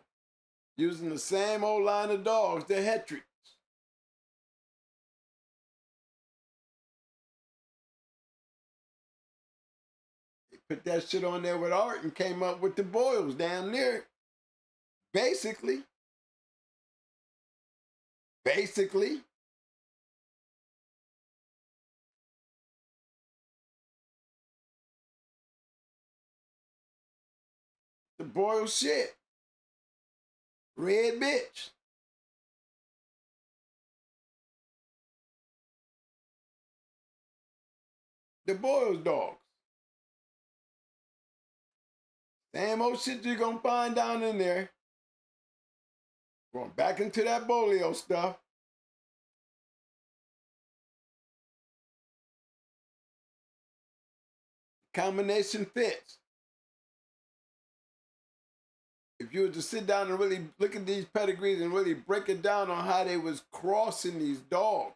using the same old line of dogs, the Hetricks. They put that shit on there with Art and came up with the Boyles damn near. Basically. The Boyle shit. Red bitch. The Boyles dogs. Same old shit you're gonna find down in there. Going back into that bolio stuff. Combination fits. If you were to sit down and really look at these pedigrees and really break it down on how they was crossing these dogs,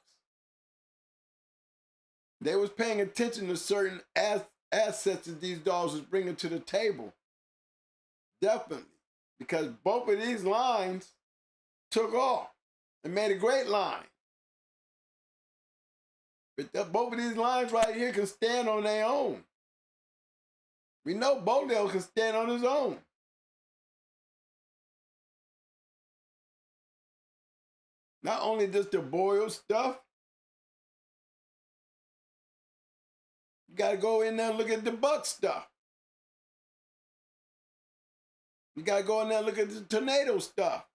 they was paying attention to certain assets that these dogs was bringing to the table. Definitely. Because both of these lines took off and made a great line. But both of these lines right here can stand on their own. We know Bolio can stand on his own. Not only just the boil stuff, you got to go in there and look at the buck stuff. You got to go in there and look at the tornado stuff.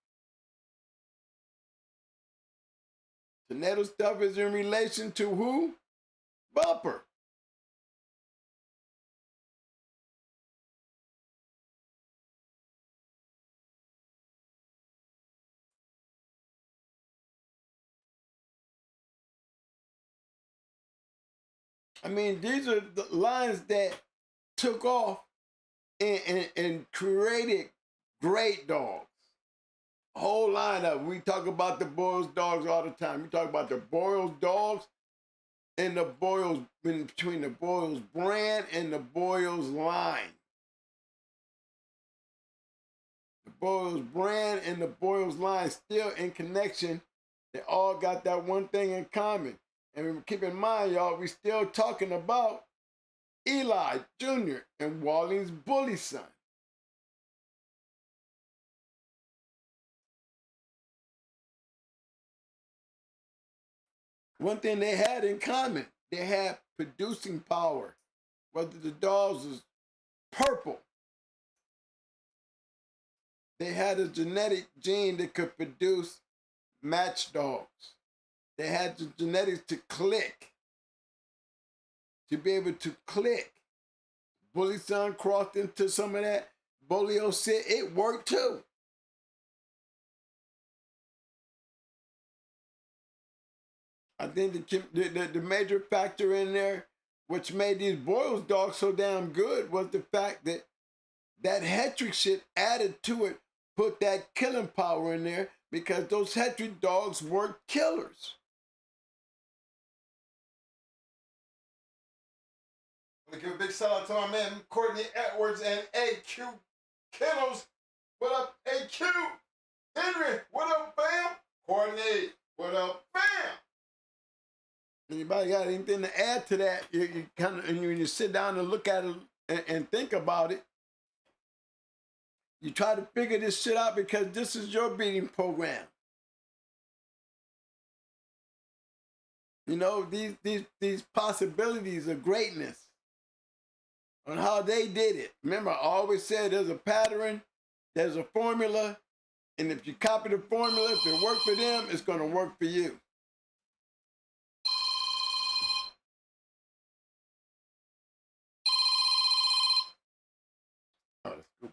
Tornado stuff is in relation to who? Bumper. I mean, these are the lines that took off and created great dogs. A whole lineup. We talk about the Boyles dogs all the time. We talk about the Boyles dogs and the Boyles, between the Boyles brand and the Boyles line. The Boyles brand and the Boyles line still in connection. They all got that one thing in common. And keep in mind, y'all, we still talking about ELI Jr. and Walling's BULLYSON. One thing they had in common, they had producing power. Whether the dogs was purple, they had a genetic gene that could produce match dogs. They had the genetics to click, to be able to click. BULLYSON crossed into some of that Bolio shit. It worked too. I think the major factor in there, which made these Boyles dogs so damn good, was the fact that that Hetrick shit added to it, put that killing power in there, because those Hetrick dogs were killers. I want to give a big shout out to my man Courtney Edwards and AQ Kennels. What up, AQ? Henry, what up, fam? Courtney, what up, fam? Anybody got anything to add to that? You kind of, and when you sit down and look at it and think about it, you try to figure this shit out because this is your breeding program. You know, these possibilities of greatness on how they did it. Remember, I always said there's a pattern, there's a formula, and if you copy the formula, if it worked for them, it's going to work for you. Oh, that's good.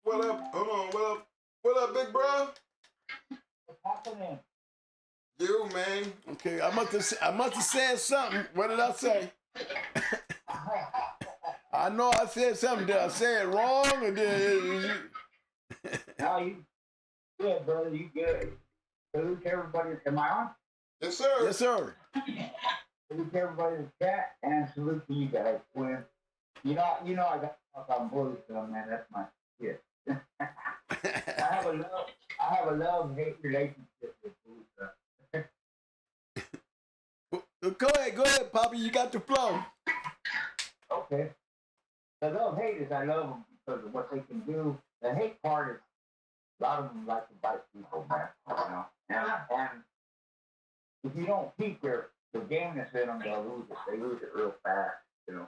What up? Hold on, what up? What up, big bro? What's happening? You, man. Okay, I must have said something. What did I say? I know I said something. Did I say it wrong or did you? No, you good, brother. You good. Salute to everybody. Am I on? Yes, sir. Yes, sir. Salute to everybody in the chat and salute to you guys. When you know, I got to talk on BULLYSON, man. That's my shit. I have a love-hate relationship with BULLYSON. Go ahead, Poppy. You got the flow. Okay. The love-hate is I love them because of what they can do. The hate part is a lot of them like to bite people, man. You know? And if you don't keep the gameness in them, they'll lose it. They lose it real fast, you know.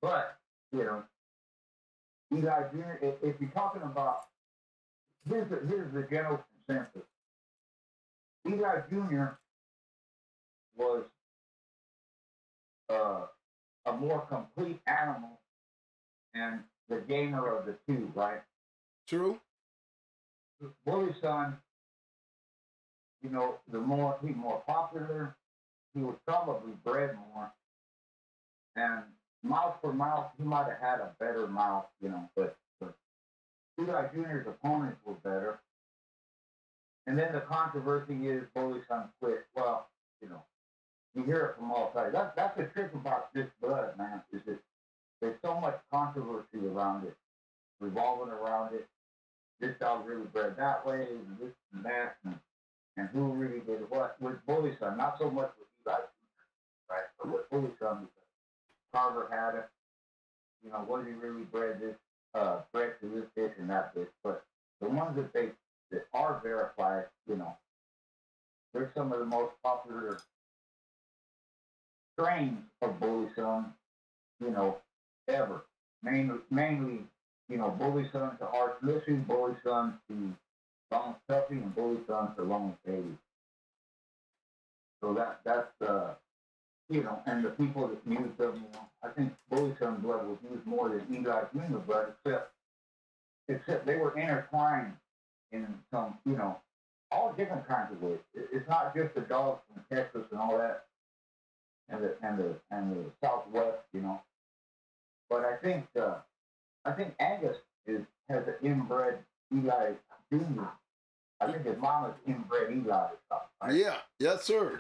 But, you know, you guys, if you're talking about, here's the general consensus. Eli Jr. was a more complete animal and the gainer of the two, right? True. BULLYSON, you know, he's more popular, he was probably bred more. And mouth for mouth, he might have had a better mouth, you know, but Eli Jr.'s opponents were better. And then the controversy is BULLYSON quit. Well, you know, you hear it from all sides. That's the trick about this blood, man, is that there's so much controversy around it, revolving around it. This dog really bred that way, and this and that, and who really did what with BULLYSON. Not so much with Eli Jr., right? But with BULLYSON, because Carver had it. You know, was he really bred this, bred to this, and that, this? But the ones that are verified, you know, they're some of the most popular strains of BULLYSON, you know, ever. Mainly, you know, BULLYSON to Arch Missy, BULLYSON to Long Stuffy, and BULLYSON to Long Shady. So that's you know, and the people that used them, you know, I think BULLYSON blood was used more than Eli Jr. blood, except they were intertwined in some, you know, all different kinds of ways. It's not just the dogs from Texas and all that, and the Southwest, you know. But I think Angus has an inbred Eli Jr. I think his mom is inbred Eli. Right? Yeah. Yes, sir.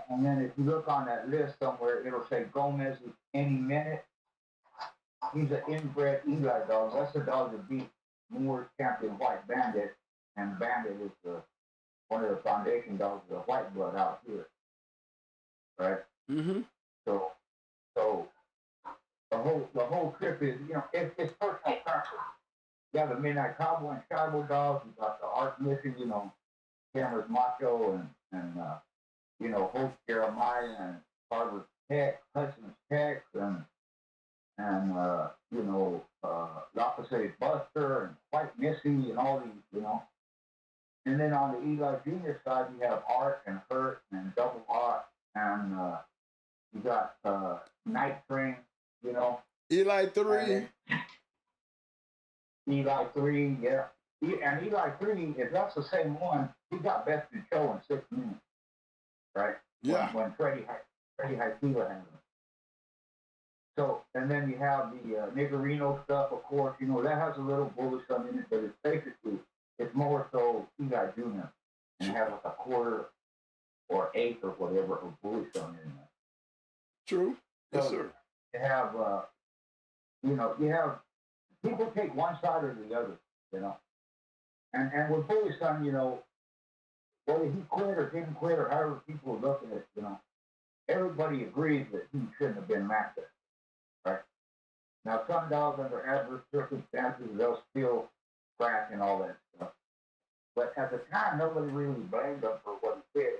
And then if you look on that list somewhere, it'll say Gomez is any minute. He's an inbred Eli dog. That's the dog that beat Moore's champion White Bandit, and Bandit is one of the foundation dogs of the white blood out here. Right? Mm-hmm. So the whole trip is, you know, it's personal preference. You have the Midnight Cowboy and Chicago dogs. You got the Arch Mission, you know, Cameron's Macho and you know, Hope Jeremiah and Harvard Tech, Hudson's Tech, and you know, Lafayette Buster and White Missy and all these, you know. And then on the Eli Jr. side, you have Art and Hurt and Double Hot, and you got Night Train, you know. Eli 3. Eli 3, yeah. And Eli 3, if that's the same one, he got best in show in 6 minutes, right? Yeah. When Freddie Haikila had him. So, and then you have the Niggerino stuff, of course, you know, that has a little BULLYSON in it, but it's basically, it's more so Eli Jr. and have like a quarter or eighth or whatever of BULLYSON in there. True. Yes, So sir. you have, you know, you have, people take one side or the other, you know. And with BULLYSON, you know, whether he quit or didn't quit or however people are looking at it, you know, everybody agrees that he shouldn't have been mastered, right? Now, some dogs under adverse circumstances, they'll still crack and all that stuff. But at the time, nobody really blamed him for what he did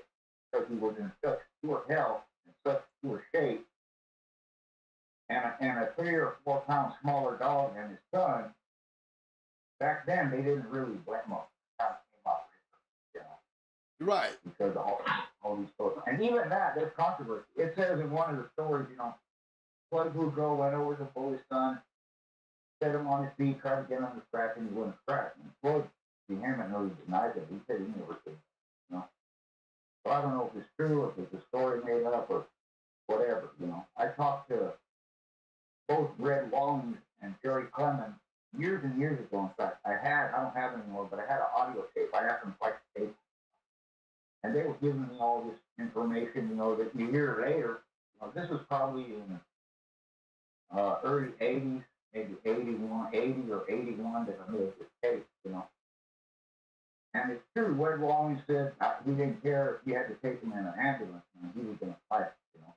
because he was in such poor health and such poor shape. And a 3 or 4 pound smaller dog and his son, back then, they didn't really blame him. You know, Right. because of all these stories. And even that, there's controversy. It says in one of the stories, you know, Floyd Boudreaux went over to BULLYSON, set him on his feet, tried to get him to scratch, and he wouldn't scratch. And Floyd vehemently denied it. He said he never did. You know, so I don't know if it's true, if it's a story made up, or whatever. You know, I talked to both Red Wallings and Jerry Clemens years and years ago. In fact, I don't have it anymore, but I had an audio tape. I asked them twice to tape. And they were giving me all this information, you know, that you hear later. You know, this was probably in early 80s, maybe 81, 80 or 81 that I made this tape, you know. And it's true, Red Wallings said he didn't care if he had to take him in an ambulance, and he was going to fight, you know.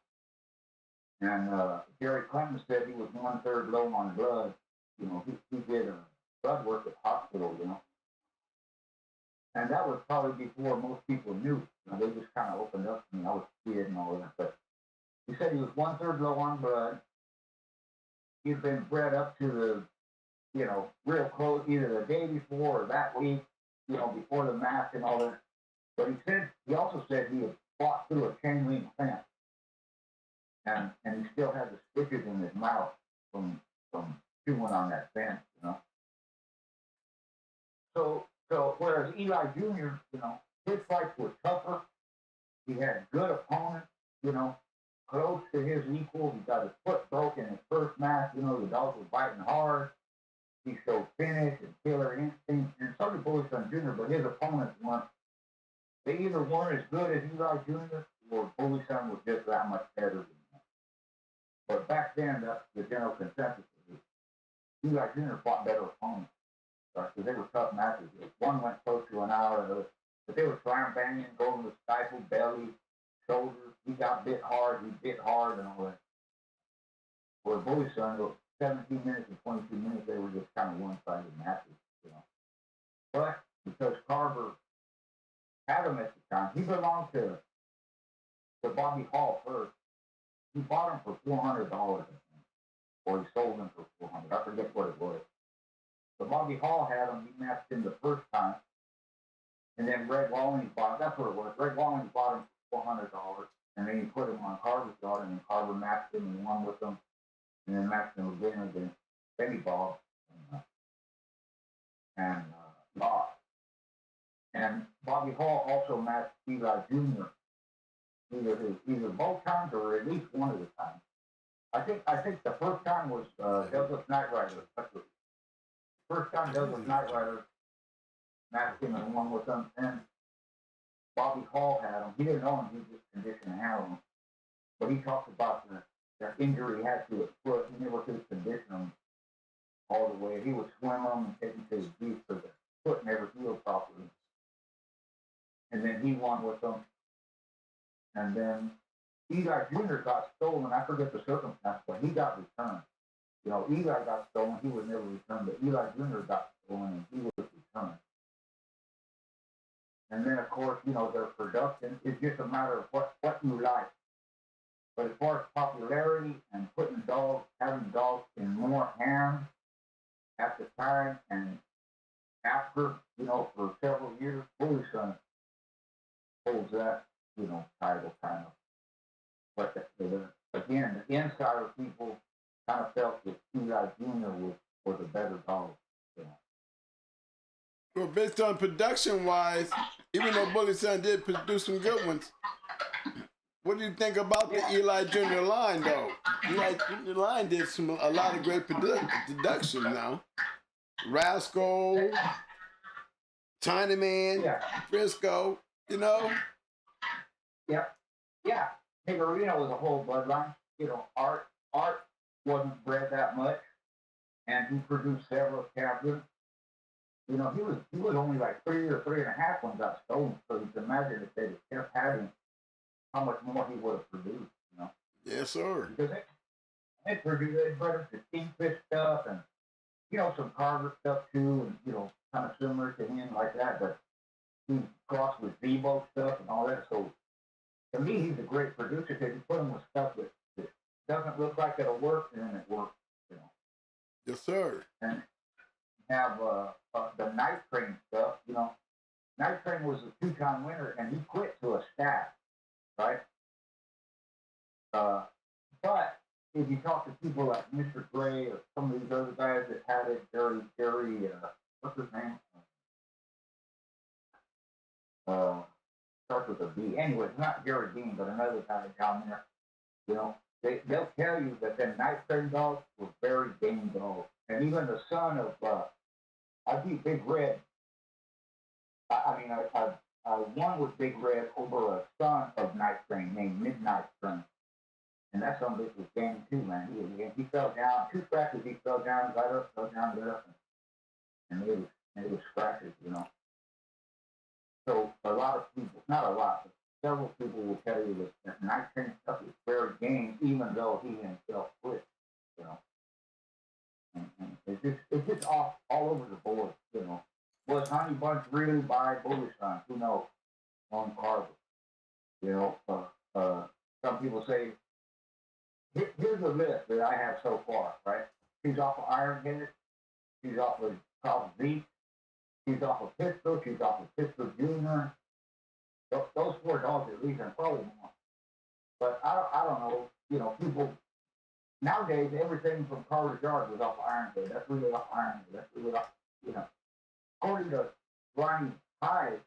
And Jerry Clemens said he was 1/3 low on blood. You know, he did blood work at the hospital, you know. And that was probably before most people knew. You know, they just kind of opened up to me. I was a kid and all that. But he said he was 1/3 low on blood. He'd been bred up to the, you know, real close, either the day before or that week, you know, before the match and all that. But he also said he had fought through a chain link fence. and he still had the stitches in his mouth from chewing on that fence, you know. So whereas Eli Jr., you know, his fights were tougher. He had good opponents, you know, close to his equal. He got his foot broken in his first match. You know, the dog was biting hard. He showed finish and killer instinct. And so did BULLYSON Jr., but his opponents weren't. They either weren't as good as Eli Jr. or BULLYSON was just that much better than him. But back then, that's the general consensus. Eli Jr. fought better opponents because they were tough matches. One went close to an hour, but they were trying banging, going to stifle, belly, shoulders. He got bit hard, and all that. Where BULLYSON, was 17 minutes and 22 minutes, they were just kind of one-sided matches, you know. But because Carver had him at the time, he belonged to Bobby Hall first. He bought him for $400, I think, or he sold him for $400. I forget what it was. But Bobby Hall had him. He matched him the first time. And then Red Wallings bought him. That's what it was. Red Wallings bought him for $400. And then he put him on Carver's guard, and then Carver matched him and won with him. And then matched him again against Benny Bob and lost. And Bobby Hall also matched Eli Jr. Either both times or at least one of the times. I think the first time was Douglas Knight Rider. First time Douglas Knight Rider matched him and won with him. And Bobby Hall had him. He didn't know him. He was just conditioned to handle him. But he talked about the injury he had to his foot. He never could condition him all the way. He would swim him and take him to his beach because the foot never healed properly. And then he won with him. And then Eli Jr. got stolen. I forget the circumstance, but he got returned. You know, Eli got stolen. He was never returned. But Eli Jr. got stolen, and he was returned. And then, of course, you know, their production is just a matter of what you like. But as far as popularity and putting dogs, having dogs in more hands at the time and after, you know, for several years, BULLYSON holds that, you know, title kind of. But again, the insider people kind of felt that Eli Jr. was a better dog. You know. Well, based on production-wise, even though BULLYSON did produce some good ones, what do you think about the Eli Jr. line, though? Eli Jr. line did a lot of great production now. Rascal, Tiny Man, Frisco, you know? Yeah. Pedigree was a whole bloodline. You know, Art wasn't bred that much, and he produced several champions. You know, he was only like 3 or 3.5 when he got stolen. So you can imagine if they kept having how much more he would have produced. You know. Yes, sir. Because they brought him to Kingfish stuff and you know some Carver stuff too, and you know kind of similar to him like that. But he crossed with Zebo stuff and all that. So to me, he's a great producer because you put him with stuff that doesn't look like it'll work, and then it works. You know. Yes, sir. And have the Night Train stuff. You know, Night Train was a 2-time winner, and he quit to a staff, right? But if you talk to people like Mr. Gray or some of these other guys that had it, Jerry, what's his name? Starts with a B. Anyway, it's not Jerry Dean, but another guy down there. You know, they'll tell you that the Night Train dogs were very game dogs. And even the son of, I beat Big Red. I won with Big Red over a son of Night Train named Midnight Train. And that son of bitch was game too, man. He fell down, 2 scratches, he fell down, got up, fell down, got up. And it was scratches, you know. So a lot of people, not a lot, but several people will tell you that Night Train stuff is very game, even though he himself quit, you know. And it's just all over the board, you know. Was Honey Bunch really by BULLYSON? Who knows? On Carver. You know, some people say, here's a list that I have so far, right? She's off of Ironhead. She's off of Top Z. She's off of Pistol. She's off of Pistol Jr. Those 4 dogs at least, and probably more. But I don't know. you know, people nowadays everything from Carter's Yard was off Iron Bay. That's really off Iron Bay. That's really off, you know. According to Ronnie Hyde,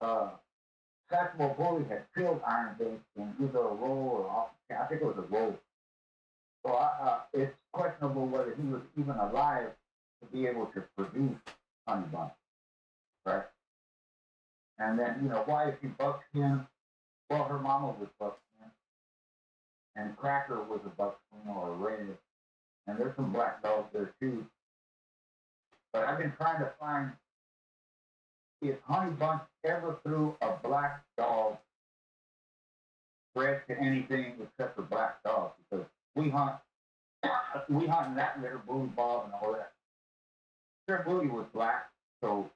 Saxonville Bully had killed Iron Bay in either a roll or off. I think it was a roll. So it's questionable whether he was even alive to be able to produce honey bunch, right? And then, you know, why is he buckskin? Well, her mama was buckskin, and Cracker was a buckskin or a red, and there's some black dogs there too. But I've been trying to find if Honey Bunch ever threw a black dog bred to anything except for black dogs, because we hunt in that litter, Bully Bob and all that. Their Bully was black, so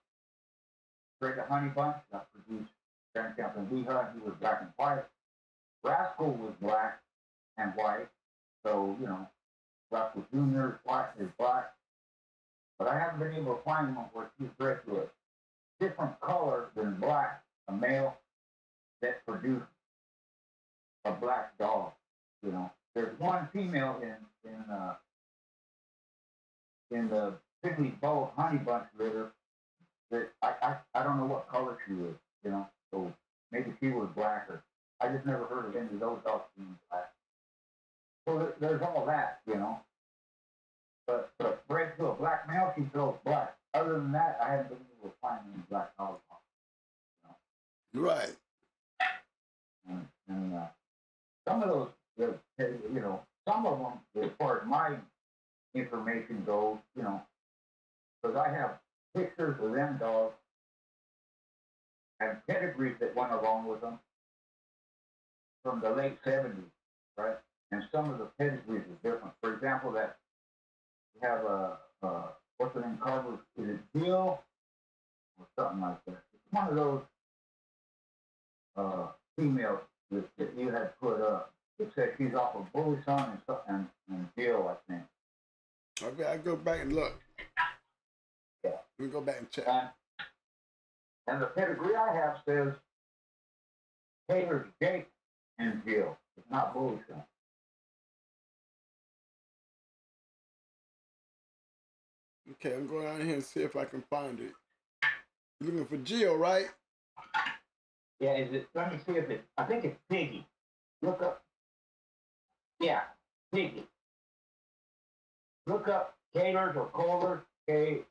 bred to Honey Bunch that produced Grand Camp, and we hunt, he was black and white. Rascal was black and white, so, you know, Rascal Jr. is white, is black. But I haven't been able to find one where she's bred to a different color than black, a male that produced a black dog. You know, there's one female in the Pedigree Bow Honey Bunch litter that I don't know what color she is. You know, so maybe she was black, or I just never heard of any of those dogs being black. So there's all that, you know. But bred to a black male, she throws black. Other than that, I haven't been able to find any black dogs. You know? Right. And some of those, you know, some of them, as far as my information goes, you know, because I have pictures of them dogs and pedigrees that went along with them from the late 70s, right? And some of the pedigrees are different. For example, that we have what's the name, Carver, is it Bill or something like that? It's one of those females that you had put up. It said she's off of BULLYSON and Jill, I think. Okay, I go back and look. Yeah. We go back and check. And the pedigree I have says Taylor's Jake and Jill. It's not BULLYSON. Okay, I'm going out here and see if I can find it. You're looking for Gio, right? Yeah, is it? Let me see if it. I think it's Piggy. Look up. Yeah, Piggy. Look up Taylor's or Kohler's. Koehler.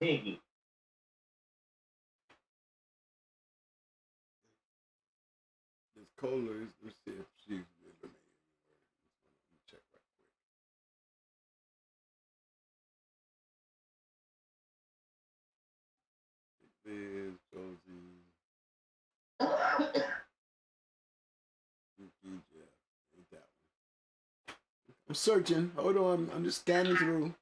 Piggy. It's Kohler. Let's see if she's eliminated. Let me check right quick. Liz, Josie, Jeff. Ain't that one. I'm searching. Hold on. I'm just scanning through.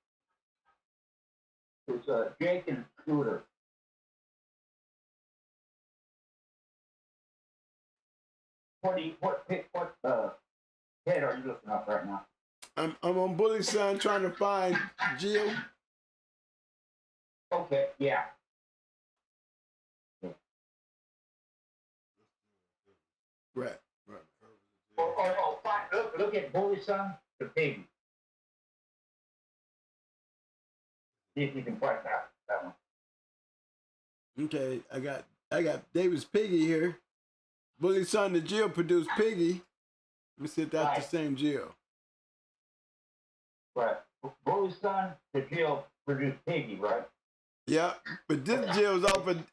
It's Jake and Scooter. What head are you looking up right now? I'm on BULLYSON trying to find Gio. Okay, yeah. Right. Fine. Look at BULLYSON, the Piggy. See if you can find that one. Okay, I got David's Piggy here. BULLYSON the Gio produced Piggy. Let me see if that's the same Gio. Right. BULLYSON the Gio produced Piggy, right? Yeah, but this Gio's off of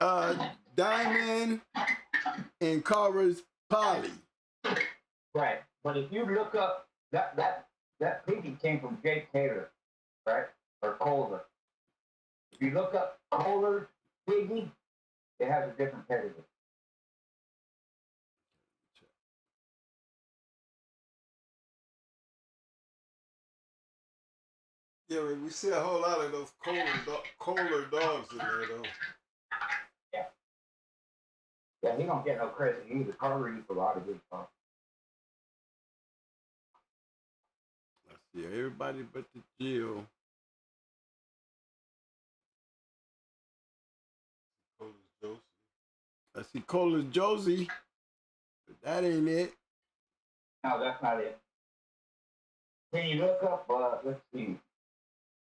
Diamond and Carver's Polly. Right. But if you look up that Piggy came from Jake Taylor, right? Or Kohler. If you look up Kohler's Piggy, it has a different pedigree. Yeah, we see a whole lot of those Kohler dogs in there, though. Yeah. Yeah, he don't get no credit either. Carver eats a lot of good stuff. Let's see, everybody but the Gio. I see Kohler's Josie. But that ain't it. No, that's not it. Can you look up? Let's see.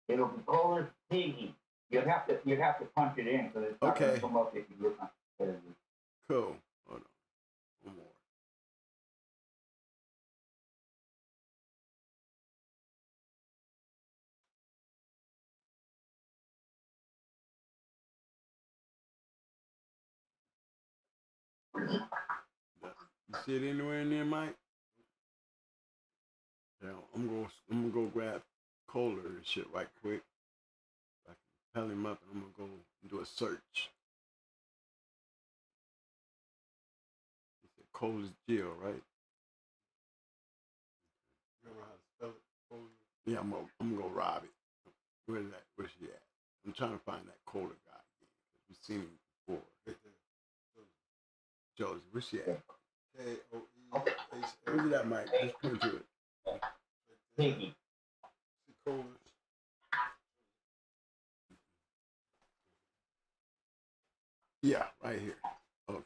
It'll be Kohler's Piggy. You'd have to punch it in because it's not going to come up if you look on Pedigree. Cool. Hold on. One more. You see it anywhere in there, Mike? Yeah, I'm gonna go grab Kohler and shit right quick. I can tell him up, and I'm gonna go do a search. He said Kohler's Jill, right? You know how to spell it? Kohler? Yeah, I'm gonna go rob it. Where's that? Where's she at? I'm trying to find that Kohler guy again. We've seen him before. Right there. Josie, where's she at? K-O-E-H-L. Where's that, Mike? Just point to it. Piggy. See Kohler's. Yeah, right here. Okay.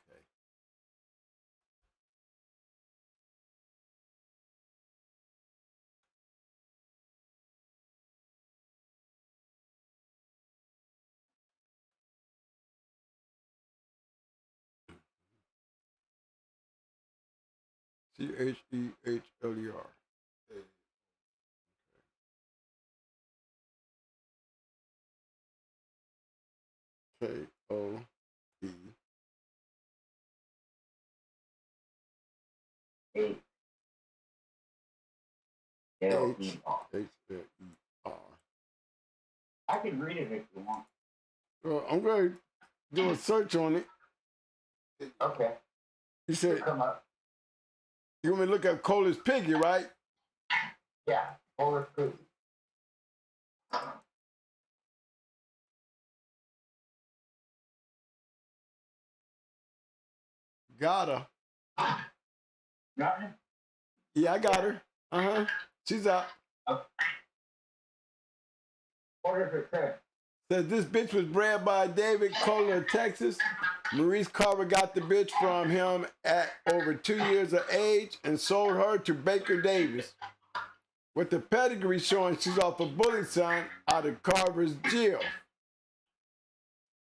Chehler. K-O-E. H-L-E-R. H-L-E-R. I can read it if you want. Well, I'm going to do a search on it. Okay. You said, Come up. you want me to look at Kohler's Piggy, right? Yeah. Kohler's Piggy. Got her. Nothing? Yeah, I got her. Uh-huh. She's out. What does it say? Says this bitch was bred by David Kohler of Texas. Maurice Carver got the bitch from him at over 2 years of age and sold her to Baker Davis. With the pedigree showing she's off of BULLYSON out of Carver's jail.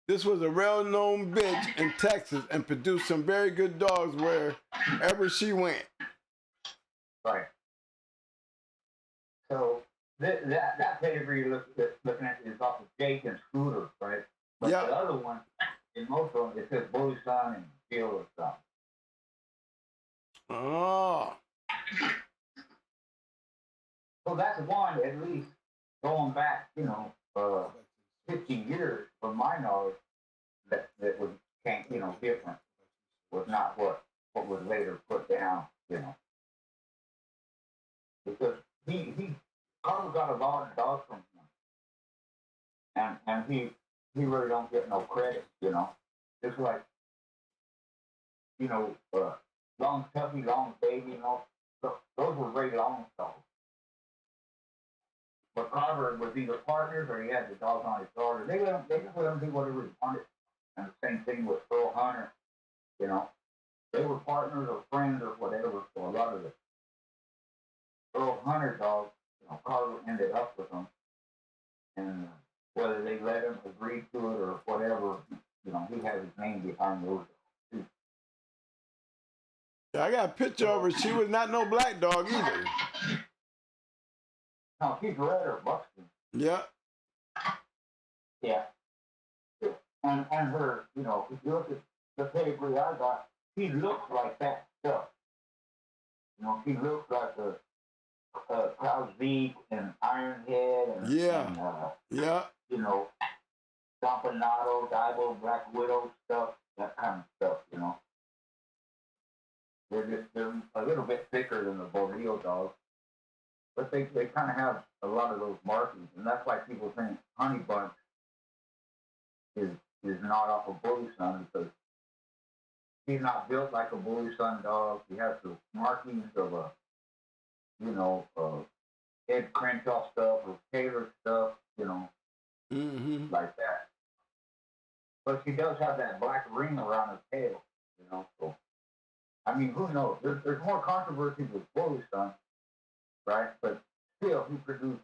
This was a well-known bitch in Texas and produced some very good dogs wherever she went. Right. So that pedigree looking at is off of Jake and Scooter, right? But Yeah. the other one, in most of them, it says BULLYSON and Jill or something. Oh. So that's one, at least, going back, 50 years, from my knowledge, that was, different. Was not what was later put down, Because he Carter got a lot of dogs from him. And he really don't get no credit, It's like, Long Tuffy, Long Baby, and all, those were Ray Long's dogs. But Carver was either partners or he had the dogs on his daughter. They could let him do whatever he wanted. And the same thing with Earl Hunter, They were partners or friends or whatever. So a lot of the Earl Hunter dogs, Carver ended up with them. And whether they let him agree to it or whatever, he had his name behind those dogs. I got a picture of her. She was not no black dog either. No, she's red or Buxton. Yeah. Yeah. And her, if you look at the pedigree I got, she looks like that stuff. She looks like a Klaus Zeke and Ironhead and yeah. Zampanato, Dibo, Black Widow stuff, that kind of stuff, They're a little bit thicker than the Bordeaux dogs. But they kind of have a lot of those markings, and that's why people think Honey Bunch is not off of BULLYSON, because he's not built like a BULLYSON dog. He has the markings of Ed Crenshaw stuff or Taylor stuff, Mm-hmm. like that. But she does have that black ring around her tail, you know. So, I mean, who knows? There's more controversy with BULLYSON, right? But still, he produced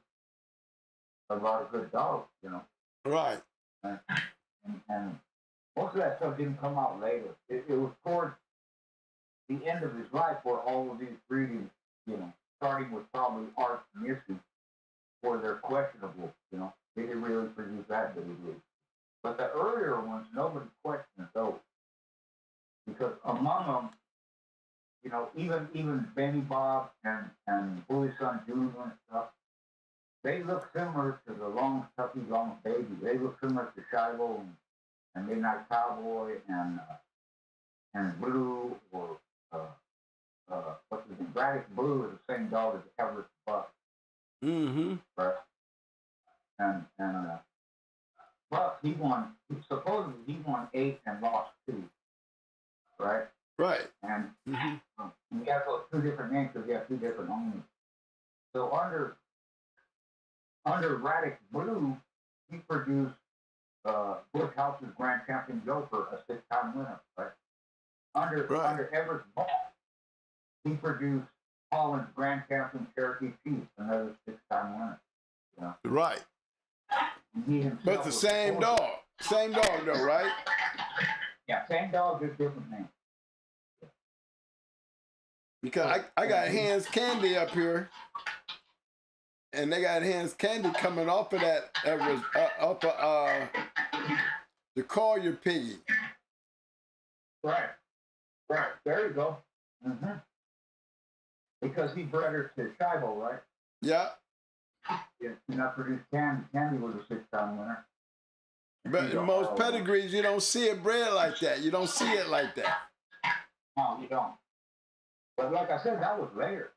a lot of good dogs, you know. Right. And most of that stuff didn't come out later. It was towards the end of his life where all of these breedings, you know, starting with probably Art and Missy, where they're questionable, you know. They didn't really produce that many breeds. But the earlier ones, nobody questioned those. Because among them, you know, even Benny Bob and BULLYSON Jr. and stuff, they look similar to the Long Tucky Long Baby. They look similar to Shiloh and Midnight Cowboy and Blue or what's his name? Braddock Blue is the same dog as Everett Buck. Mm-hmm. Right. And Buck, supposedly he won 8 and lost 2. Right? Right. And he has those 2 different names because he has 2 different owners. So under Braddock Blue, he produced Bush House's Grand Champion Joker, a 6-time winner, right? Under Everett Buck, he produced Holland's Grand Champion Cherokee Chief, another 6-time winner. You know? Right. But the same dog. Same dog though, right? Yeah, same dog, just different name. Because I got Hans Candy up here, and they got Hans Candy coming off of that was off of the Collier Piggy. Right. There you go. Mm-hmm. Because he bred her to Shiloh, right? Yeah. Yeah, he not produced Candy. Candy was a 6-time winner. But in most pedigrees, you don't see it bred like that. You don't see it like that. No, you don't. But like I said, that was later.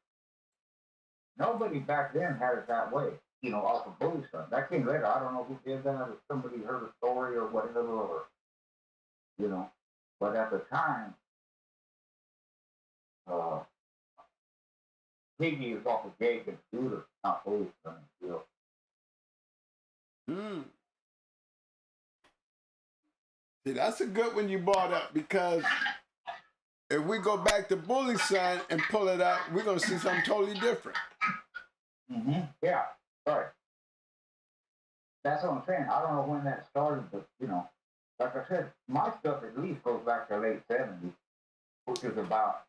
Nobody back then had it that way, you know, off of BULLYSON. That came later. I don't know who did that, or somebody heard a story or whatever, or, you know. But at the time, Piggy is off of Jake and Scooter, not BULLYSON. You know. See, that's a good one you brought up, because if we go back to BULLYSON and pull it out, we're going to see something totally different. Mm-hmm. Yeah, right. That's what I'm saying. I don't know when that started, but, you know, like I said, my stuff at least goes back to late 70s, which is about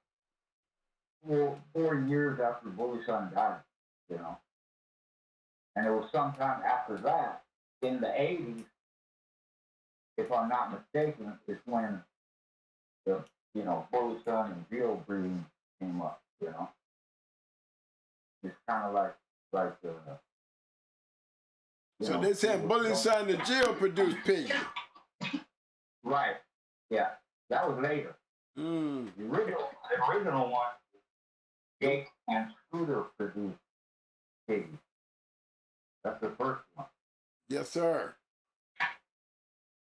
4 years after BULLYSON died, you know. And it was sometime after that, in the 80s, if I'm not mistaken, is when the, you know, BULLYSON and Jill breeding came up, you know. It's kind of like so they said BULLYSON and Jill produced Piggy. Right. Yeah. That was later. The original one, Jake and Scooter produced Piggy. That's the first one. Yes, sir.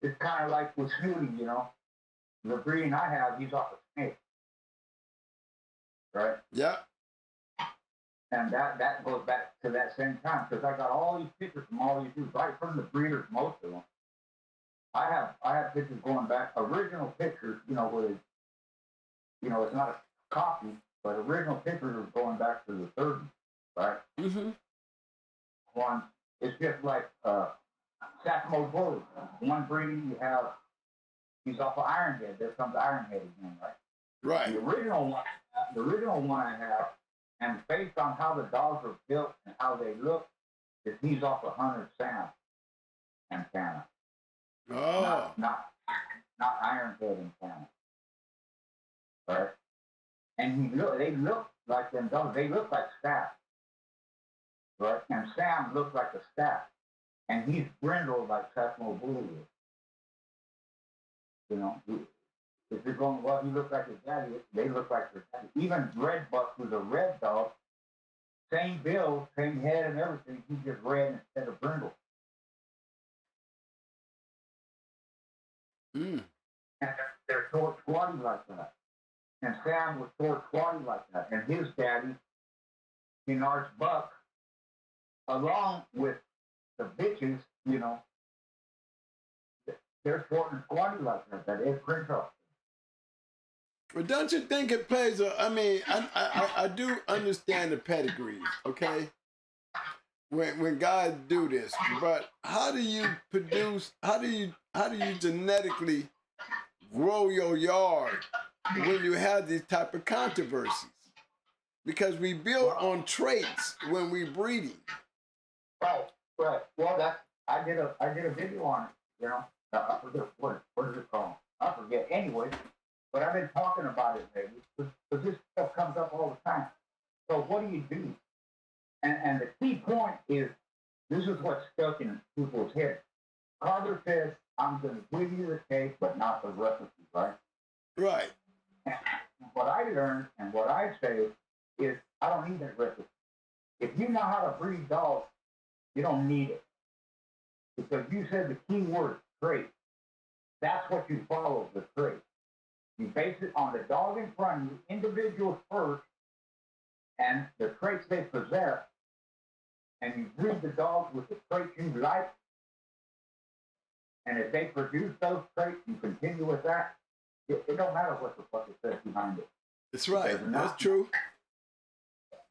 It's kind of like with Snooty, you know. The breeding I have, he's off a snake. Right? Yeah. And that goes back to that same time, because I got all these pictures from all these dudes, right from the breeders, most of them. I have pictures going back, original pictures, you know, where, you know, it's not a copy, but original pictures are going back to the 30s, right? Mm-hmm. One, it's just like Sacamo Bully. One breeding you have, he's off of Ironhead. There comes Ironhead again, right? Right. The original one I have, and based on how the dogs are built and how they look, is he's off of Hunter Sam antenna. Oh. Not Ironhead antenna. Right? And they look like them dogs. They look like staff. Right? And Sam looks like a staff. And he's brindled like Sacamo Bully is. You know, if you're going, well, he looks like his daddy, they look like their daddy. Even Red Buck, who's a red dog, same build, same head and everything, he's just red instead of brindle. And they're short, squatty like that. And Sam was short, squatty like that. And his daddy, Kennels Buck, along with the bitches, you know, they're short and squatty like that is Crenshaw. But don't you think it plays a? I mean, I do understand the pedigrees, okay? When guys do this, but how do you produce? How do you genetically grow your yard when you have these type of controversies? Because we build on traits when we breeding. Right. Well, I did a video on it. You know, I forget what is it called? I forget. Anyway. But I've been talking about it lately, because this stuff comes up all the time. So what do you do? And the key point is, this is what's stuck in people's heads. Carter says, I'm going to give you the tape, but not the recipe, right? Right. And what I learned and what I say is, I don't need that recipe. If you know how to breed dogs, you don't need it. Because you said the key word, trait. That's what you follow, the trait. You base it on the dog in front of you, individuals first, and the traits they possess, and you breed the dogs with the traits you like, and if they produce those traits, you continue with that. It don't matter what the fuck it says behind it. That's right. That's true.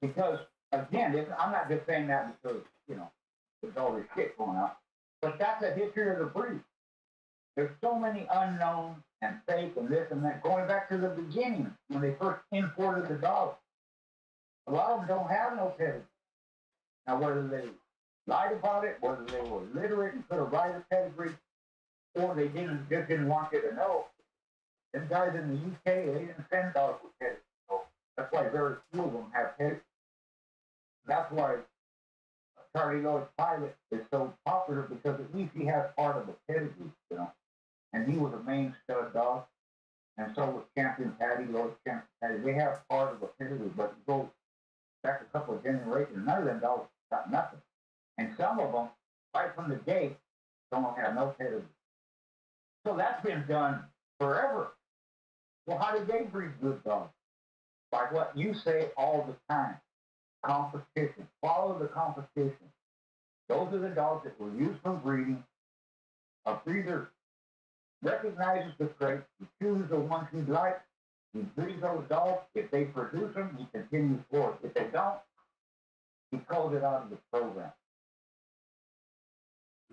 Because, again, I'm not just saying that because, you know, there's all this shit going on, but that's the history of the breed. There's so many unknowns and fake and this and that, going back to the beginning when they first imported the dogs. A lot of them don't have no pedigree. Now, whether they lied about it, whether they were illiterate and could have write a pedigree, or they just didn't want you to know. Them guys in the UK, they didn't send dogs with pedigree. So that's why very few of them have pedigree. That's why Charlie Lloyd's Pilot is so popular, because at least he has part of the pedigree, you know. And he was a main stud dog, and so was Champion Patty, Lloyd Champion Patty. They have part of the pedigree, but you go back a couple of generations, none of them dogs got nothing. And some of them, right from the gate, don't have no pedigree. So that's been done forever. Well, how did they breed good dogs? By what you say all the time. Competition. Follow the competition. Those are the dogs that were used for breeding. A breeder recognizes the traits, he chooses the ones he likes, he breeds those dogs. If they produce them, he continues forward. If they don't, he calls it out of the program.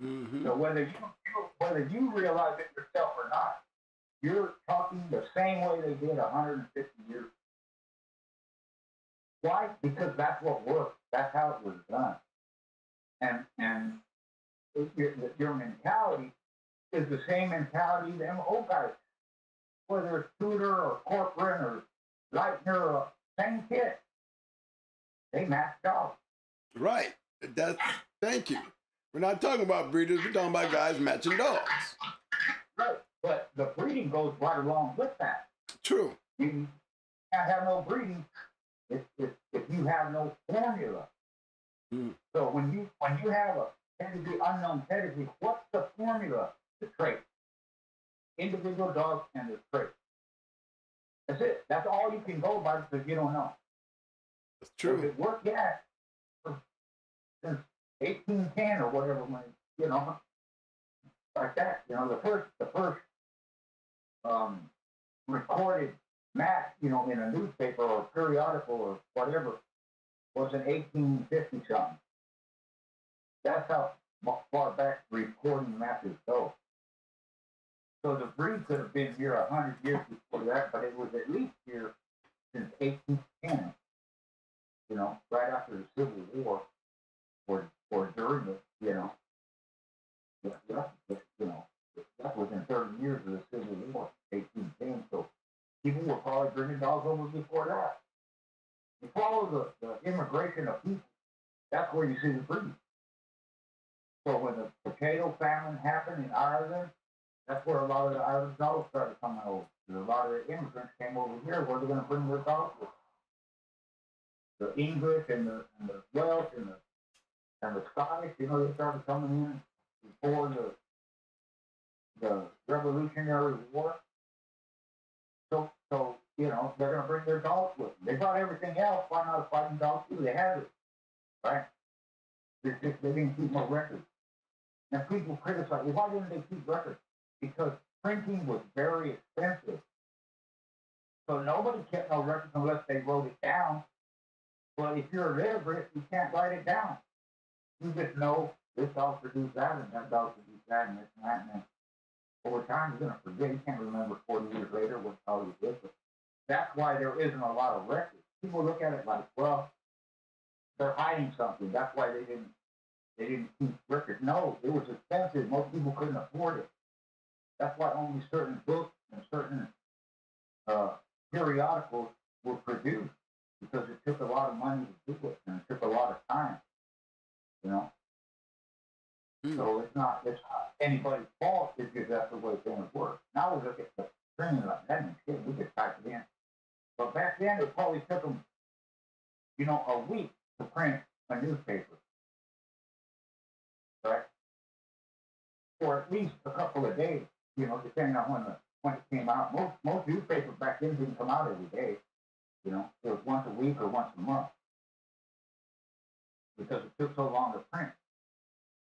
Mm-hmm. So whether you realize it yourself or not, you're talking the same way they did 150 years. Why? Because that's what worked. That's how it was done. And your mentality is the same mentality them old guys, whether it's Tudor or Corcoran or Leitner or same kid. They match dogs. Right. Thank you. We're not talking about breeders. We're talking about guys matching dogs. Right. But the breeding goes right along with that. True. You can't have no breeding if you have no formula. Mm. So when you have a pedigree, unknown pedigree, what's the formula? The trait. Individual dogs and the trait. That's it. That's all you can go by, because you don't know. That's true. So it worked, yeah, since 1810 or whatever, when, you know, like that. You know, the first recorded match, you know, in a newspaper or a periodical or whatever, was in 1850 something. That's how far back recording matches go. So the breed could have been here 100 years before that, but it was at least here since 1810. You know, right after the Civil War, or during it, you know. You know, that was in 30 years of the Civil War, 1810. So people were probably bringing dogs over before that. You follow the immigration of people, that's where you see the breed. So when the potato famine happened in Ireland, that's where a lot of the Irish dogs started coming over. A lot of the immigrants came over here. Where are they going to bring their dogs with? The English and the Welsh and the Scottish, you know, they started coming in before the Revolutionary War. So you know, they're going to bring their dogs with them. They brought everything else. Why not a fighting dog too? They had it, right? They didn't keep no records. And people criticize, well, why didn't they keep records? because printing was very expensive. So nobody kept no records unless they wrote it down. But if you're illiterate, you can't write it down. You just know this dog produced that and that dog produced that and this and that. And then over time, you're going to forget. You can't remember 40 years later what dog you did. But that's why there isn't a lot of records. People look at it like, well, they're hiding something. That's why they didn't keep records. No, it was expensive. Most people couldn't afford it. That's why only certain books and certain periodicals were produced, because it took a lot of money to do it, and it took a lot of time. You know? So it's not anybody's fault. It's just that's the way things work. Now we look at the printing like that and shit, we just type it in. But back then, it probably took them, you know, a week to print a newspaper, right? Or at least a couple of days, you know, depending on when it came out. Most newspapers back then didn't come out every day. You know, it was once a week or once a month, because it took so long to print.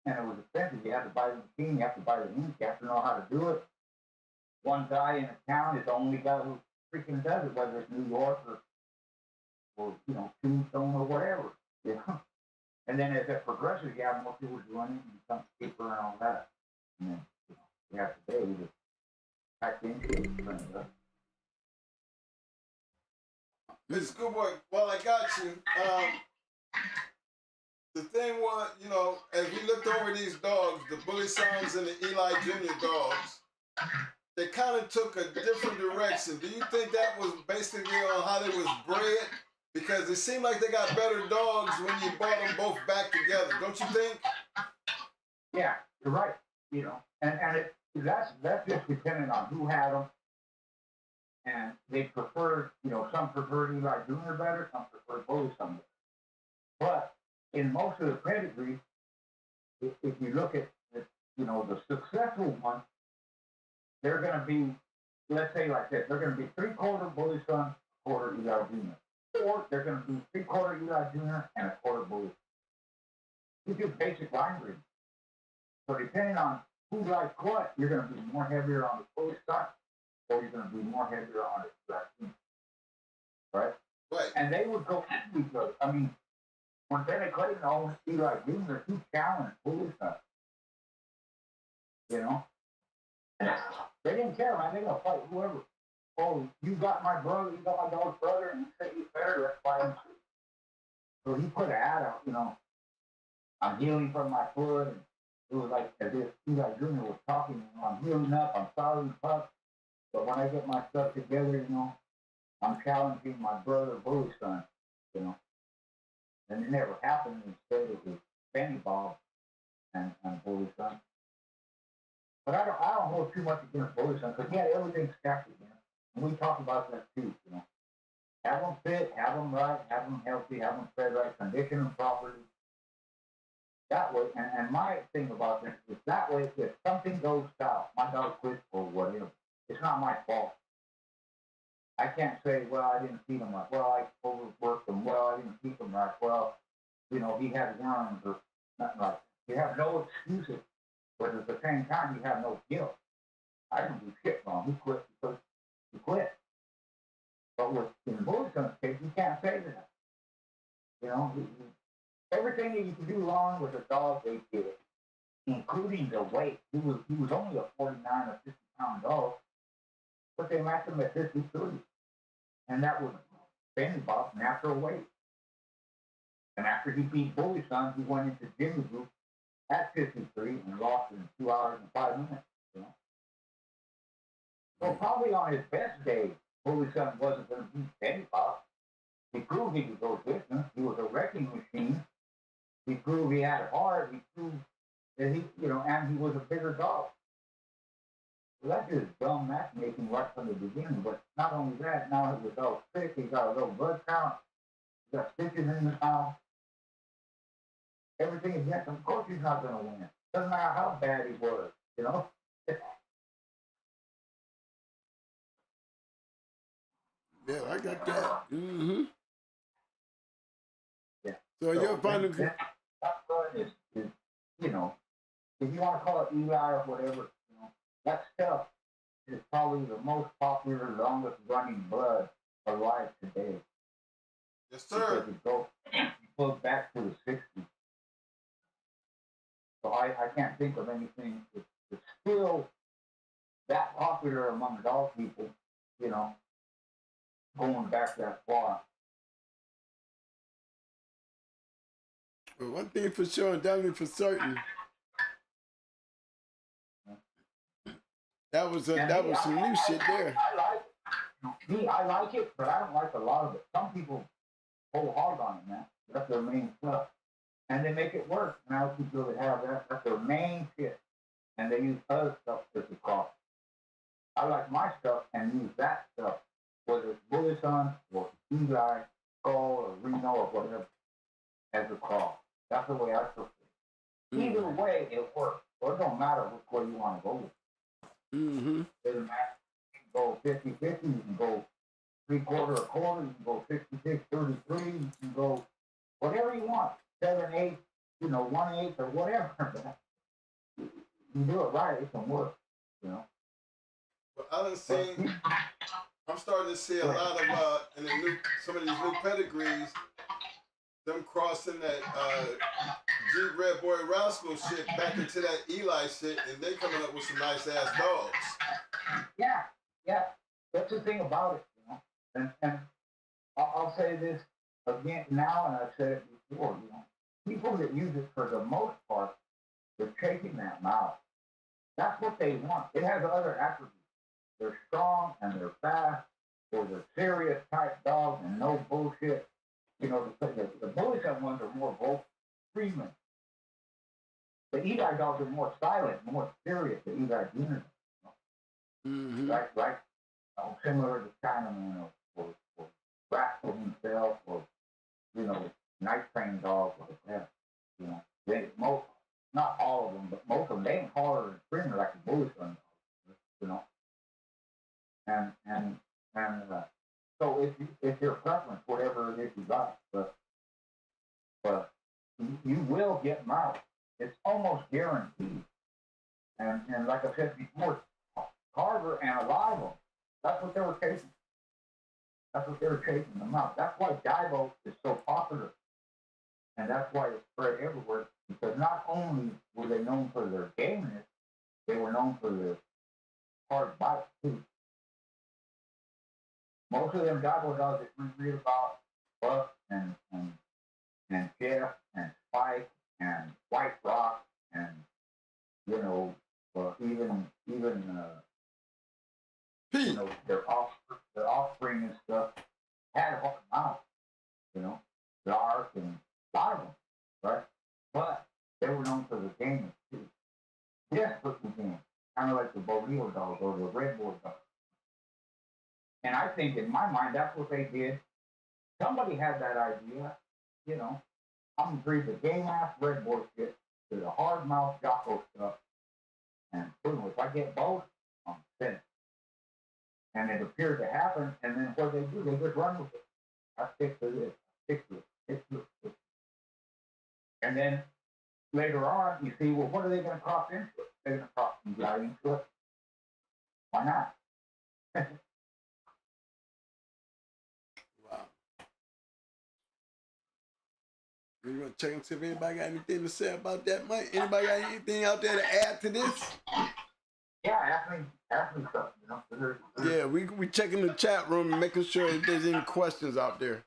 And it was expensive. You had to buy the machine, you have to buy the ink, you have to know how to do it. One guy in a town is the only guy who freaking does it, whether it's New York or you know, Tombstone or whatever. You know? And then as it progresses, you have more people doing it and some paper and all that. And then, you know, you have today, you just type in shit and print it up. Mr. Schoolboy, while I got you, the thing was, you know, as we looked over these dogs, the BULLYSONs and the ELI Jr. dogs, they kind of took a different direction. Do you think that was basically on how they was bred? Because it seemed like they got better dogs when you brought them both back together, don't you think? Yeah, you're right. You know, and that's just depending on who had them. And they preferred, you know, some preferred Eli Jr. better, some preferred BULLYSON better. But in most of the pedigree, if you look at, you know, the successful ones, they're going to be, let's say like this, they're going to be 3/4 BULLYSON, 1/4 Eli Jr. Or they're going to be 3/4 Eli Jr. and 1/4 BULLYSON. It's just basic line breeding. So depending on who likes what, you're going to be more heavier on the BULLYSON, or you're going to be more heavier on the Eli Jr. Right? Right. And they would go into each other. I mean, when Benny Clayton owned Eli Jr., he challenged BULLYSON. You know? They didn't care, man. They're going to fight whoever. Oh, you got my brother, you got my dog's brother, and you say he's better, let's fight him. So he put an ad out, you know, I'm healing from my foot. And it was like as if Eli Jr. was talking, you know, I'm healing up, I'm sorry, pup. But when I get my stuff together, you know, I'm challenging my brother BULLYSON, you know. And it never happened. Instead, it was Benny Bob and BULLYSON. But I don't hold too much against BULLYSON, because he had everything stacked against. And we talk about that too, you know. Have them fit, have them right, have them healthy, have them fed right, condition them properly. That way, and my thing about this is that way, if something goes south, my dog quits or whatever, it's not my fault. I can't say, well, I didn't feed him right. Well, I overworked him. Well, I didn't feed him right. Well, you know, he had worms or nothing like that. You have no excuses, but at the same time, you have no guilt. I didn't do shit wrong. He quit because he quit. But in BULLYSON's case, you can't say that. You know, everything that you can do wrong with a dog, they did it, including the weight. He was only a 49 or 50-pound dog, but they matched him at 53. And that was Benny Bob's natural weight. And after he beat BULLYSON, he went into Jimmy Group at 53 and lost in 2 hours and 5 minutes. You know? So probably on his best day, BULLYSON wasn't going to beat Benny Bob. He proved he could go distance. He was a wrecking machine. He proved he had heart. He proved that he, you know, and he was a bigger dog. Well, that's just dumb matchmaking right from the beginning. But not only that, now the dog's sick. He got a low blood count. He got stitches in his mouth. Everything against him. Of course, he's not going to win. Doesn't matter how bad he was, you know. Yeah, I got that. Mm-hmm. Yeah. So your final. Is, you know, if you want to call it ELI or whatever, you know, that stuff is probably the most popular, longest running blood alive today. Yes, sir. Because it goes back to the 60s. So I can't think of anything that's still that popular among dog people, you know, going back that far. Well, one thing for sure, and definitely for certain, that was some new shit there. I like it. Me, I like it, but I don't like a lot of it. Some people hold hard on it, man. That's their main stuff. And they make it work. Now people that have that, that's their main shit. And they use other stuff as a cross. I like my stuff and use that stuff, whether it's BULLYSON or ELI, Skull or Reno or whatever, as a cross. That's the way I prefer it. Either way, it works. So it don't matter which way you want to go with. Mm-hmm. Doesn't matter. You can go 50-50, you can go 3/4 a quarter, you can go 66-33, you can go whatever you want. 7/8, 1/8 or whatever. You do it right, it can work, But I done seen, I'm starting to see a lot of, some of these new pedigrees, them crossing that G Red Boy Rascal shit back into that Eli shit, and they coming up with some nice ass dogs. Yeah. That's the thing about it, And I'll say this again now, and I've said it before, people that use it for the most part, they're chasing that mouth. That's what they want. It has other attributes. They're strong and they're fast, or they're serious type dogs and no bullshit. The BULLYSON ones are more vocal, screaming. The ELI dogs are more silent, more serious. The ELI units, Mm-hmm. like similar to Chinaman or Rascal himself, or night trained dogs like that. Not all of them, but most of them, they ain't harder and screaming like the BULLYSON dogs, And so it's your preference, whatever it is you like, but you will get mouth. It's almost guaranteed. And like I said before, Carver and Alive, that's what they were chasing. That's what they were chasing, the mouth. That's why Divo is so popular. And that's why it spread everywhere. Because not only were they known for their gameness, they were known for their hard bites too. Most of them Divo dogs that we read about, Buck and Jeff and Spike and White Rock and even Pete. their offspring and stuff had a hard mouth, dark and a lot of them, right? But they were known for the game too. Desperately game, kind of like the Borneo dogs or the Red Boy dogs. And I think in my mind that's what they did. Somebody had that idea, I'm gonna breed the game ass Red Boy shit to the hard mouth Jocko stuff. And boom, if I get both, I'm finished. And it appeared to happen, and then what they do, they just run with it. I stick to this, stick to it. And then later on, you see, well, what are they going to cross into? They're going to cross right into it. Why not? Wow. You want to check and see if anybody got anything to say about that, Mike? Anybody got anything out there to add to this? Yeah, ask me stuff, Yeah, we checking the chat room and making sure if there's any questions out there.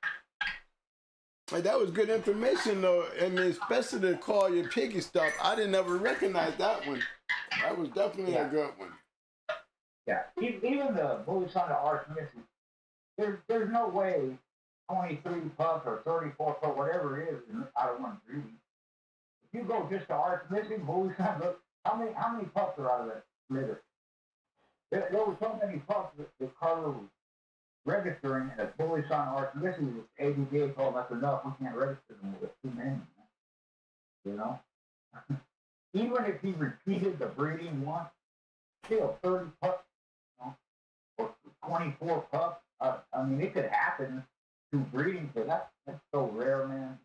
Like, that was good information, though. I mean, especially to call your piggy stuff. I didn't ever recognize that one. That was definitely a good one. Yeah, even the BULLYSON of Archmissy, there's no way 23 pups or 34 pups, whatever it is, out of one breeding. If you go just to Archmissy, BULLYSON, look, how many pups are out of that litter? There were so many pups that Carter was registering as BULLYSON Archmissy with APBT'S told us enough, we can't register them with too many, Even if he repeated the breeding once, still 30 pups, or 24 pups. I mean, it could happen through breeding, but that's so rare, man.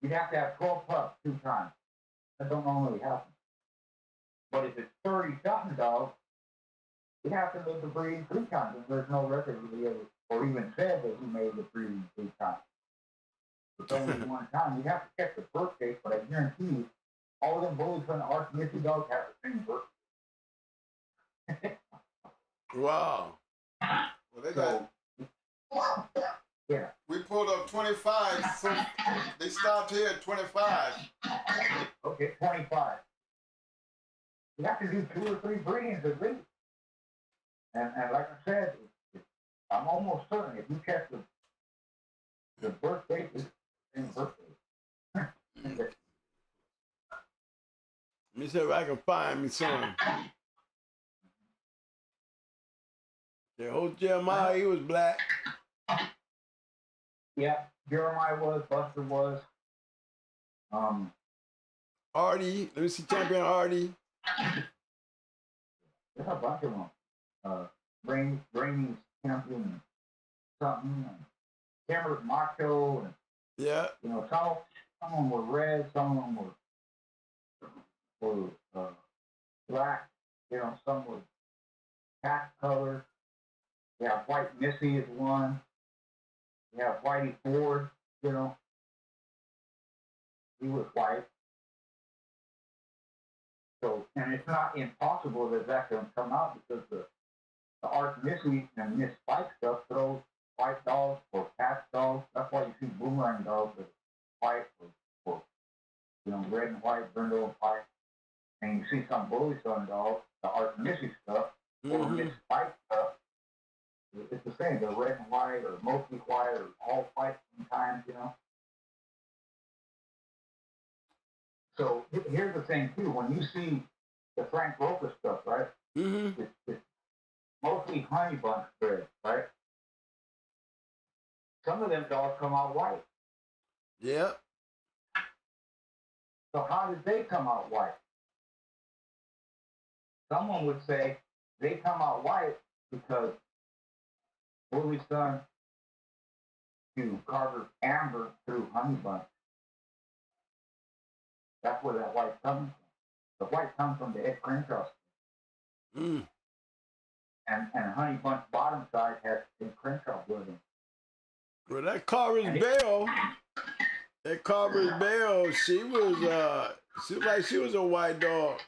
You'd have to have 12 pups 2 times. That don't normally happen. But if it's 30-something dogs, you have to make the breeding 3 times, and there's no record really ever, or even said that he made the breeding 3 times. It's only one time. You have to check the birth date, but I guarantee you, all them bullies from the Archmithy dogs have the same birth. Wow. Well, they got. Yeah. We pulled up 25, so they stopped here at 25. Okay, 25. You have to do 2 or 3 breedings at least. And like I said, I'm almost certain if you check the birth date, it's the same birth date. Let me see if I can find me some. Yeah, old Jeremiah, he was black. Yeah, Jeremiah was, Buster was. Artie, let me see champion Artie. There's a bunch of them. Brainy champion and something. And Cameron Macho. And, Yeah. you know, some of them were red, some of them were black. You know, some were cat color. Yeah, White Missy is one. Yeah, Whitey Ford, you know. He was white. So, and it's not impossible that that can come out because the Arch Missy and Miss Spike stuff throws white dogs or cat dogs. That's why you see boomerang dogs that are white or you know, red and white, brindle and white. And you see some BULLYSON dogs, the Arch Missy stuff, or Miss Spike stuff. It's the same. They're red and white, or mostly white, or all white sometimes, you know. So here's the thing too. When you see the Frank Roca stuff, right? It's mostly honey bunch bred, right? Some of them dogs come out white. Yep. So how did they come out white? Someone would say they come out white because BULLYSON to Carter's Amber through honey bunch. That's where that white comes from. The white comes from the Ed Crenshaw. And honey bunch bottom side has Ed Crenshaw blood in. Well, that Carver's Bell, she was a white dog.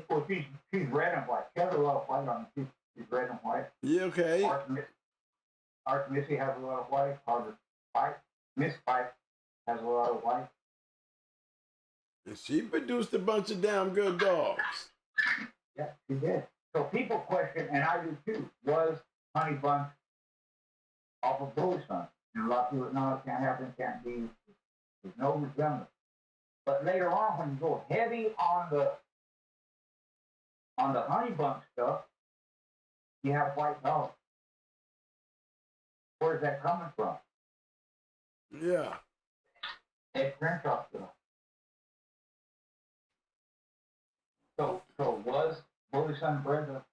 Well, she's red and white. She has a lot of white on her. She's red and white. Yeah, okay. Arch Missy has a lot of white. Carter's Spike. Miss Spike has a lot of white. And she produced a bunch of damn good dogs. Yeah, she did. So people question, and I do too, was honey bunch off of BULLYSON? And a lot of people, no, it can't happen, can't be. There's no resemblance. But later on, when you go heavy on the honey bunch stuff, you have white dogs. Where's that coming from? Yeah. Ed Crenshaw stuff. So was BULLYSON bred to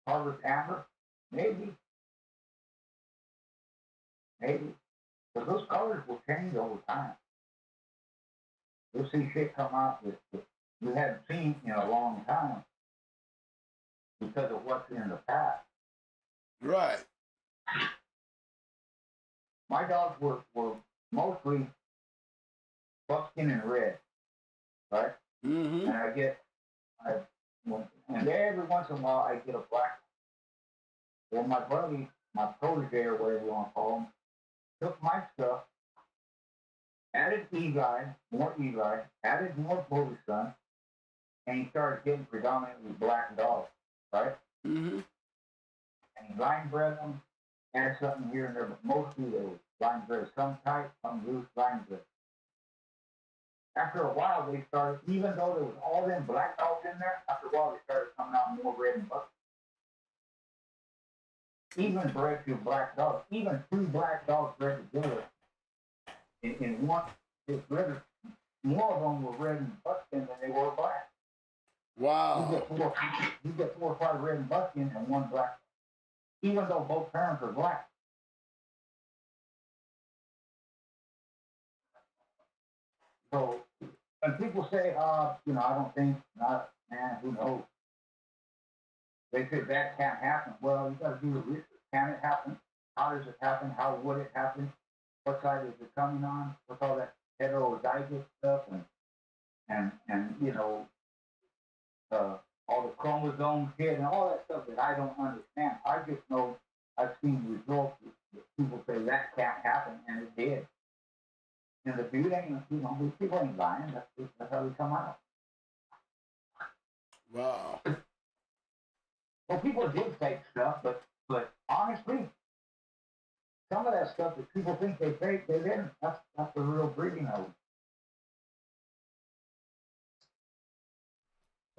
Harvest Amber? Maybe. But those colors will change over time. You'll see shit come out that you haven't seen in a long time because of what's in the past. Right. My dogs were mostly buckskin and red, right? And and every once in a while I get a black one. Well, my buddy, my protege or whatever you want to call him, took my stuff, added ELI, added more BULLYSON, and he started getting predominantly black dogs, right? And he line bred them, added something here and there, but mostly they were line bred, some tight, some loose line bred. After a while, they started, even though there was all them black dogs in there, after a while they started coming out more red and buckskin. Even bred to black dogs, even 2 black dogs bred together in one, more of them were red and buckskin than they were black. Wow. You get 4 or 5 red and buckskin and 1 black, even though both parents are black. So, and people say, I don't think, man, who knows? They said that can't happen. Well, you got to do the research. Can it happen? How does it happen? How would it happen? What side is it coming on? What's all that heterozygous stuff and you know, all the chromosome shit and all that stuff that I don't understand. I just know I've seen results that people say that can't happen, and it did. And the dude ain't, you know, these people ain't lying. That's how they come out. Wow. Well, people did fake stuff, but honestly, some of that stuff that people think they fake, they didn't. That's the real breeding of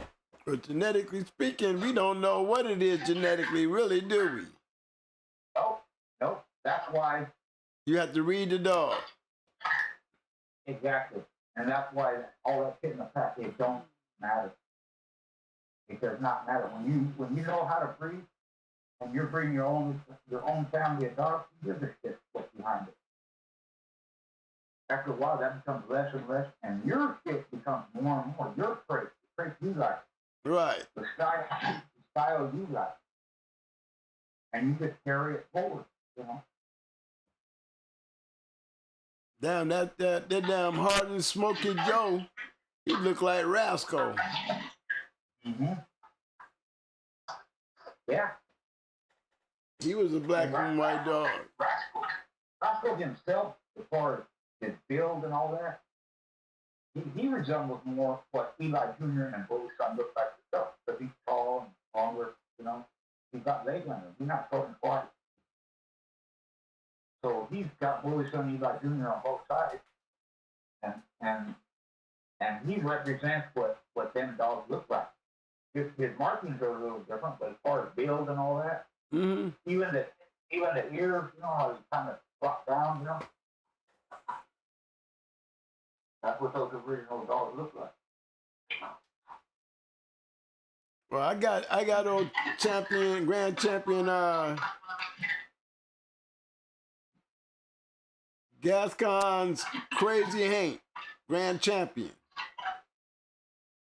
it. But genetically speaking, we don't know what it is genetically, really, do we? Nope. That's why. You have to read the dog. Exactly. And that's why all that shit in the past, it don't matter. It does not matter. When you know how to breed, and you're breeding your own family of dogs, you give a shit what's behind it. After a while, that becomes less and less, and your shit becomes more and more. Your traits, the traits you like. Right. The style you like. And you just carry it forward, you know. Damn, that damn Hard and Smoky Joe, he looked like Rascal. Mm-hmm. Yeah. He was a black and white dog. Rascal himself, as far as his build and all that, he resembles more what Eli Jr. and BULLYSON look like himself, because he's tall and longer, you know. He's got legs on him. He's not short and quiet. So he's got BULLYSON and Eli Jr. on both sides. And he represents what them dogs look like. His markings are a little different, but as far as build and all that, Mm-hmm. even the ears, you know how he kind of drop down, you know? That's what those original dogs look like. Well, I got old grand champion Gascon's Crazy Hank, grand champion.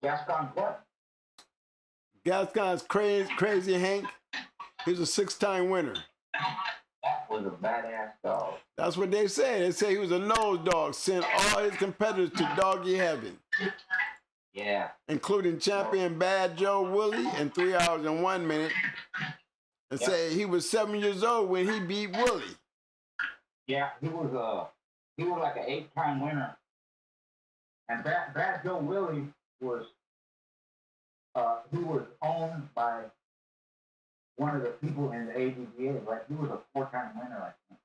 Gascon what? Gascon's Crazy Hank. He's a 6-time winner. That was a badass dog. That's what they say. They say he was a nose dog, sent all his competitors to doggy heaven. Yeah. Including champion Bad Joe Willie in 3 hours and 1 minute. And say he was 7 years old when he beat Willie. Yeah, he was like an 8-time winner. And Bad Joe Willie was he was owned by one of the people in the APBT'S, right? He was a 4-time winner, I think.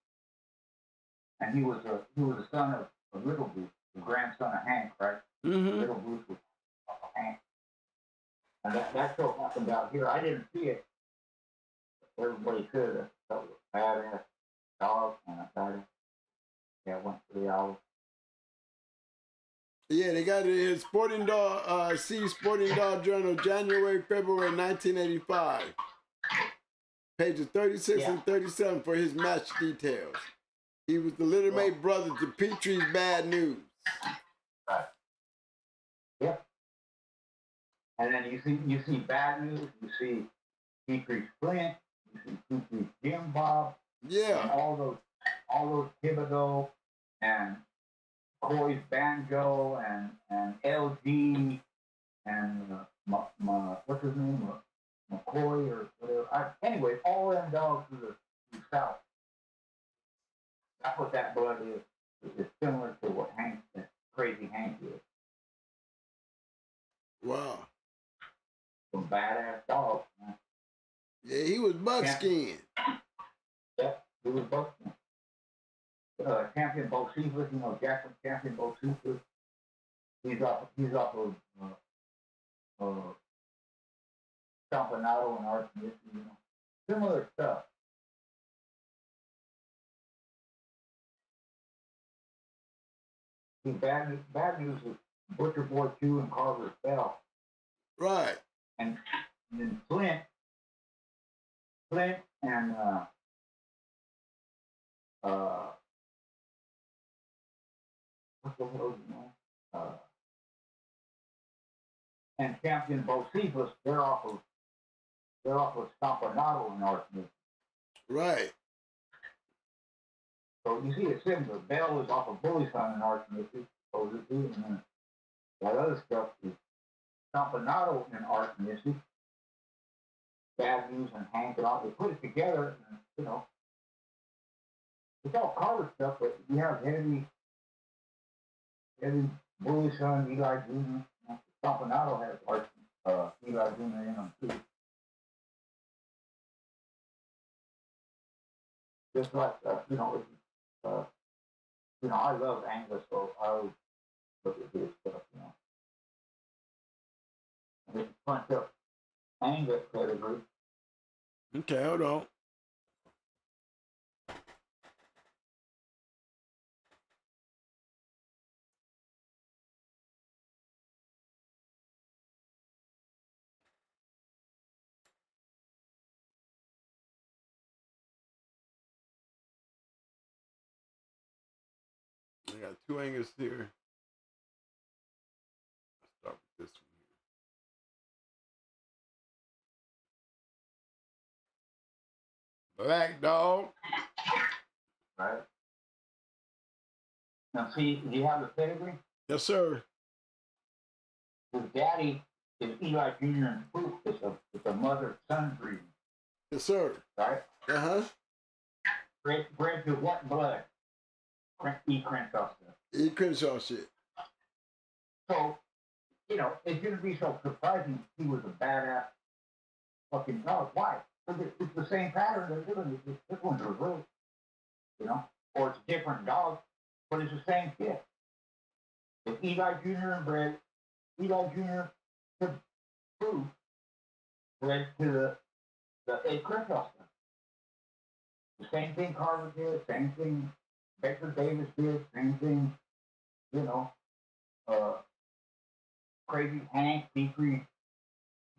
And he was the son of Little Bruce, the grandson of Hank, right? Mm-hmm. Little Bruce was Hank. And that show happened out here. I didn't see it. Everybody could. That was a badass dog, and I got it. Yeah, it went 3 hours. Yeah, they got it in Sporting Dog, Sporting Dog Journal, January, February 1985. Pages 36 and 37 for his match details. He was the littermate brother to Petrie's Bad News. Right. Yep. And then you see Bad News, you see Petrie's Flint, you see Petrie's Jim Bob, Yeah. and all those Thibodeau and Corey's Banjo and LG and what's his name? McCoy or whatever. Anyway, all them dogs to the south. That's what that blood is. It's similar to what Crazy Hank is. Wow. Some badass dogs, man. Yeah, he was buckskin. Yep, he was buckskin. Champion Bocephus, you know, Jackson champion Bocephus. He's off of Campanado and Arts, you know, similar stuff. See, bad news is Butcher Boy 2 and Carver's Bell. Right. And then Flint and what's the hell's name? and champion Bocephus, they're off of Stampanado in Arsenal. Right. So you see it's similar. Bell is off of BULLYSON in Arsenal, supposedly, and then that other stuff is Stampanado in Arsenal. Bad News and Hank and all, they put it together, and, you know, it's all color stuff, but you have heavy BULLYSON, ELI Jr. Stampanado has ELI Jr. in them too. Just like, I love Angus, so I always look at his stuff, And it's front up Angus Pedigree. Okay, hold on. I got 2 Angus here. Let's start with this one here. Black Dog. Right. Now see, do you have the pedigree? Yes, sir. His daddy is Eli Jr. and Proof. It's a mother-son breeding. Yes, sir. Right? Uh-huh. Bred to what blood? E. Crenshaw stuff. E. Crenshaw shit. So, it shouldn't be so surprising he was a badass fucking dog. Why? Because it's the same pattern they're doing. This one's reversed, or it's a different dog, but it's the same shit. If Eli Jr. and bred, Eli Jr. to Proof, bred to the A. Crenshaw stuff. The same thing Carver did, same thing Baker Davis did, same thing, Crazy Hank, Pedigree,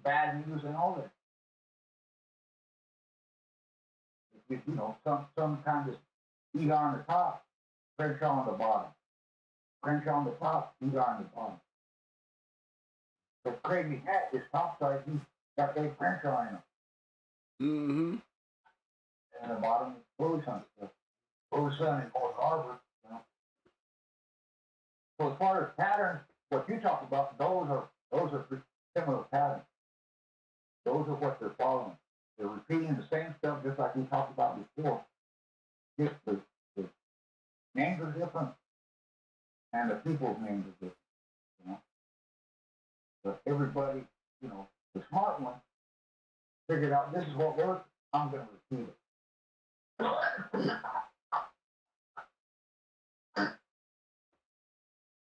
Bad News, and all that. Some kind of Eli on the top, Crenshaw on the bottom. Crenshaw on the top, Eli on the bottom. But Crazy Hank, his top side, he's got Dave Crenshaw in him. Mm-hmm. And the bottom is BULLYSON stuff. BULLYSON and North Harvard, So as far as patterns, what you talk about, those are similar patterns. Those are what they're following. They're repeating the same stuff just like we talked about before. Just the names are different and the people's names are different, But everybody, the smart one figured out this is what works, I'm gonna repeat it.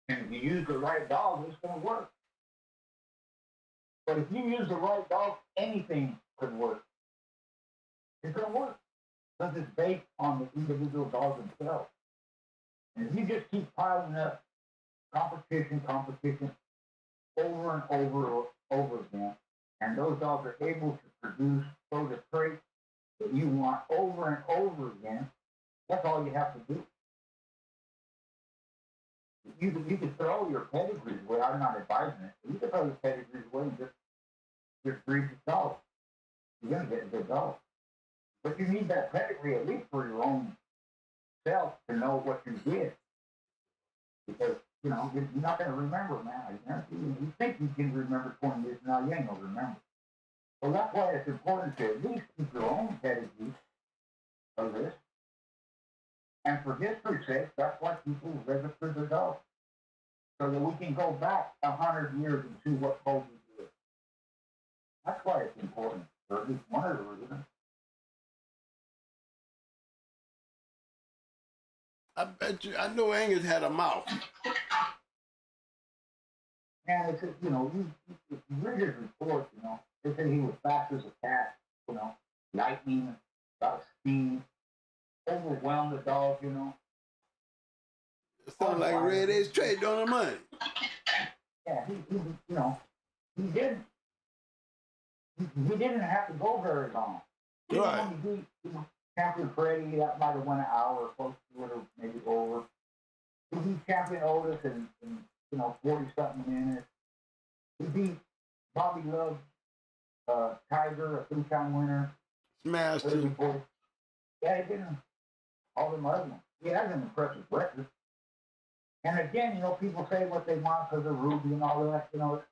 And if you use the right dog, it's going to work. But if you use the right dog, anything could work. It's going to work. Because it's based on the individual dog themselves. And if you just keep piling up competition over and over again, and those dogs are able to produce those traits that you want over and over again, that's all you have to do. You could throw your pedigrees away. I'm not advising it. You could throw your pedigrees away and just breed your dog. You're going to get a good dog. But you need that pedigree at least for your own self to know what you did. Because, you're not going to remember now. You think you can remember 20 years from now, you ain't going to remember. So that's why it's important to at least keep your own pedigree of this. And for history's sake, that's why people register their dogs. So that we can go back 100 years and see what Kobe did. That's why it's important, or at least one of the reasons. I bet you, I know Angus had a mouth. And it's, you read his report, they say he was fast as a cat, lightning, got speed, overwhelmed the dog, It sounds like Red Ace trade on the money. Yeah, he didn't. He didn't have to go very long. Right. He Champion Freddie, that might have went an hour or close to it, or maybe over. He beat Champion Otis in 40-something minutes. He beat Bobby Love, Tiger, a 3-time winner. Smashed him. Yeah, he didn't. All them other ones. He has an impressive record. And again, you know, people say what they want because of Ruby and all that. You know,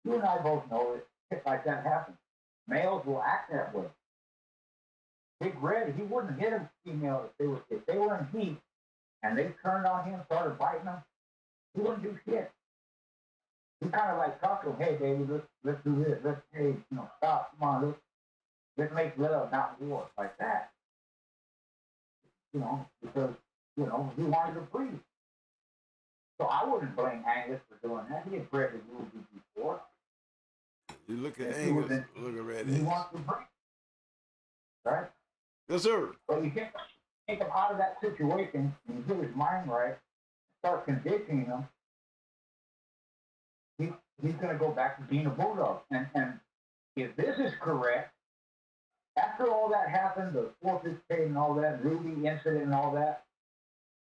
you and I both know it. Shit like that happens. Males will act that way. Big Red, he wouldn't hit a female if they were in heat and they turned on him, started biting him. He wouldn't do shit. He kind of like talked to him, hey, baby, let's do this. Hey, you know, stop, come on, let's make love, not war, like that. You know, because, you know, he wanted to breathe. So I wouldn't blame Angus for doing that. He had bred the Ruby before. You look at Angus, look at Red He wants to breathe. Right? Yes, sir. But you can't take him out of that situation and you get his mind right, start conditioning him. He's going to go back to being a bulldog. And if this is correct, after all that happened, the forfeit paid and all that, Ruby incident and all that,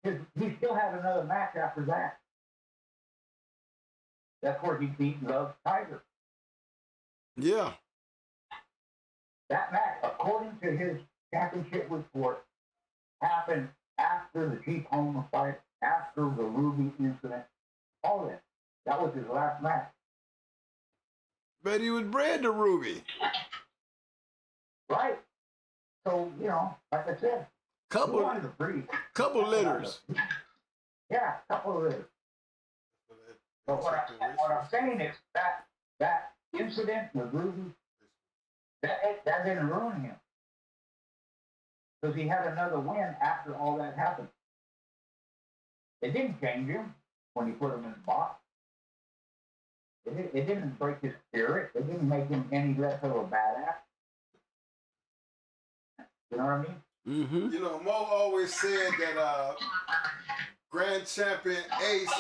he still had another match after that. That's where he beat Love Tiger. Yeah. That match, according to his championship report, happened after the Chief Homer fight, after the Ruby incident, all that. That was his last match. But he was bred to Ruby. Right. So, you know, like I said, Couple litters. Yeah, couple of litters. But what I'm saying is that incident with Ruby, that didn't ruin him. Because he had another win after all that happened. It didn't change him when he put him in the box. It didn't break his spirit. It didn't make him any less of a badass. You know what I mean? Mm-hmm. You know, Mo always said that Grand Champion Ace,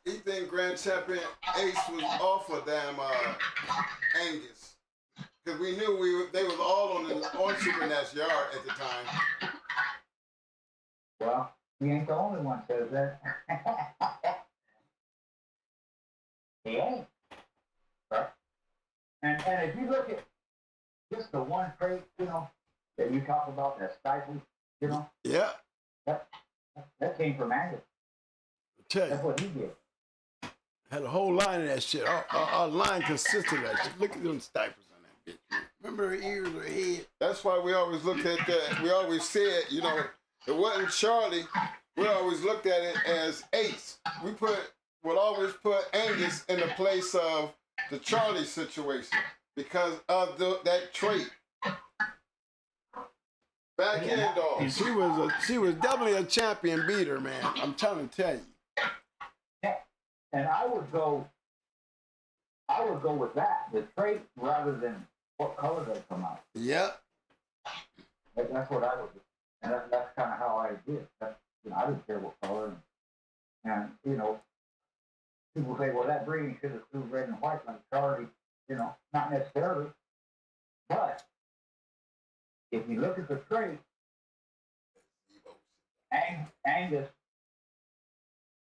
he think Grand Champion Ace was off of damn Angus. Because we knew they was all on Supernat's yard at the time. Well, he ain't the only one says that. He ain't. Right? And if you look at just the one trait, you know, that you talk about, that stifle, you know, Yeah. that came from Angus. Tell you. That's what he did. Had a whole line of that shit. Our line consisted of that shit. Look at them stifles on that bitch. Remember her ears, her head? That's why we always look at that. We always said, you know, it wasn't Charlie. We always looked at it as Ace. Would always put Angus in the place of the Charlie situation because of that trait. Back in, dog. She was definitely a champion beater, man. I'm trying to tell you. Yeah. And I would go with that, the trait, rather than what color they come out. Yep. That's what I would do. And that's kind of how I did. You know, I didn't care what color. And, you know, people say, well, that breeding should have threw red and white like Charlie. You know, not necessarily. But if you look at the trait, Angus,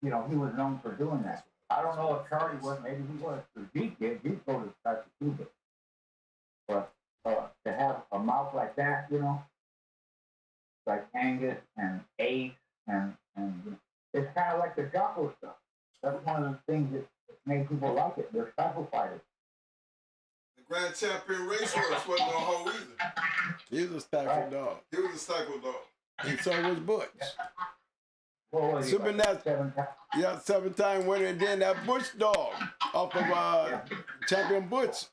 you know, he was known for doing that. I don't know if Charlie was, maybe he was. Deep go to the type of Cuba. But to have a mouth like that, you know, like Angus and Ace and you know, it's kind of like the Jocko stuff. That's one of the things that made people like it. They're stifle fighters. The Grand Champion Racehorse wasn't no hoe either. He was a stifle dog. He was a cycle dog. And so was Butch. What was he, like, Supernat, 7 times? yeah, 7-time winner, and then that Butch dog off of Champion Butch.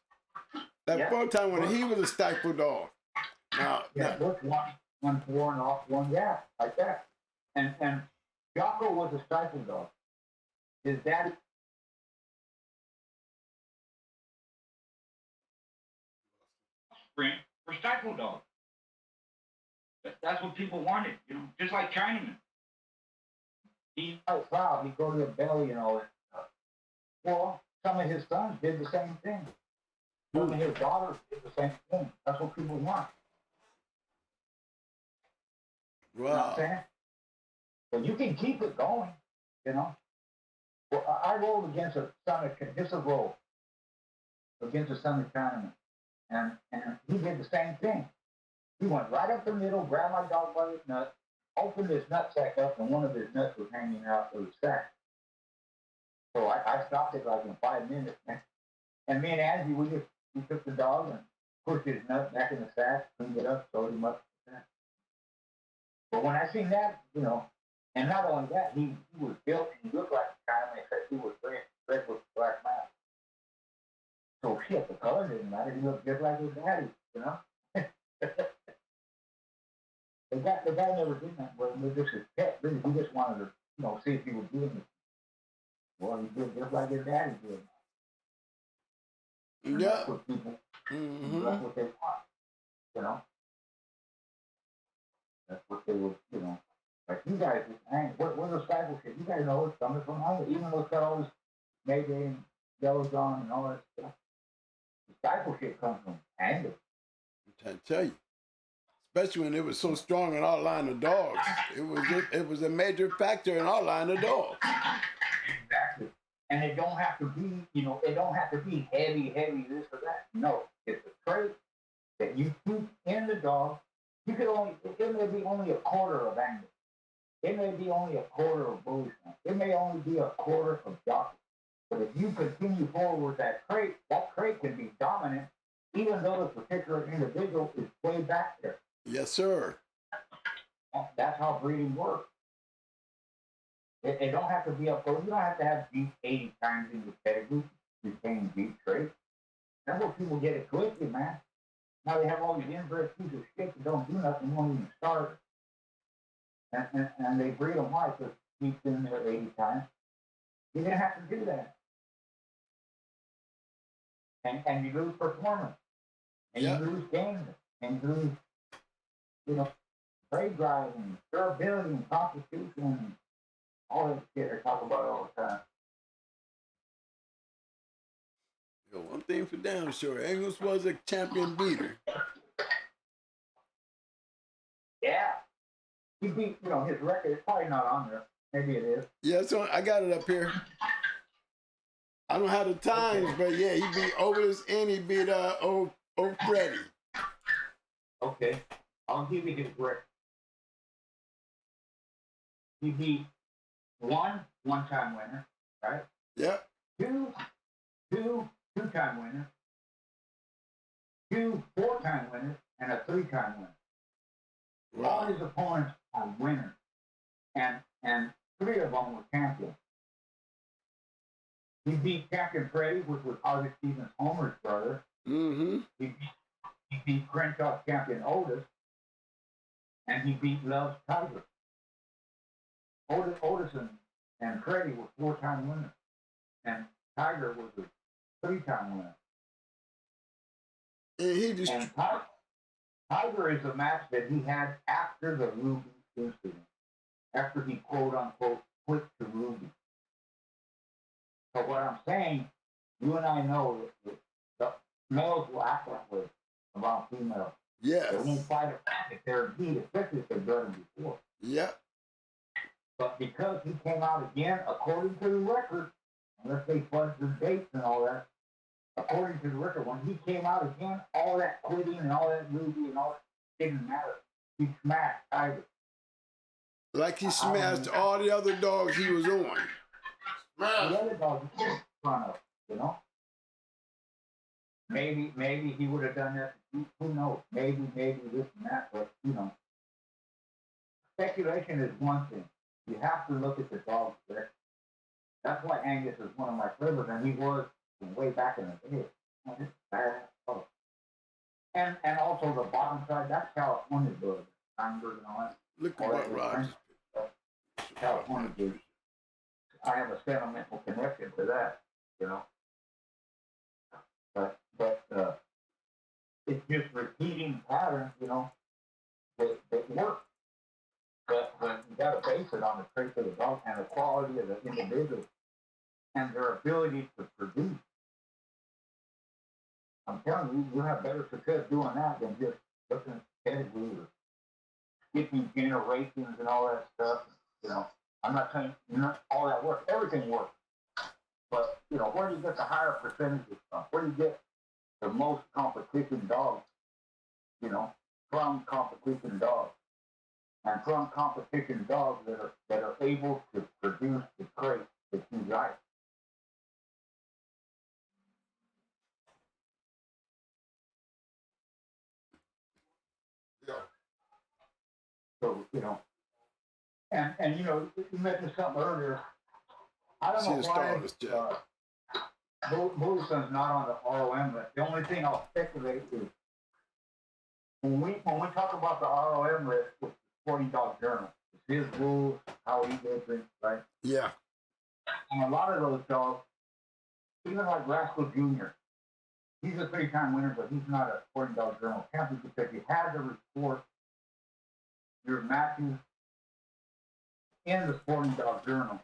That 4-time winner, he was a stifle dog. Now, Butch won 4 and off 1 gap, like that. And Jocko was a stifle dog. His daddy. For stifle dog. That's what people wanted, you know, just like Chinaman. He's out proud, he'd go to the belly and all that stuff. Well, some of his sons did the same thing. Some of his daughters did the same thing. That's what people want. wow. You know what I'm saying? So you can keep it going, you know. Well, I rolled against a son of, this is roll. against the Sunday tournament. And he did the same thing. He went right up the middle, grabbed my dog by his nut, opened his nut sack up, and one of his nuts was hanging out of the sack. So I stopped it like in 5 minutes. And me and Angie, we took the dog and pushed his nut back in the sack, cleaned it up, sewed him up. But when I seen that, you know, and not only that, he was built and he looked like the kind of except he was red with black mask. So shit, the color didn't matter. He looked just like his daddy, you know. The guy never did that. But this is pet. Really, he just wanted to, you know, see if he was doing it. Well, he did just like his daddy did. And Yeah. that's what people. That's what they want, you know. That's what they would, you know. Like you guys, man, where's the discipleship? You guys know it's coming from hunger. Even though it's got all this Mayday and yellows on and all that stuff. Discipleship comes from anger. I'm trying to tell you. Especially when it was so strong in our line of dogs. It was a major factor in our line of dogs. Exactly. And it don't have to be, you know, it don't have to be heavy, this or that. No, it's a trait that you keep in the dog. You could only, it may be only a quarter of anger. It may be only a quarter of bullyson. It may only be a quarter of jockey. But if you continue forward with that trait can be dominant, even though the particular individual is way back there. Yes, sir. That's how breeding works. It don't have to be up close. You don't have to have deep 80 times in your pedigree to retain deep traits. That's what people get it twisted, man. Now they have all these inbred pieces of shit that don't do nothing, won't even start. And they breed them white because deep in there 80 times. You didn't have to do that. And you lose performance. And you lose games. And you lose, you know, trade drive and durability and constitution and all that shit I talk about all the time. Yo, one thing for damn sure, Engels was a champion beater. Yeah. He beat, you know, his record is probably not on there. Maybe it is. Yeah, so I got it up here. I don't have the times, but yeah, he beat Otis and he beat Freddie. Okay. I'll give you his record. He beat one-time winner, right? Yep. Two-time winners, 2 4-time winners, and a 3-time winner. Wow. All his opponents are winners, and 3 of them were champions. He beat Captain Freddie, which was Ozzie Stevens Homer's brother. Mm-hmm. He beat Crenshaw champion Otis, and he beat Love's Tiger. Otis and Freddie were 4-time winners, and Tiger was a 3-time winner. And he just. And Tiger is a match that he had after the Ruby incident, after he quote unquote quit to Ruby. So what I'm saying, you and I know that the males will act that way about females. Yes. They won't fight it back if they're beat, especially if they've done it before. Yep. But because he came out again, according to the record, unless they fudge the dates and all that, according to the record, when he came out again, all that quitting and all that Ruby and all that didn't matter. He smashed Tiger. Like he smashed all the other dogs he was on. The other dogs he was in front of, you know? Maybe he would have done that. Who knows? Maybe this and that, but, you know. Speculation is one thing. You have to look at the dog's record. That's why Angus is one of my favorites, and he was way back in the day. And also the bottom side, that's California bird. Steinberg and all that. Look at what Rogers. California bird. I have a sentimental connection to that, you know. But it's just repeating patterns, you know, that work. But you got to base it on the traits of the dog and the quality of the individual and their ability to produce. I'm telling you, you'll have better success doing that than just looking at pedigree or skipping generations and all that stuff. You know, I'm not saying all that works. Everything works. But, you know, where do you get the higher percentages from? Where do you get the most competition dogs, you know, from competition dogs. And from competition dogs that are able to produce the traits that you like. Yeah. So, you know, and you know, you mentioned something earlier. I don't know why BULLYSON's not on the ROM list. The only thing I'll speculate is when we talk about the ROM list, it's the Sporting Dog Journal. It's his rules, how he does it, right? Yeah. And a lot of those dogs, even like Rascal Jr., he's a 3-time winner, but he's not a Sporting Dog Journal champion because you had to report your matches in the Sporting Dog Journal.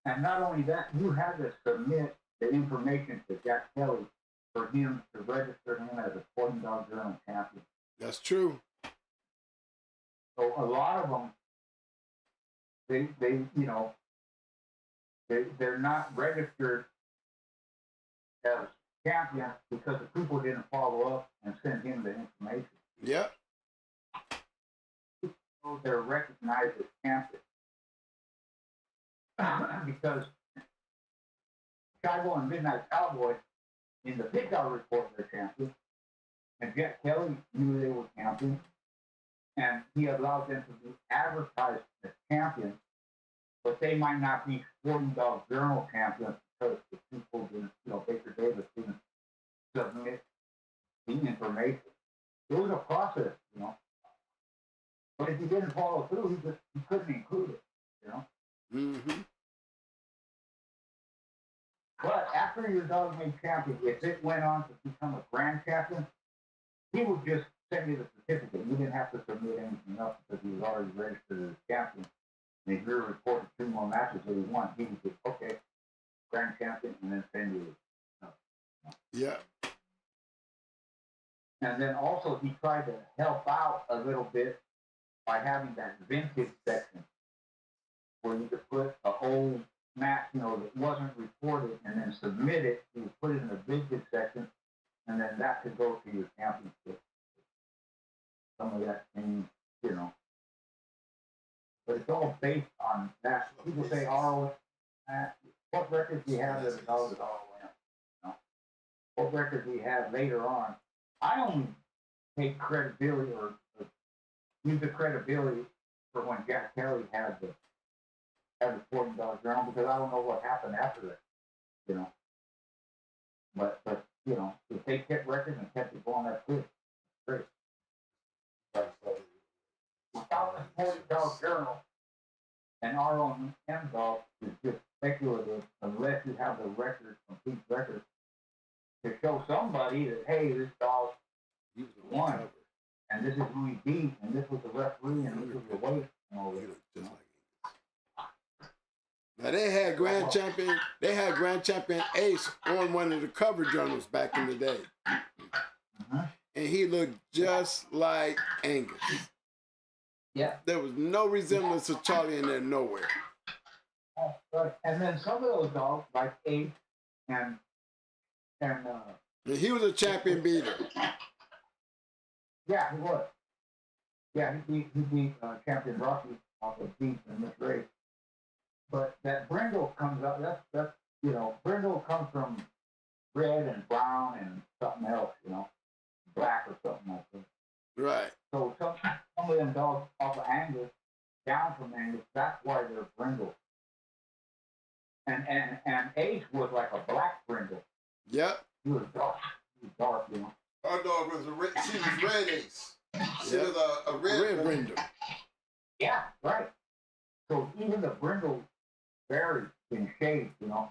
And not only that, you had to submit the information to Jack Kelly for him to register him as a Sporting Dog Journal champion. That's true. So a lot of them, they you know, they're not registered as champions because the people didn't follow up and send him the information. Yep. So they're recognized as champions. Because Chicago and Midnight Cowboy in the Big Dog report they're champions, and Jack Kelly knew they were champions, and he allowed them to be advertised as champions, but they might not be Sporting Dog Journal champions because the people didn't, you know, Baker Davis didn't submit the information. It was a process, you know. But if you didn't follow through, you couldn't include it, you know. Mm-hmm. But after your dog made champion, if it went on to become a grand champion, he would just send you the certificate. You didn't have to submit anything else because he was already registered as champion. And if you reported 2 more matches that he won, he would say, okay, grand champion, and then send you. Yeah. And then also he tried to help out a little bit by having that vintage section where you could put an old match, you know, that wasn't reported and then submit it. You would put it in the vintage section, and then that could go to your championship. Some of that thing, you know. But it's all based on that. People say ROM. What records do you have that are called ROM? You know? What records do you have later on? I only take credibility or use the credibility for when Jack Kelly had the Sporting Dog Journal because I don't know what happened after that, you know. But you know, if they kept records and kept it going, that's good. Great. But without the Sporting Dog Journal and our own M-Dog is just speculative unless you have the records, complete records, to show somebody that, hey, this dog won, and this is who he beat, and this was the referee, and this was the weight, and all this. Now they had grand champion Ace on one of the cover journals back in the day. And he looked just like Angus. Yeah. There was no resemblance of Charlie in there nowhere. Right. And then some of those dogs, like Ace and he was a champion beater. Yeah, he was. Yeah, he beat Champion Rocky off the beat in this race. But that brindle comes up, that's you know, brindle comes from red and brown and something else, you know, black or something like that. Right. So some of them dogs off of Angus, down from Angus, that's why they're brindle. And Ace was like a black brindle. Yep. He was dark, you know. Our dog was she was red Ace. She was a red brindle. Yeah, right. So even the brindle varies in shade, you know.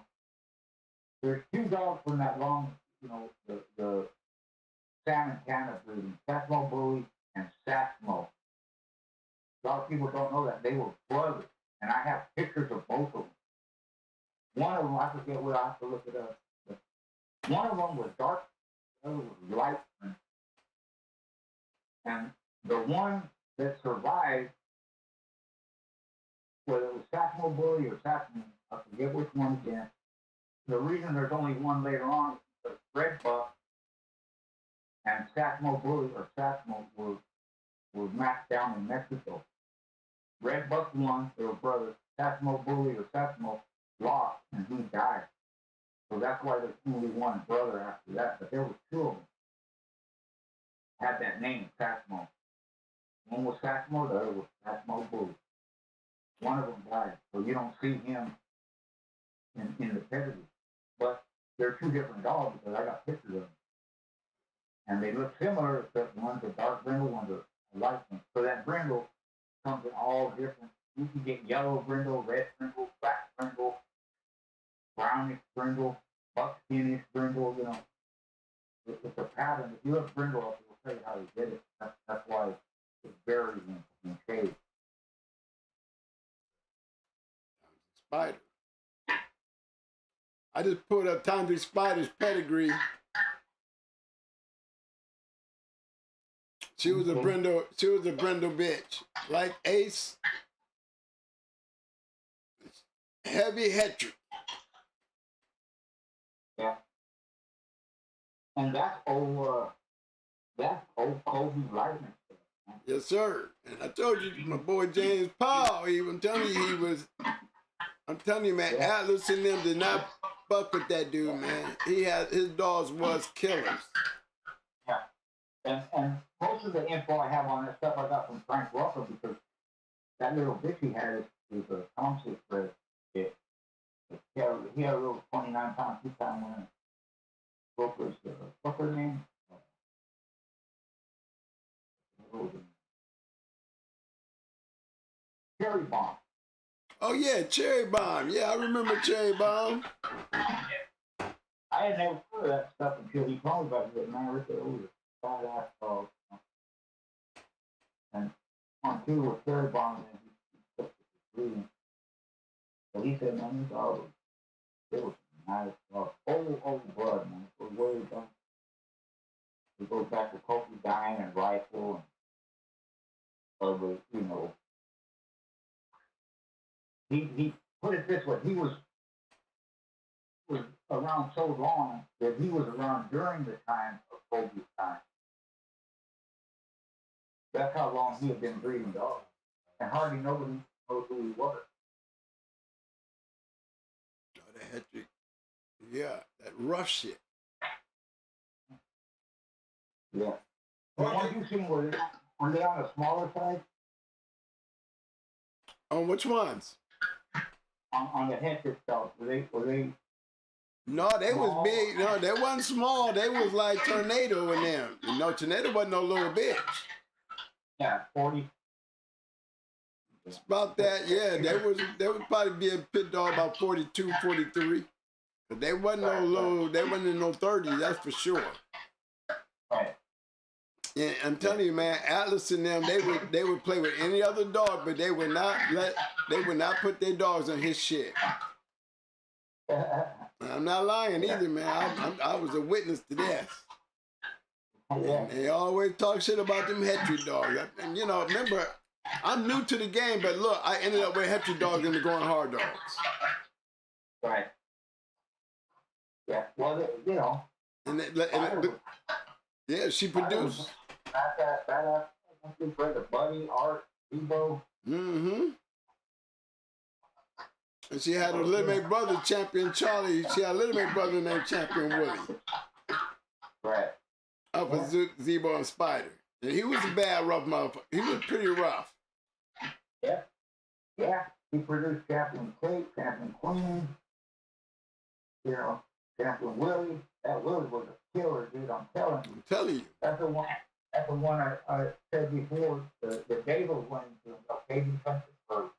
There's 2 dogs from that long, you know, the salmon canna breeding, Satmo Bully and Satmo. A lot of people don't know that they were brothers, and I have pictures of both of them. One of them, I forget what, I have to look it up. But one of them was dark, the other was light. And the one that survived, whether it was Satmo Bully or Satmo, I forget which one again. The reason there's only one later on is because Red Buck And Satchmo Bully or Satchmo was matched down in Mexico. Red Buck won, they were brothers. Satchmo Bully or Satchmo lost, and he died. So that's why there's only one brother after that. But there was two of them. Had that name, Satchmo. One was Satchmo, the other was Satchmo Bully. One of them died, so you don't see him in the pedigree. But they're two different dogs because I got pictures of them. And they look similar, except one's a dark brindle, one's a light one. So that brindle comes in all different. You can get yellow brindle, red brindle, black brindle, brownish brindle, buckskinish brindle, you know. It's a pattern. If you look brindle up, it'll tell you how you did it. That's why it varies in shade. Spider. I just put up Tandri Spider's pedigree. She was a brindle bitch. Like Ace. Heavy hatred. Yeah. And that's old Kobe Lightning. Yes, sir. And I told you, my boy James Paul, I'm telling you, man, yeah. Atlas and them did not fuck with that dude, man. His dogs was killers. Yeah. And most of the info I have on that stuff I got from Frank Russell because that little bitch he had is a township spread. He had a little 29-pound, 2-pound winner. What's her name? Cherry Bomb. Oh yeah, Cherry Bomb. Yeah, I remember Cherry Bomb. I had never heard of that stuff until he told me about it. Man, look at all the badass dogs. And on two with Cherry Bomb, and he took the breeding. So he said, man, these dogs, they were nice dogs. Old blood, man. It was way back. It goes back to Kobe Dine and Rifle and other, you know. He put it this way, he was around so long that he was around during the time of Kobe's time. That's how long he had been breeding dogs. And hardly nobody knows who he was. Yeah, that rough shit. Yeah. The ones you seen, were they on the smaller side? On which ones? On the Hendrix dogs, were they? No, they small? Was big. No, they wasn't small. They was like Tornado in them. You know, Tornado wasn't no little bitch. Yeah, 40. It's about that, yeah. They would probably be a pit dog about 42, 43. But they wasn't no low, they wasn't in no 30s, that's for sure. Right. Yeah, I'm telling you, man, Atlas and them, they would play with any other dog, but they would not put their dogs on his shit. I'm not lying either, man. I was a witness to this. And they always talk shit about them Hetry dogs. And you know, remember, I'm new to the game, but look, I ended up with Hetry dogs and the going hard dogs. Right. Yeah, well, you know. Yeah, she produced. Badass. The Buddy, Art, Debo. Mm-hmm. And she had a little mate brother, Champion Charlie. She had a little mate brother named Champion Willie. Right. Up with Zebo and Spider. And he was a bad, rough motherfucker. He was pretty rough. Yeah. Yeah. He produced Champion Kate, Champion Queen. You know, Champion Willie. That Willie was a killer, dude. I'm telling you. That's the one I said before. The Davis went into Cajun country for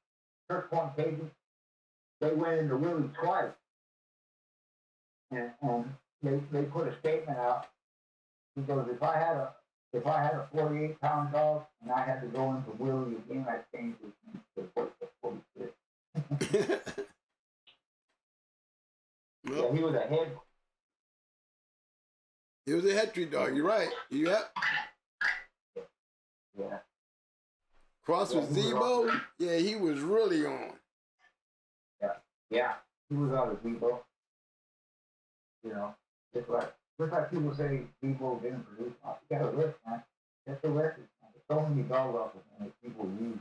Church Point Cajun. They went into Willie twice. And they put a statement out. He goes, if I had a 48-pound dog and I had to go into Willie again, I'd change his name to 46. Yeah, he was a head. He was a Hetry dog. You're right. Yep. Yeah. Cross with Zebo. Yeah, he was really on. Yeah. He was on the Zebo. You know, just like Just like people say people didn't produce. You got a list, man. That's the record. Man. There's so many dog offers that people use.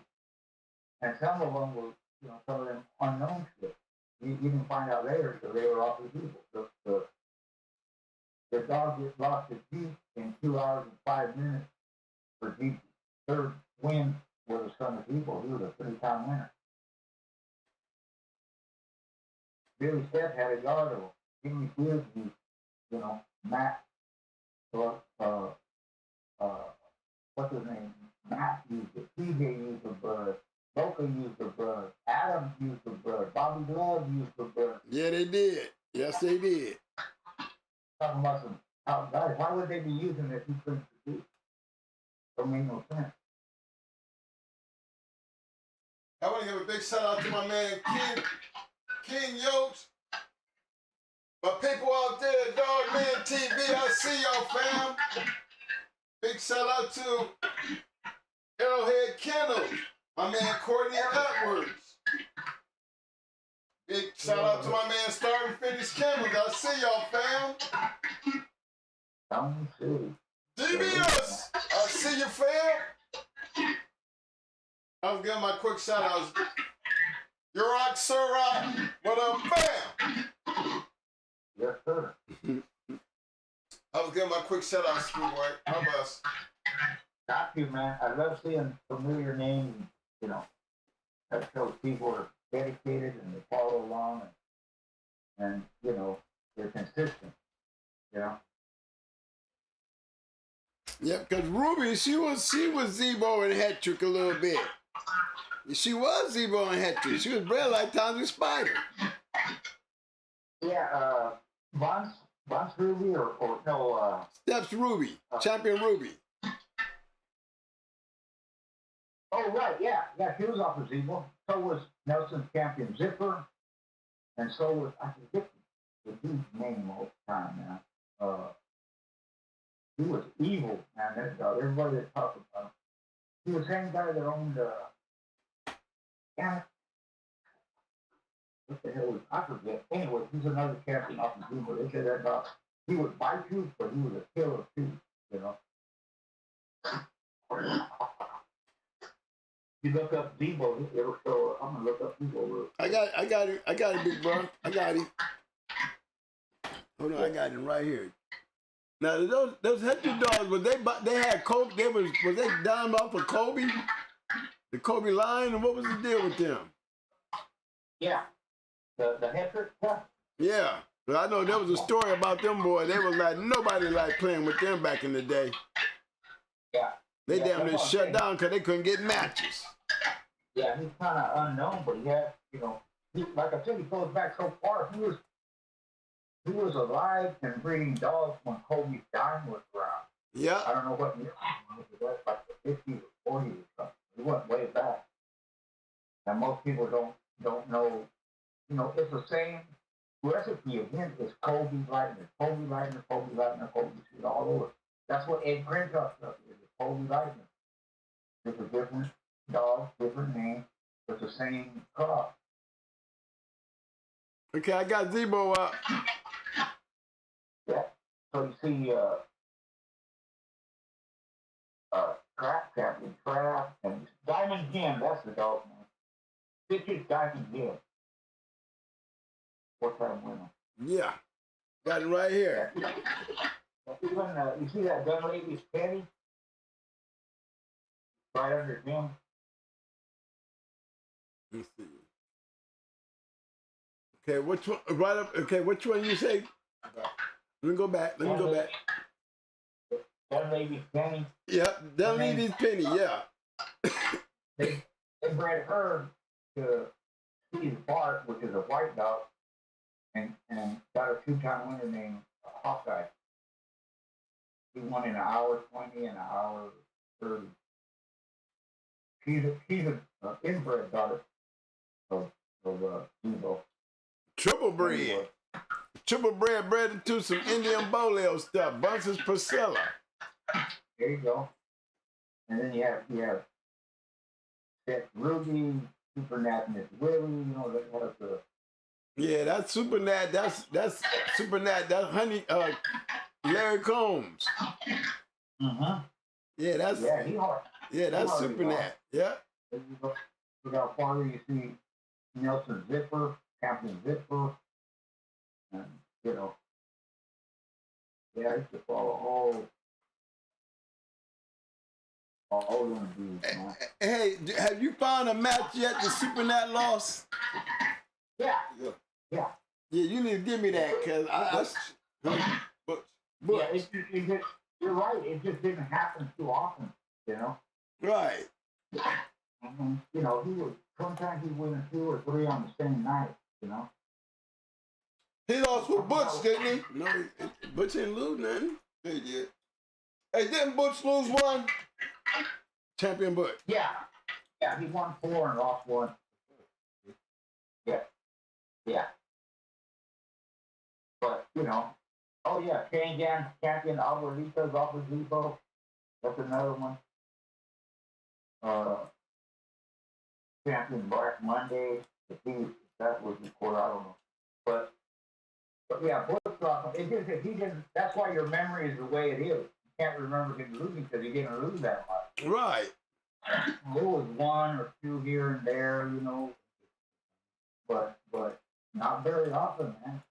And some of them were, you know, some of them unknown shit. You didn't find out later because they were off the people. The dog just lost his Jeep in 2 hours and 5 minutes for Jeep. Third win was a son of people. He was a 3-time winner. Billy Steph had a yard of them. Jimmy Fields used, you know, Matt, what's his name? Matt used it. TJ used the bird. Boca used the bird. Adams used the bird. Bobby Love used the bird. Yeah, they did. Yes, they did. Talking about some top guys. Why would they be using it if you couldn't produce? Don't make no sense. I want to give a big shout out to my man King Yotes. My people out there, Dog Man TV, I see y'all, fam. Big shout out to Arrowhead Kennels, my man Courtney Edwards. Big shout out to my man Start and Finish Kennels. I see y'all, fam. Don't see. DBS, I see you, fam. I was giving my quick shout outs. Your rock, Sir Rock. What up, fam? Yes, sir. I was giving my quick shout out, schoolboy. How about us? Got you, man. I love seeing familiar names, you know, that shows people are dedicated and they follow along and you know, they're consistent, you know. Yeah, because Ruby, she was Zebo and Hetrick a little bit. She was Zebo and Hetrick. She was bred like Tommy Spider. Yeah, Bon's Ruby or no, Steps Ruby, Champion Ruby. oh, right, yeah, she was off of Zebo. So was Nelson's Champion Zipper, and so was, I forget the dude's name all the time, man. He was evil, man, that dog. Everybody that talked about him. He was the same guy that owned, what the hell was, I forget. Anyway, he's another champion off of Zebo. They said that dog, he would bite you, but he was a killer too, you know. You look up Zebo, it'll show. I'm gonna look up Zebo. I got it, big bro. I got it. Hold on, I got it right here. Now those Hetrick dogs, they had Kobe. Was they down off of Kobe? The Kobe line, and what was the deal with them? Yeah, the Hetrick stuff. Yeah, but I know there was a story about them boys. They was like nobody liked playing with them back in the day. Yeah. They yeah, damn near shut down because they couldn't get matches. Yeah, he's kind of unknown, but he had, you know, like I said, he goes back so far. He was alive and breeding dogs when Kobe's dime was around. Yeah. I don't know what year. It was like the 50s or 40s or something. He went way back. And most people don't know. You know, it's the same recipe again. It's Kobe Lightner, Kobe Lightner, Kobe Lightner, Kobe shit all over. That's what Ed Crenshaw stuff is. It's Kobe Lightner. It's a different dog, different name, but the same crop. Okay, I got Zebo up. Yeah. So you see, Trap Champion, Trap, and Diamond Jim, that's the dog name. Stitches Diamond Jim. 4-time winner. Yeah, got it right here. Yeah. Even, you see that gun lady's penny? Right under him. Let me see. Okay, which one? Right up. Okay, which one you say? Let me go back. Gun lady's penny. Yep, that lady's penny. Yeah. They bred her to Steve Bart, which is a white dog, and got a 2-time winner named Hawkeye. He won in an hour 20 and an hour 30. She's an inbred daughter of Zebo. Triple bred. Triple bred into some Indian Boleo stuff. Bunce's Priscilla. There you go. And then you have Seth Ruby, Supernat Miss Willie, you know, that has the. Yeah, that's Supernat. That's Supernat. That's Larry Combs. Mm-hmm. Yeah, that's He hard. that's hard Super to Nat. Yeah. Look how far you see Nelson Zipper, Captain Zipper, and you know. Yeah, I used to follow all them dudes, man. Hey, have you found a match yet the Super Nat lost? Yeah. Yeah, you need to give me that, cause but Yeah, it just, you're right. It just didn't happen too often, you know. right. Mm-hmm. You know, sometimes he win 2 or 3 on the same night, you know. He lost with Butch, didn't he? No, Butch didn't lose nothing. He did. Hey, didn't Butch lose one? Champion Butch. Yeah, he won 4 and lost 1. Yeah. But you know, oh yeah, Shane Gann, champion Alvarito. That's another one. Champion Black Monday. That was the court, I don't know. But yeah, Butch lost. It just he didn't. That's why your memory is the way it is. You can't remember him losing because he didn't lose that much. Right. There was 1 or 2 here and there, you know, but not very often, man.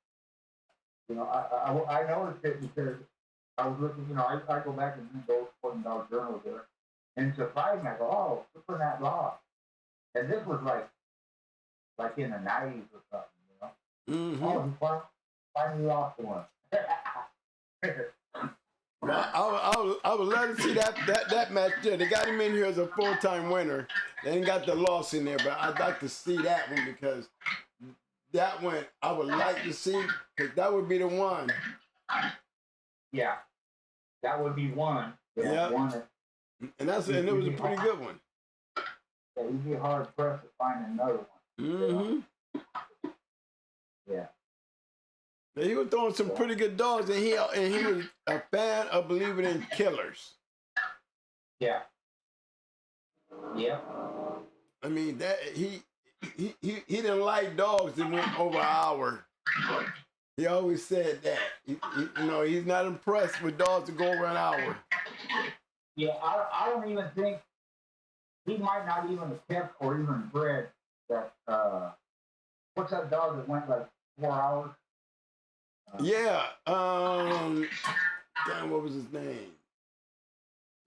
You know, I noticed it because I was looking, you know, I go back and read those $14 journals there, and it surprised me. I go, oh, Super Nat lost, and this was like in the 90s or something, you know. Mm-hmm. Oh, he finally lost 1. I would love to see that match there. They got him in here as a 4-time winner. They ain't got the loss in there, but I'd like to see that one because that one I would like to see because that would be the one. Yeah, that would be one. Yeah. One. And it was a pretty good one. Yeah, you'd be hard pressed to find another one. Mm-hmm. Yeah. He was throwing some pretty good dogs, and he was a fan of believing in killers. Yeah. Yeah. I mean that he didn't like dogs that went over an hour. He always said that. You know, he's not impressed with dogs that go over an hour. Yeah, I don't even think he might not even have kept or even bred that. What's that dog that went like 4 hours? Yeah. Damn, what was his name?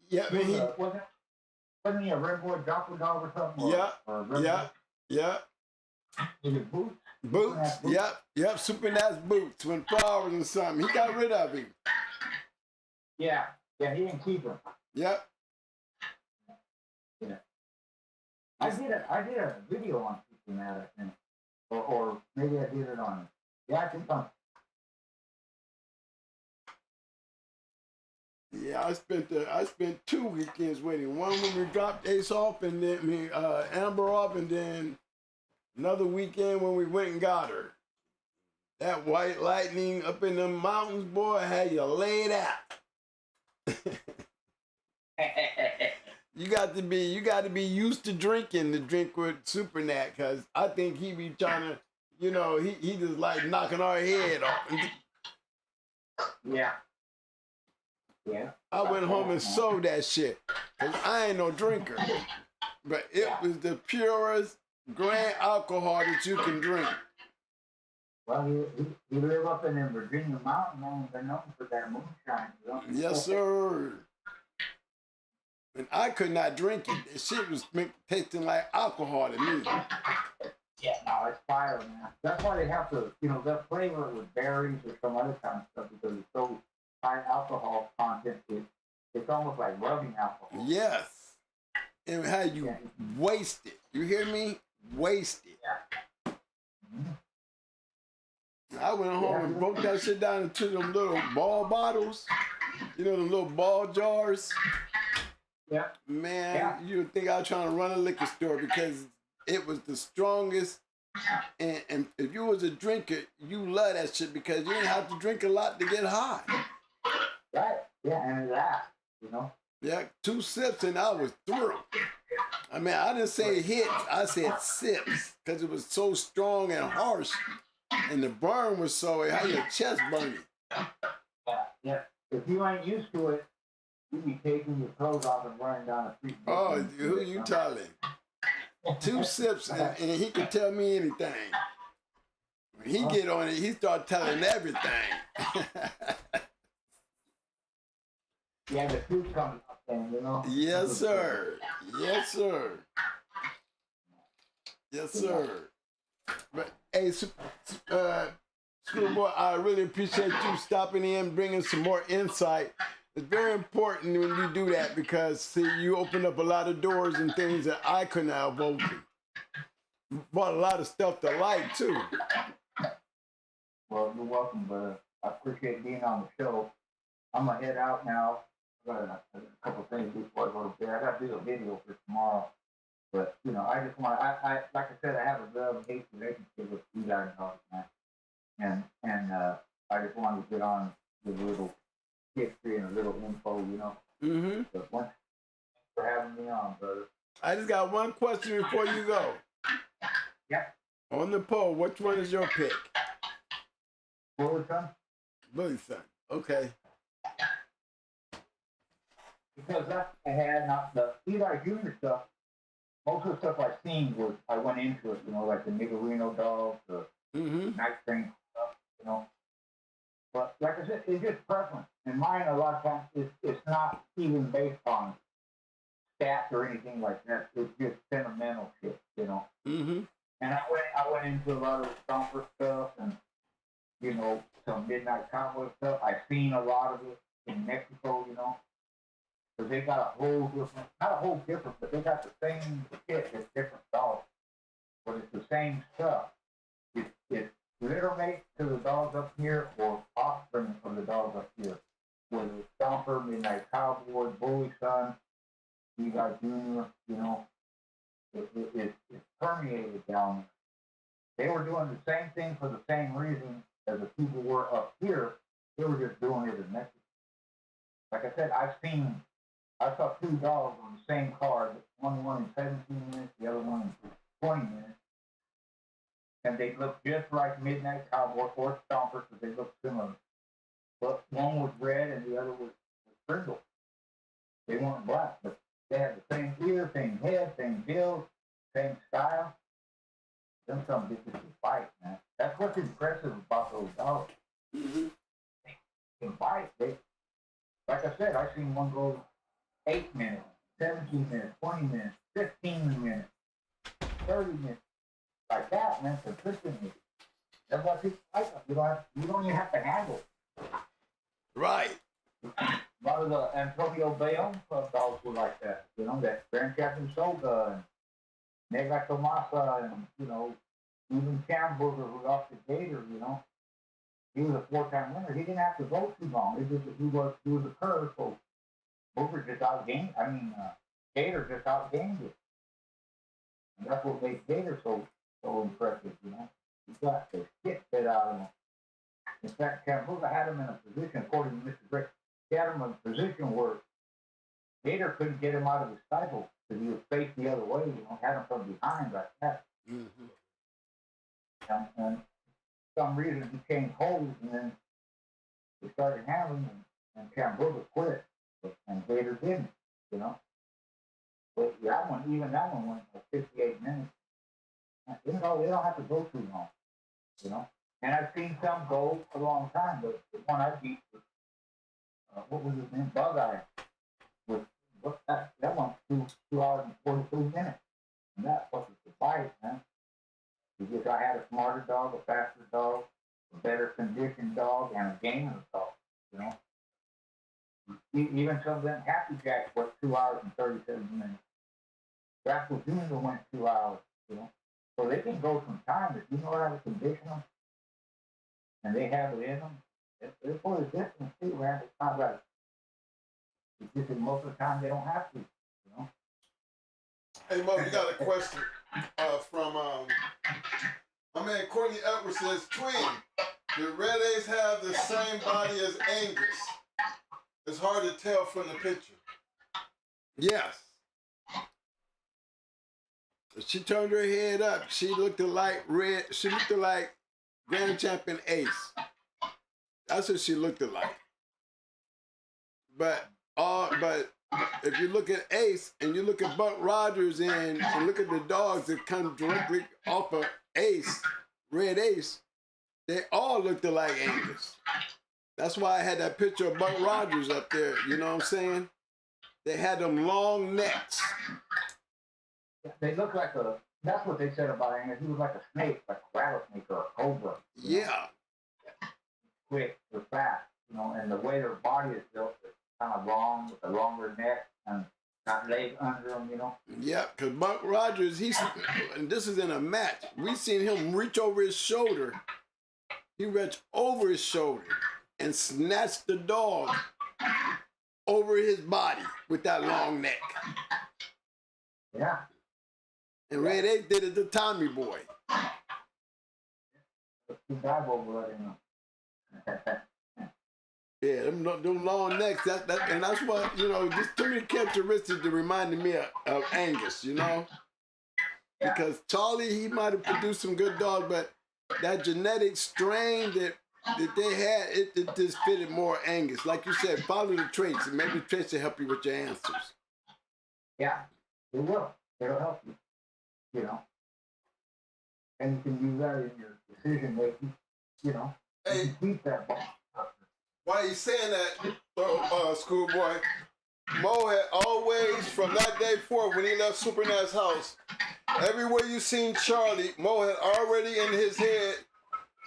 Yeah, I mean, wasn't he a red boy Jocko dog or something? Yeah. Is it Boots? Boots. Yep. Super Nat's Boots went 4 hours or something. He got rid of him. Yeah, he didn't keep him. Yep. Yeah. I did a video on Super Nat, I think, or maybe I did it on. Yeah, I think on. Yeah, I spent 2 weekends waiting. One when we dropped Ace off and then Amber off, and then another weekend when we went and got her. That white lightning up in the mountains, boy, had you laid out. You got to be used to drinking to drink with Super Nat, cause I think he be trying to, you know, he just like knocking our head off. Yeah. Yeah. I went home and sold that shit. Cause I ain't no drinker. But it was the purest grand alcohol that you can drink. Well, you live up in the Virginia mountain, man. They're known for that moonshine. You know? Yes, sir. And I could not drink it. The shit was tasting like alcohol to me. Yeah, no, it's fire, man. That's why they have to, you know, they'll flavor it with berries or some other kind of stuff because it's so high alcohol content. It's almost like rubbing alcohol. Yes. And how you waste it. You hear me? Waste it. Yeah. Mm-hmm. I went home and broke that shit down into them little ball bottles. You know, the little ball jars. Yeah. Man, you would think I was trying to run a liquor store because it was the strongest. And if you was a drinker, you love that shit because you didn't have to drink a lot to get high. Right. Yeah, and that, you know. Yeah, 2 sips and I was through. I mean, I didn't say hits, I said sips because it was so strong and harsh. And the burn was so, it had your chest burning. Yeah. if you ain't used to it, you be taking your clothes off and running down the street. Oh, who you telling? 2 sips and he could tell me anything. When he get on it, he start telling everything. Yeah, the truth comes up then, you know? Yes, sir. Yes, sir. Yes, sir. But, hey, Schoolboy, I really appreciate you stopping in, bringing some more insight. It's very important when you do that because, see, you open up a lot of doors and things that I couldn't have opened. Brought a lot of stuff to light, too. Well, you're welcome, brother. I appreciate being on the show. I'm going to head out now. I got a couple things before I go to bed. I got to do a video for tomorrow. But, you know, I just want to, like I said, I have a love-hate relationship with ELI dogs, man. And I just wanted to get on with a little history and a little info, you know. Mm-hmm. But thanks for having me on, brother. I just got one question before you go. Yep. On the poll, which one is your pick? BULLYSON? BULLYSON. Okay. Because that's I had not the Eli Jr. stuff. Most of the stuff I've seen was I went into it, you know, like the Niggerino dogs, the night train stuff, you know. But like I said, it's just preference. And mine, a lot of times, it's not even based on stats or anything like that. It's just sentimental shit, you know. Mm-hmm. And I went into a lot of the Stomper stuff and, you know, some Midnight Cowboy stuff. I've seen a lot of it in Mexico, you know. Because they got a whole different, not a whole different, but they got the same shit, just different dogs. But it's the same stuff. It's littermate to the dogs up here or offspring from the dogs up here. Whether it's Stomper, Midnight Cowboy, BULLYSON, Eli Jr., you know, it's permeated down there. They were doing the same thing for the same reason as the people were up here. They were just doing it in Mexico. Like I said, I saw 2 dogs on the same card, one in 17 minutes, the other one in 20 minutes. And they looked just like Midnight Cowboy or Stomper because they looked similar. But one was red and the other was brindle. They weren't black, but they had the same ear, same head, same bill, same style. Them some bitches can fight, man. That's what's impressive about those dogs. Mm-hmm. They can fight. Like I said, I seen one go 8 minutes, 17 minutes, 20 minutes, 15 minutes, 30 minutes. Like that, man, consistently. That's why people like them. You don't even have to handle. Right. A lot of the Antonio Bayonne club dogs were like that. You know, that Grand Captain Soga and Nega Tomasa and, you know, even Camburger who lost the Gator, you know. He was a 4-time winner. He didn't have to go too long. He was a curve, so Booker just outgained. Gator just outgained it. And that's what made Gator so impressive, you know. He got the shit bit out of him. In fact, Camburger had him in a position, according to Mr. Rick, he had him in a position where Gator couldn't get him out of his stifle because he was faced the other way, you know, had him from behind like that. Mm-hmm. And for some reason he changed holds and then they started handling him and Camburger quit. And Gator didn't, you know. But that one went for 58 minutes. You know, they don't have to go too long, you know. And I've seen some go a long time, but the one I beat was, what was his name? Bug Eye. That one 2 hours and 42 minutes. And that was the fight, man. Because I had a smarter dog, a faster dog, a better conditioned dog, and a gamer dog, you know. Even some of them Happy Jacks went 2 hours and 37 minutes. Rascal Jr. went 2 hours, you know. So they can go some time if you know how to condition them and they have it in them. It's for the distance too, man. It's not right. It's just that most of the time they don't have to, you know. Hey, Mo, we got a question from my man Courtney Edwards says, Twin, do Red A's have the same body as Angus? It's hard to tell from the picture. Yes. She turned her head up. She looked like Red. She looked like Grand Champion Ace. That's what she looked like. but if you look at Ace and you look at Buck Rogers and look at the dogs that come directly off of Ace, Red Ace, they all looked alike Angus. That's why I had that picture of Buck Rogers up there. You know what I'm saying? They had them long necks. They look like a. That's what they said about Angus. He was like a snake, like a rattlesnake or a cobra. Yeah. Quick, or fast, you know, and the way their body is built is kind of long with a longer neck and got legs under them, you know. Yeah, because Buck Rogers, and this is in a match. We seen him reach over his shoulder. He reached over his shoulder and snatched the dog over his body with that long neck. Yeah. And Red Ace did it to Tommy Boy. Two guys over in them. Yeah, them long necks, and that's what, you know, just too many characteristics that reminded me of Angus, you know? Because Charlie, he might have produced some good dogs, but that genetic strain that they had, it just fitted more Angus. Like you said, follow the traits, and maybe the traits will help you with your answers. Yeah, it will. It'll help you, you know? And you can use that in your decision making, you know? Hey. You can keep that ball. Why you saying that, schoolboy? Mo had always, from that day forward when he left Supernat's house, everywhere you seen Charlie, Mo had already in his head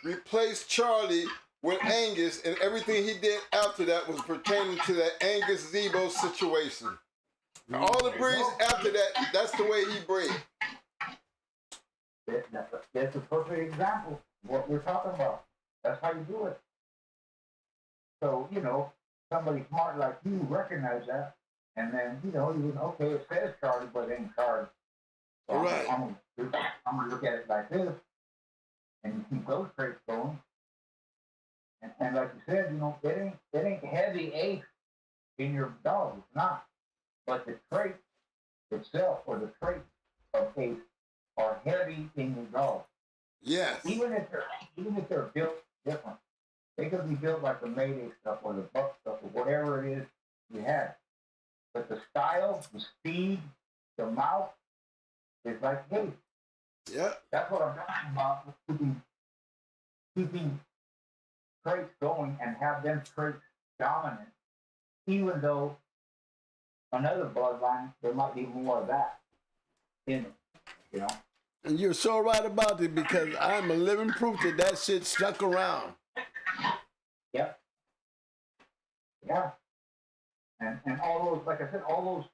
replaced Charlie with Angus, and everything he did after that was pertaining to that Angus Zebo situation. All the breeds after that, that's the way he bred. That's a perfect example of what we're talking about. That's how you do it. So, you know, somebody smart like you recognize that, and then, you know, you okay, it says Charlie, but it ain't Charlie. So Right. I'm gonna look at it like this, and you keep those traits going. And like you said, you know, it ain't heavy ache in your dog. It's not. But the trait itself, or the traits of ache, are heavy in your dog. Yes. Even if they're built different. They could be built like the Mayday stuff or the Buck stuff or whatever it is you have. But the style, the speed, the mouth is like, hey, Yeah. that's what I'm talking about. Keeping traits going and have them traits dominant, even though another bloodline, there might be more of that in it, you know? And you're so right about it, because I'm a living proof that shit stuck around. Yep. Yeah. And all those, like I said, all those,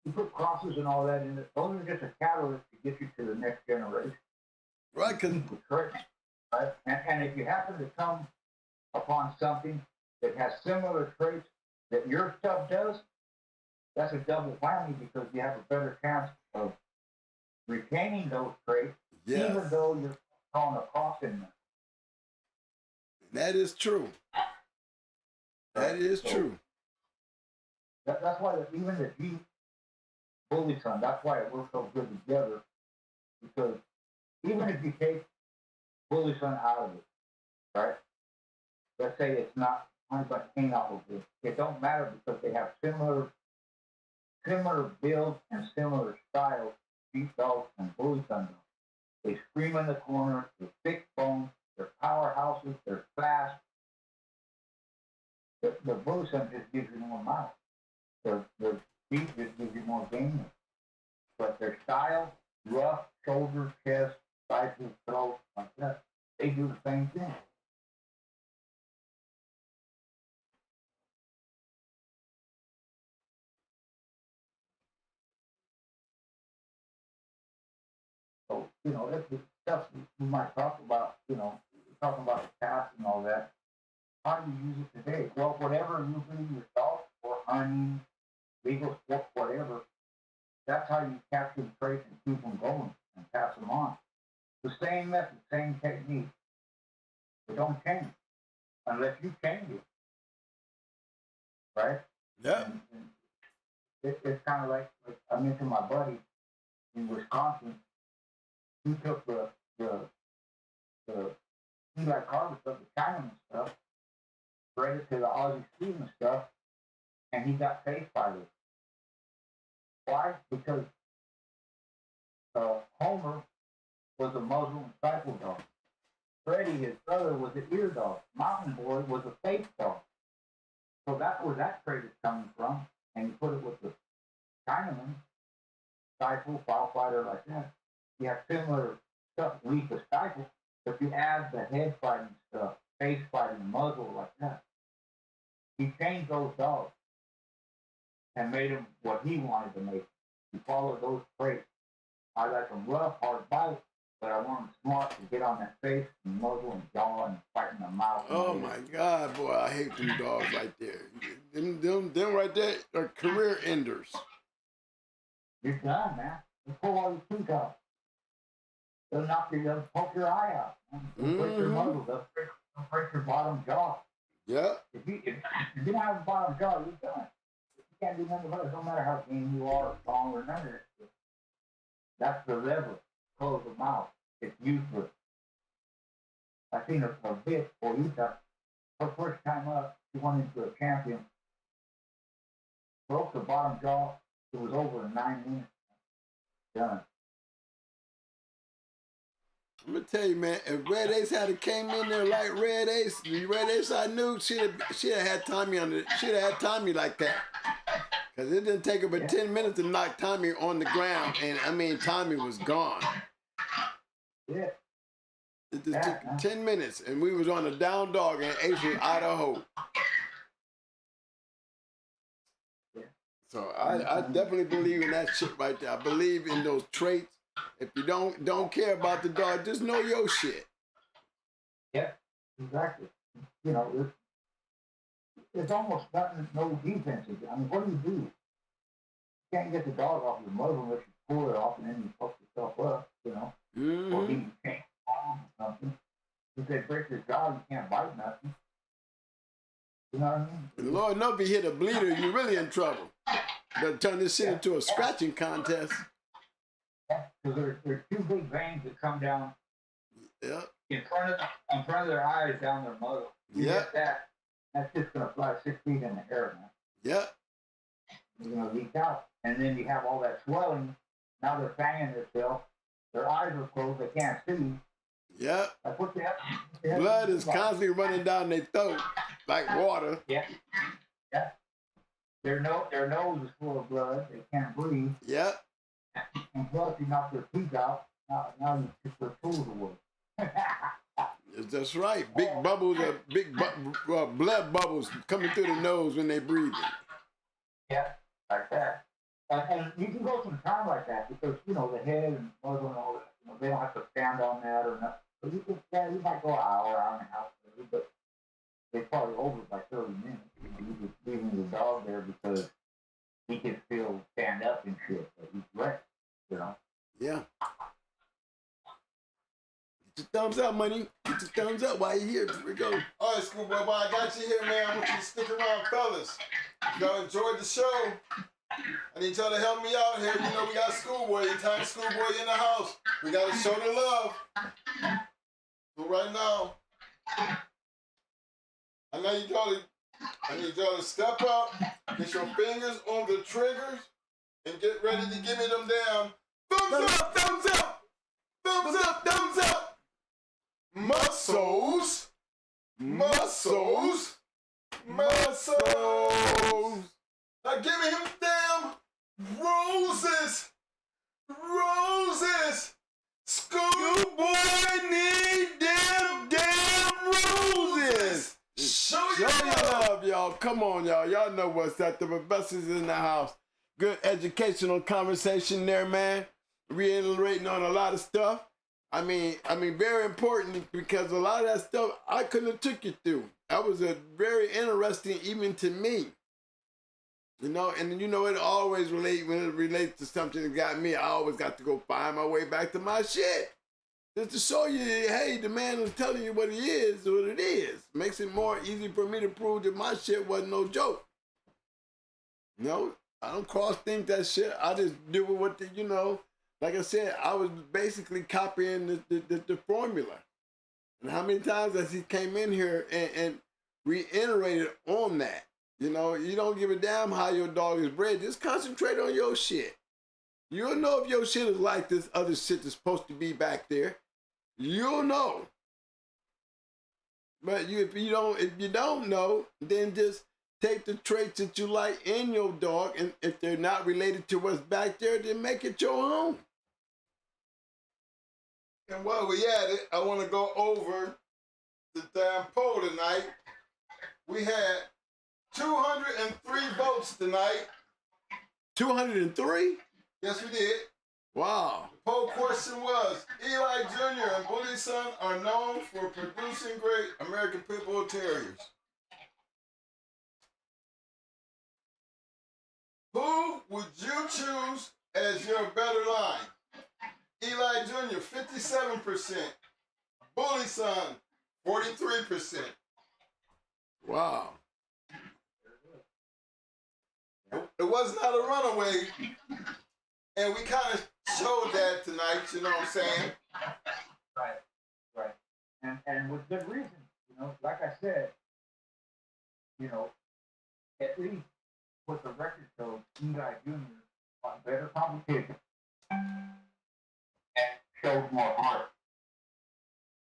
you put crosses and all that in it, those are just a catalyst to get you to the next generation. Right, because Right? And if you happen to come upon something that has similar traits that your stuff does, that's a double whammy, because you have a better chance of retaining those traits, yes, even though you're throwing a cross in them. that is true. That is true. That's why even the G BULLYSON, that's why it works so good together, because even if you take BULLYSON out of it, right? Let's say it's not 100% canine of it. It don't matter, because they have similar builds and similar styles, sheepdogs and BULLYSON dogs. They scream in the corner, they're thick bones, they're powerhouses, they're fast. The BULLYSON just gives you more mouth. The beat just gives you more game. But their style, rough, shoulder, chest, sides of the throat, like that, they do the same thing. So, you know, that's the stuff we might talk about, you know, talking about the past and all that. How do you use it today? Well, whatever you do yourself, or hunting, legal sport, whatever, that's how you capture the traits and keep them going and pass them on. The same method, same technique. It don't change unless you change it, right? Yeah. And it's kind of like I mentioned my buddy in Wisconsin. He took the ELI Carver stuff, the Chinaman stuff, bred it to the Aussie Steven stuff, and he got faced by this. Why? Because Homer was a Muslim cycle dog. Freddie, his brother, was an ear dog. Mountain Boy was a face dog. So that's where that trait is coming from. And you put it with the Chinaman, stifle, firefighter like that. You have similar stuff, weak with stifle, but you add the head fighting stuff, face fighting, muzzle like that. He changed those dogs and made them what he wanted to make them. He followed those traits. I like them rough, hard bite, but I want them smart to get on that face and muzzle and jaw and fight in the mouth. Oh my God, boy, I hate them dogs right there. Them right there are career enders. You're done, man. They pull all your teeth out. They'll knock you, they'll poke your eye out. They'll break your muzzle, they'll break your bottom jaw. Yeah. If you don't have a bottom jaw, you're done. You can't do nothing about it. No matter how game you are, strong or none of that shit. That's the lever. Close the mouth. It's useless. I seen a bit for Utah. Her first time up, she went into a champion. Broke the bottom jaw. It was over in 9 minutes. Done. I'm gonna tell you, man, if Red Ace had came in there like Red Ace I knew she'd have had Tommy she'd have had Tommy like that. Cause it didn't take her but 10 minutes to knock Tommy on the ground, and I mean Tommy was gone. Yeah. It just took 10 minutes, and we was on a down dog, and Ace was out of hope. Yeah. So I definitely believe in that shit right there. I believe in those traits. If you don't care about the dog, just know your shit. Yeah, exactly. You know, it's almost nothing, no defense. I mean, what do? You can't get the dog off your muzzle unless you pull it off and then you fuck yourself up, you know. Mm-hmm. Or you can't or something. If they break your jaw, you can't bite nothing. You know what I mean? And Lord knows if you hit a bleeder, you're really in trouble. Better turn this shit into a scratching contest. Because there's two big veins that come down in front of their eyes, down their muzzle. You get that, that's just going to fly 6 feet in the air, man. Yep. You're going to leak out. And then you have all that swelling. Now they're fanging themselves. Their eyes are closed. They can't see. Yep. Like, what the hell? Blood is constantly running down their throat like water. Yeah. Yeah. Their nose is full of blood. They can't breathe. Yep. And plus, you knock their teeth out. Now you took their tools away. That's right. Big bubbles, blood bubbles coming through the nose when they breathe. Yeah, like that. And you can go some time like that because, you know, the head and muzzle and all that, you know, they don't have to stand on that or nothing. So you can stand, you might go an hour and a half, but they probably over by 30 minutes. You just leaving the dog there because he can still stand up and shit, but he's wrecked, you know? Yeah. Get your thumbs up, money. Get your thumbs up while you're here. Here we go. All right, schoolboy, I got you here, man. I want you to stick around, fellas. Y'all enjoyed the show. I need y'all to help me out here. You know, we got schoolboy, entire schoolboy in the house. We got to show the love. So right now, I need y'all to step up, get your fingers on the triggers, and get ready to give me them damn thumbs up, thumbs up, thumbs up, thumbs up. Muscles, muscles, muscles. Now give me him damn roses, roses. Schoolboy need them damn roses. Show your love, y'all. Come on, y'all. Y'all know what's up. The professors in the house. Good educational conversation there, man. Reiterating on a lot of stuff. I mean, very important because a lot of that stuff I couldn't have took you through. That was a very interesting, even to me. You know, and you know, it always when it relates to something that got me, I always got to go find my way back to my shit. Just to show you, hey, the man is telling you what he is, what it is. Makes it more easy for me to prove that my shit wasn't no joke. You know, I don't cross-think that shit. I just do it with the, you know, like I said, I was basically copying the formula. And how many times has he came in here and reiterated on that? You know, you don't give a damn how your dog is bred. Just concentrate on your shit. You'll know if your shit is like this other shit that's supposed to be back there. You'll know. But if you don't know, then just take the traits that you like in your dog, and if they're not related to what's back there, then make it your own. And while we at it, I want to go over the damn poll tonight. We had 203 votes tonight. 203? Yes, we did. Wow. The poll question was, Eli Jr. and BULLYSON are known for producing great American Pit Bull Terriers. Who would you choose as your better line? Eli Jr., 57%. BULLYSON, 43%. Wow. It was not a runaway, and we kind of showed that tonight, you know what I'm saying? Right. And with good reason, like I said, at least with the record shows, Eli Jr. on better competition and showed more heart.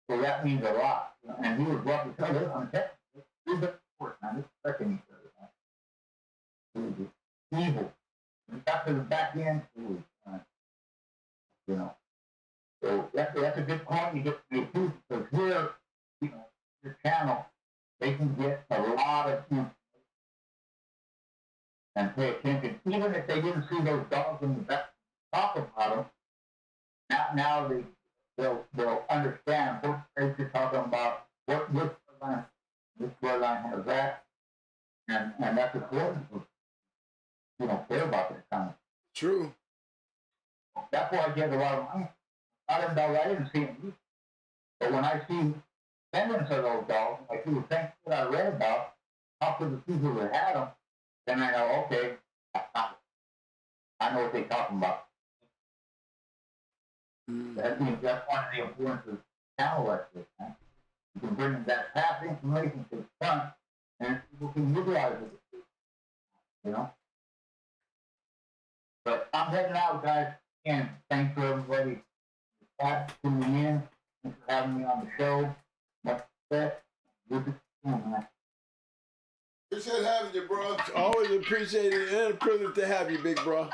So that means a lot. And he was rough as hell on the course, man. This second each other, man. It was evil. And got to the back end, it was, So that's a good point you get to make too, because here, your channel, they can get a lot of information and pay attention. Even if they didn't see those dogs in the back, talk about them, now they'll understand what you're talking about, what this bloodline has that, and that's important to care about this kind of. True. That's why I get a lot of money. I didn't see them. But when I see descendants of those dogs, like you think that I read about, talk to the people that had them, then I know, okay, I know what they're talking about. That's one of the importance of channel like this, man. You can bring that past information to the front, and people can utilize it, But I'm heading out, guys. Again, thanks for everybody tuning in. Thanks for having me on the show. Much respect. Good to see you, man. Appreciate having you, bro. Always appreciate it and a privilege to have you, big bro.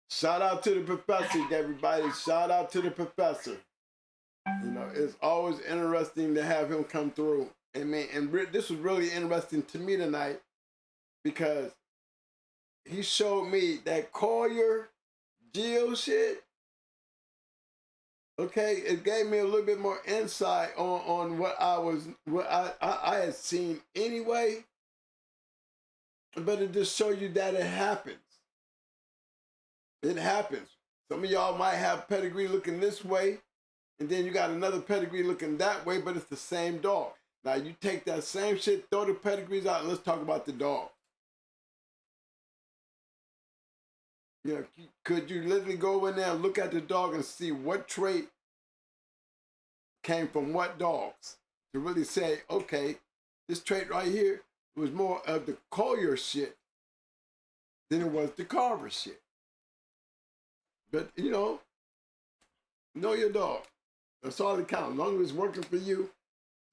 Shout out to the professor, everybody. Shout out to the professor. It's always interesting to have him come through. And this was really interesting to me tonight because he showed me that Collier Geo shit. Okay, it gave me a little bit more insight on what I had seen anyway. But it just showed you that it happens. It happens. Some of y'all might have pedigree looking this way, and then you got another pedigree looking that way, but it's the same dog. Now you take that same shit, throw the pedigrees out, and let's talk about the dog. Could you literally go in there and look at the dog and see what trait came from what dogs to really say, okay, this trait right here was more of the Collier shit than it was the Carver shit. But, know your dog. That's all that counts. As long as it's working for you,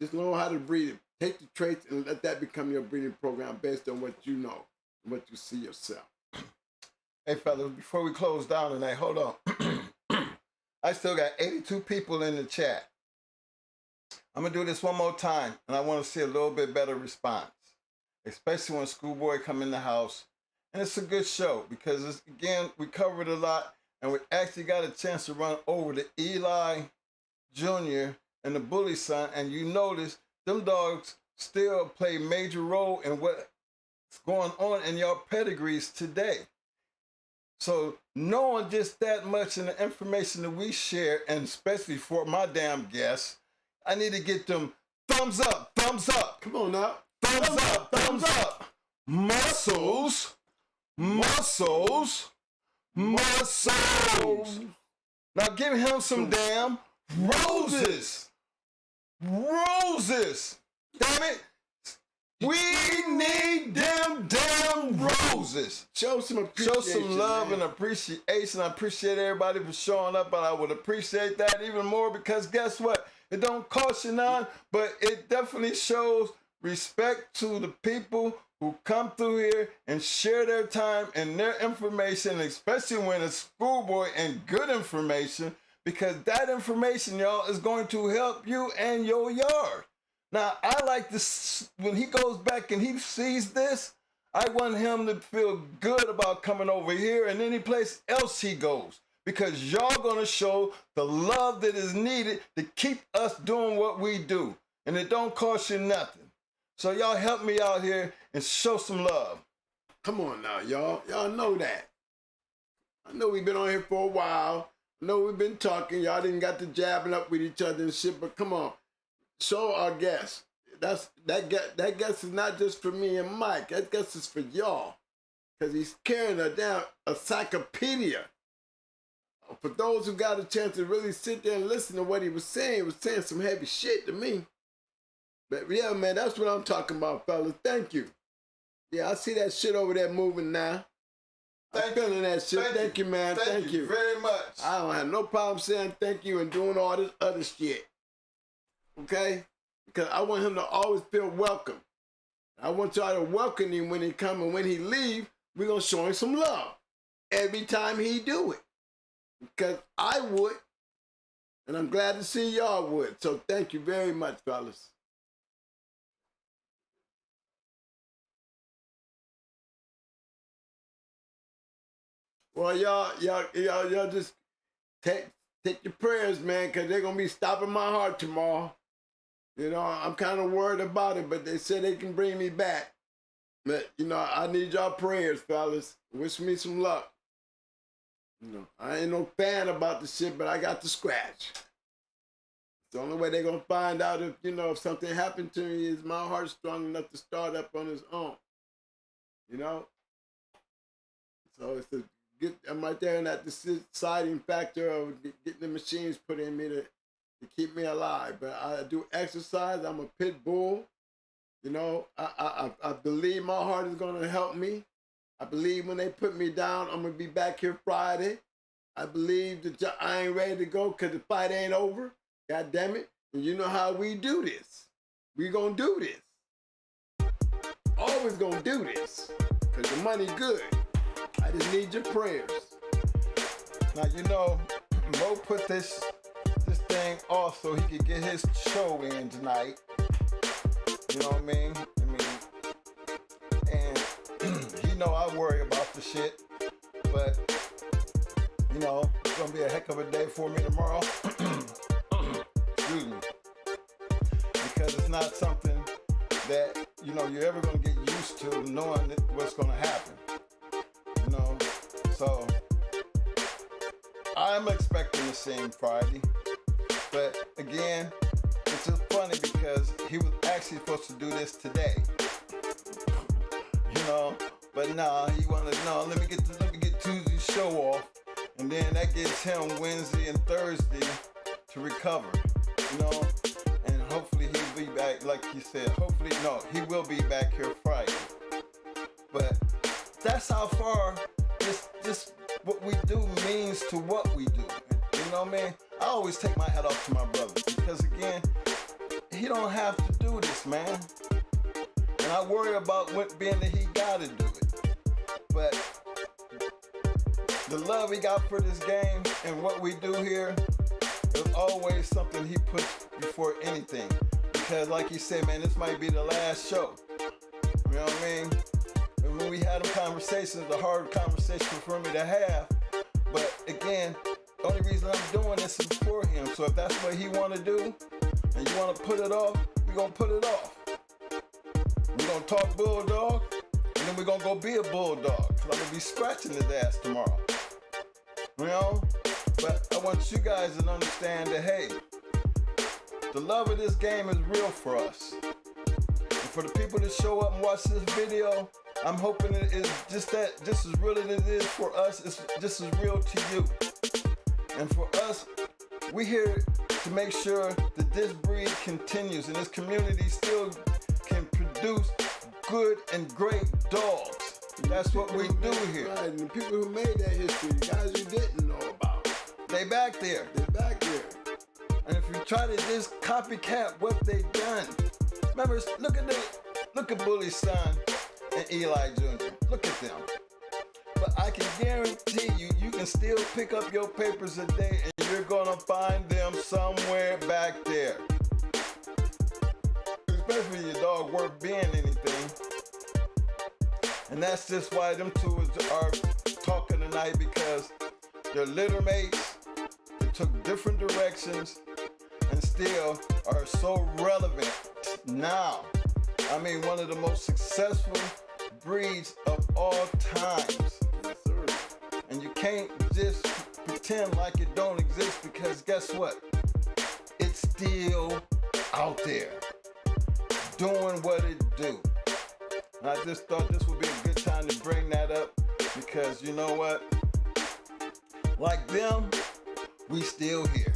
just know how to breed it. Take the traits and let that become your breeding program based on what you know, what you see yourself. Hey, fellas, before we close down tonight, hold on. I still got 82 people in the chat. I'm going to do this one more time, and I want to see a little bit better response, especially when Schoolboy come in the house. And it's a good show because, again, we covered a lot, and we actually got a chance to run over the Eli Jr. and the BULLYSON, and you notice them dogs still play a major role in what's going on in your pedigrees today. So knowing just that much in the information that we share, and especially for my damn guests, I need to get them thumbs up, thumbs up. Come on now. Thumbs up, thumbs up. Muscles, muscles, muscles. Now give him some damn roses. Roses. Damn it. We need them damn roses. Show some appreciation. Show some love man. and appreciation. I appreciate everybody for showing up, but I would appreciate that even more because guess what? It don't cost you none, but it definitely shows respect to the people who come through here and share their time and their information, especially when it's schoolboy and good information, because that information, y'all, is going to help you and your yard. Now, I like this, when he goes back and he sees this, I want him to feel good about coming over here and any place else he goes, because y'all gonna show the love that is needed to keep us doing what we do, and it don't cost you nothing. So y'all help me out here and show some love. Come on now, y'all. Y'all know that. I know we've been on here for a while. I know we've been talking. Y'all didn't got to jabbing up with each other and shit, but come on. Show our guest. That guest is not just for me and Mike. That guest is for y'all. Because he's carrying a encyclopedia. For those who got a chance to really sit there and listen to what he was saying some heavy shit to me. But yeah, man, that's what I'm talking about, fellas. Thank you. Yeah, I see that shit over there moving now. I'm feeling that shit. Thank you, man. Thank you very much. I don't have no problem saying thank you and doing all this other shit. Okay? Because I want him to always feel welcome. I want y'all to welcome him when he come, and when he leave, we're going to show him some love every time he do it. Because I would, and I'm glad to see y'all would. So thank you very much, fellas. Well, y'all just take your prayers, man, because they're going to be stopping my heart tomorrow. You know, I'm kind of worried about it, but they said they can bring me back. But, you know, I need y'all prayers, fellas. Wish me some luck. You know, I ain't no fan about the shit, but I got the scratch. It's the only way they're going to find out if, you know, if something happened to me is my heart strong enough to start up on its own. You know? So it's I'm right there in that deciding factor of getting the machines put in me to keep me alive. But I do exercise. I'm a pit bull. You know, I believe my heart is going to help me. I believe when they put me down, I'm going to be back here Friday. I believe that I ain't ready to go because the fight ain't over. God damn it. And you know how we do this. We going to do this. Always going to do this because the money good. I just need your prayers. Now, you know, Mo put this thing off so he could get his show in tonight. You know what I mean? And he know I worry about the shit, but you know, it's gonna be a heck of a day for me tomorrow. Excuse me. Because it's not something that, you know, you're ever gonna get used to knowing what's gonna happen. You know, so I'm expecting to see him Friday, but again, it's just funny because he was actually supposed to do this today. You know, but nah, he wanted let me get Tuesday's show off, and then that gives him Wednesday and Thursday to recover. You know, and hopefully he'll be back, like he said. He will be back here Friday. But that's how far this what we do means to what we do. You know what I mean? I always take my hat off to my brother because again, he don't have to do this, man. And I worry about what being that he gotta do it. But the love he got for this game and what we do here is always something he puts before anything. Because like he said, man, this might be the last show. You know what I mean? And when we had them conversations, the hard conversation for me to have. But again, the only reason I'm doing this is for him. So if that's what he want to do, and you want to put it off, we're going to put it off. We're going to talk bulldog, and then we're going to go be a bulldog. Because I'm going to be scratching his ass tomorrow. You know? But I want you guys to understand that, hey, the love of this game is real for us. And for the people that show up and watch this video, I'm hoping it is just as real as it is for us, it's just as real to you. And for us, we're here to make sure that this breed continues and this community still can produce good and great dogs. That's what we do here. Right, and the people who made that history, the guys you didn't know about, They back there. they're back there. And if you try to just copycat what they've done, remember, look at BULLYSON and ELI Jr. Look at them. But I can guarantee you can still pick up your papers a day and you're gonna find them somewhere back there. Especially your dog worth being anything. And that's just why them two are talking tonight, because they're litter mates. They took different directions and still are so relevant now. I mean, one of the most successful breeds of all times. Yes, sir. And you can't just pretend like it don't exist, because guess what? It's still out there doing what it do. And I just thought this would be a good time to bring that up, because you know what? Like them, we still here.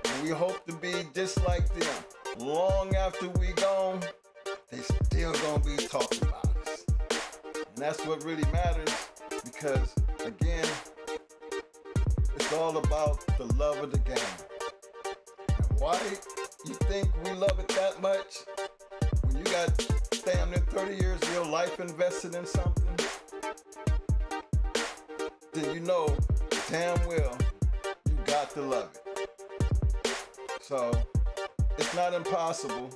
And we hope to be just like them. Long after we gone, they still gonna be talking about us. And that's what really matters, because again, it's all about the love of the game. And why you think we love it that much? When you got damn near 30 years of your life invested in something, then you know damn well you got to love it. So it's not impossible,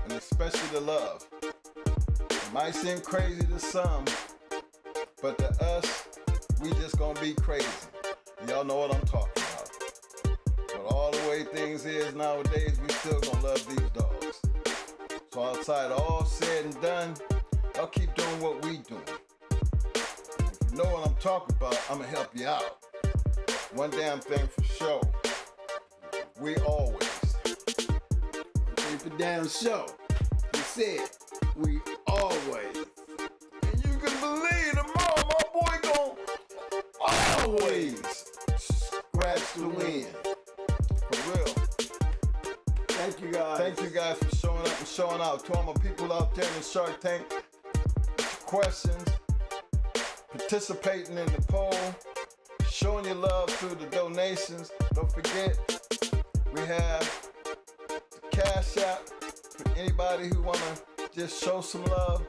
and especially the love. It might seem crazy to some, but to us, we just gonna be crazy. Y'all know what I'm talking about. But all the way things is nowadays, we still gonna love these dogs. So outside of all said and done, y'all keep doing what we doing. If you know what I'm talking about, I'm gonna help you out. One damn thing for sure. We always. Keep it down show. You said, we always. And you can believe tomorrow my boy gon' always scratch the win. For real. Thank you guys. Thank you guys for showing up and showing out. To all my people out there in the Shark Tank, questions, participating in the poll, showing your love through the donations. Don't forget, we have the Cash App for anybody who wanna just show some love.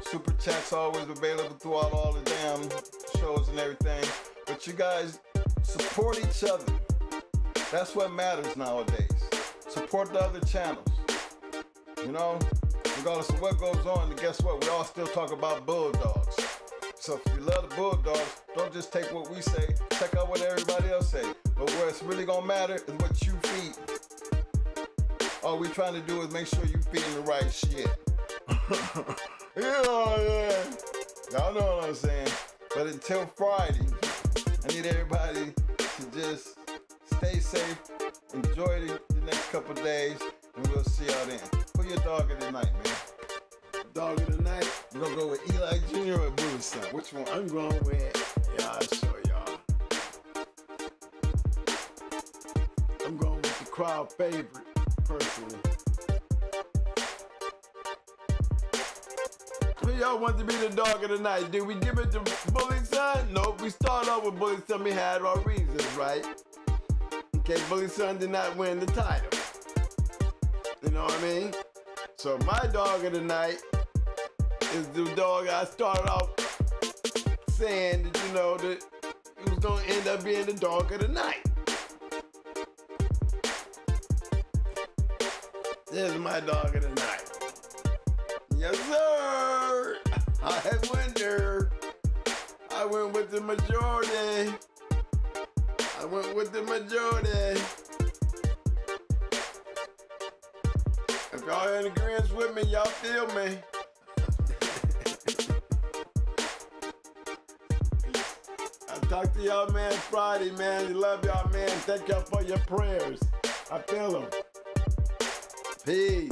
Super Chat's always available throughout all the damn shows and everything. But you guys support each other. That's what matters nowadays. Support the other channels. You know, regardless of what goes on, and guess what? We all still talk about bulldogs. So if you love the bulldogs, don't just take what we say. Check out what everybody else say. But where it's really gonna matter is what you feed. All we trying to do is make sure you feeding the right shit. Yeah. Y'all know what I'm saying. But until Friday, I need everybody to just stay safe, enjoy the next couple days, and we'll see y'all then. Who your dog of the night, man? Dog of the night. You gonna go with ELI Jr. or BULLYSON? Which one? I'm going with, yeah, I'll show y'all. I'm going with the crowd favorite, personally. Who y'all want to be the dog of the night? Did we give it to BULLYSON? Nope, we start off with BULLYSON. We had our reasons, right? Okay, BULLYSON did not win the title. You know what I mean? So my dog of the night is the dog I started off saying that, you know, that it was gonna end up being the dog of the night. This is my dog of the night. Yes, sir. I wonder. I went with the majority. If y'all in agreement with me, y'all feel me. I'll talk to y'all, man, Friday, man. You love y'all, man. Thank y'all for your prayers. I feel them. Peace.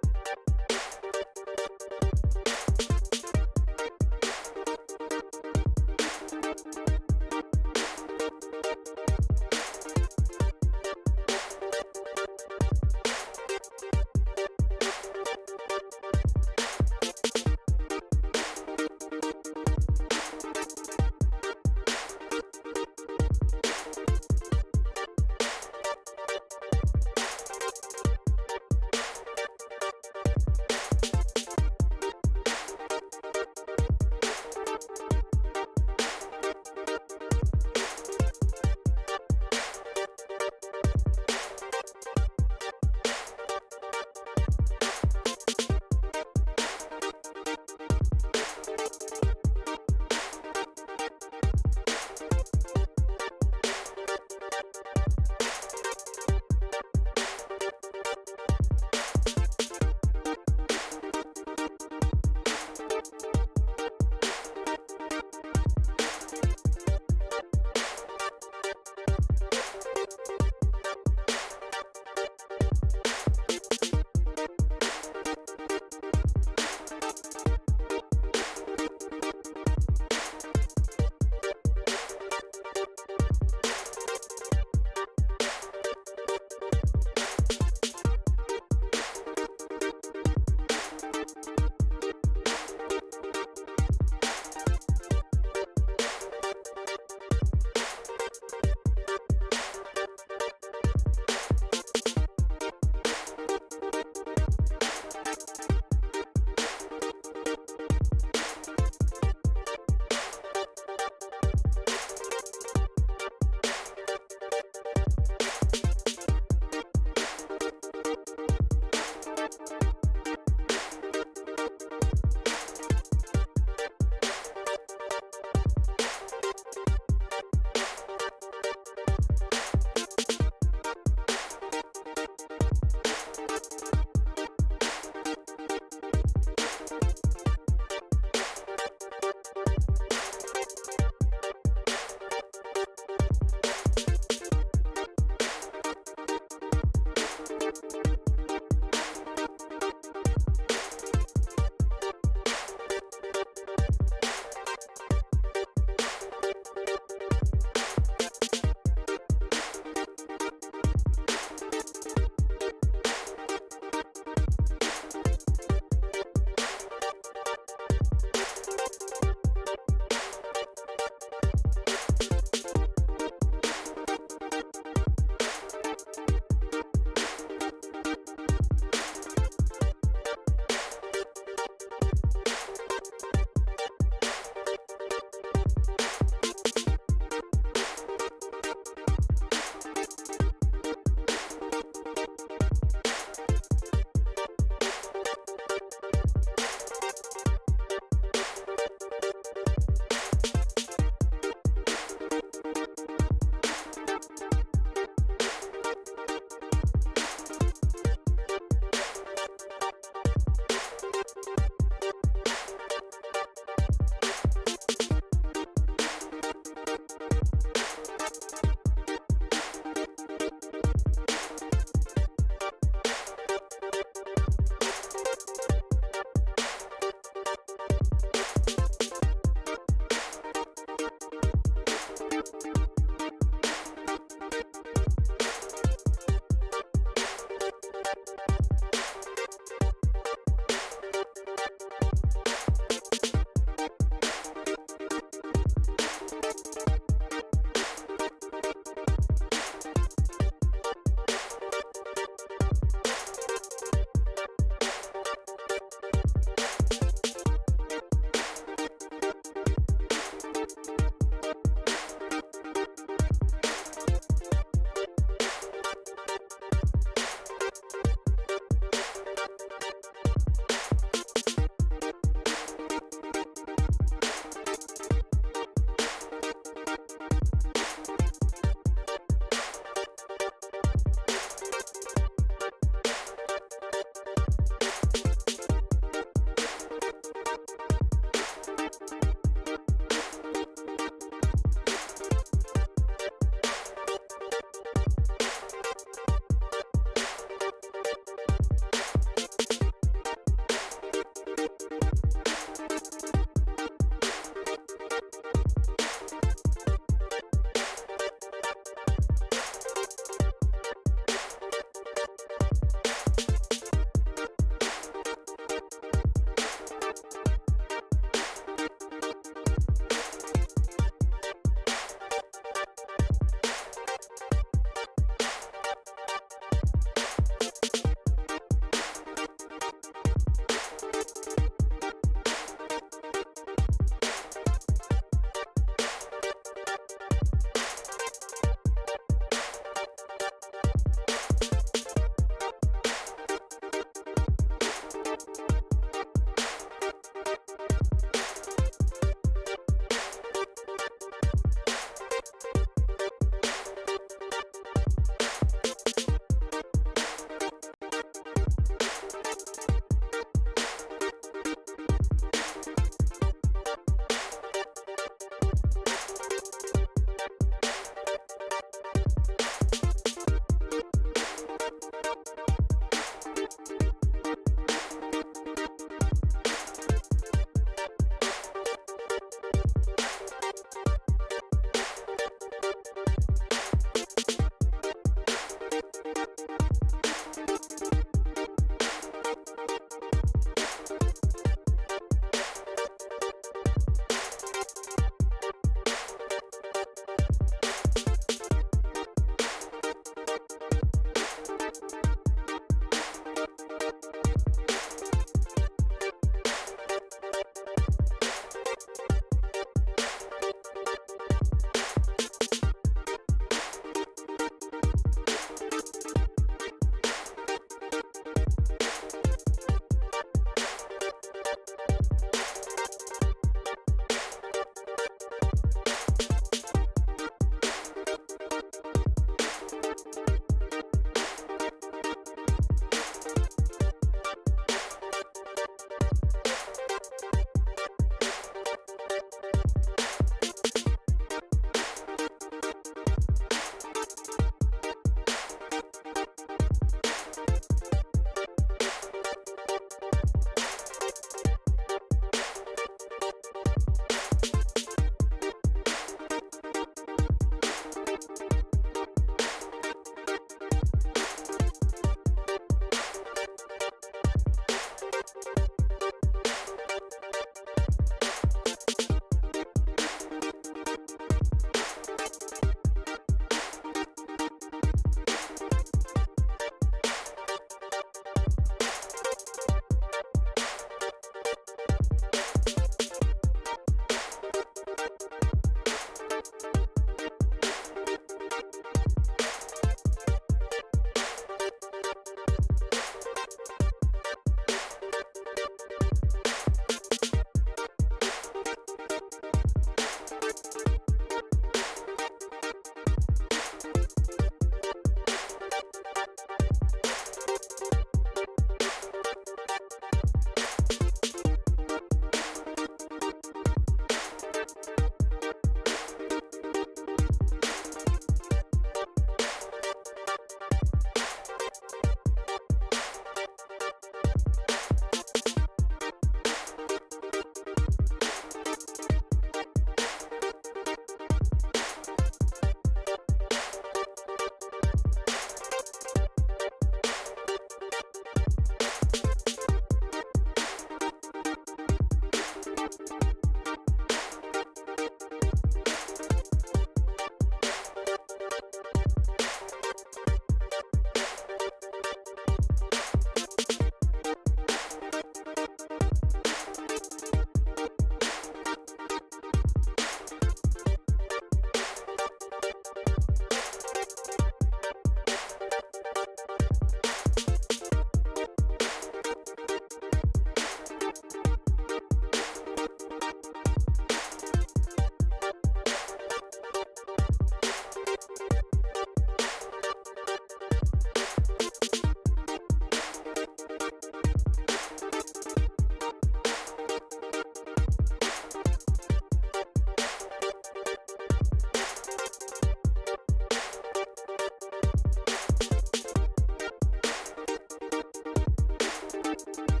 out.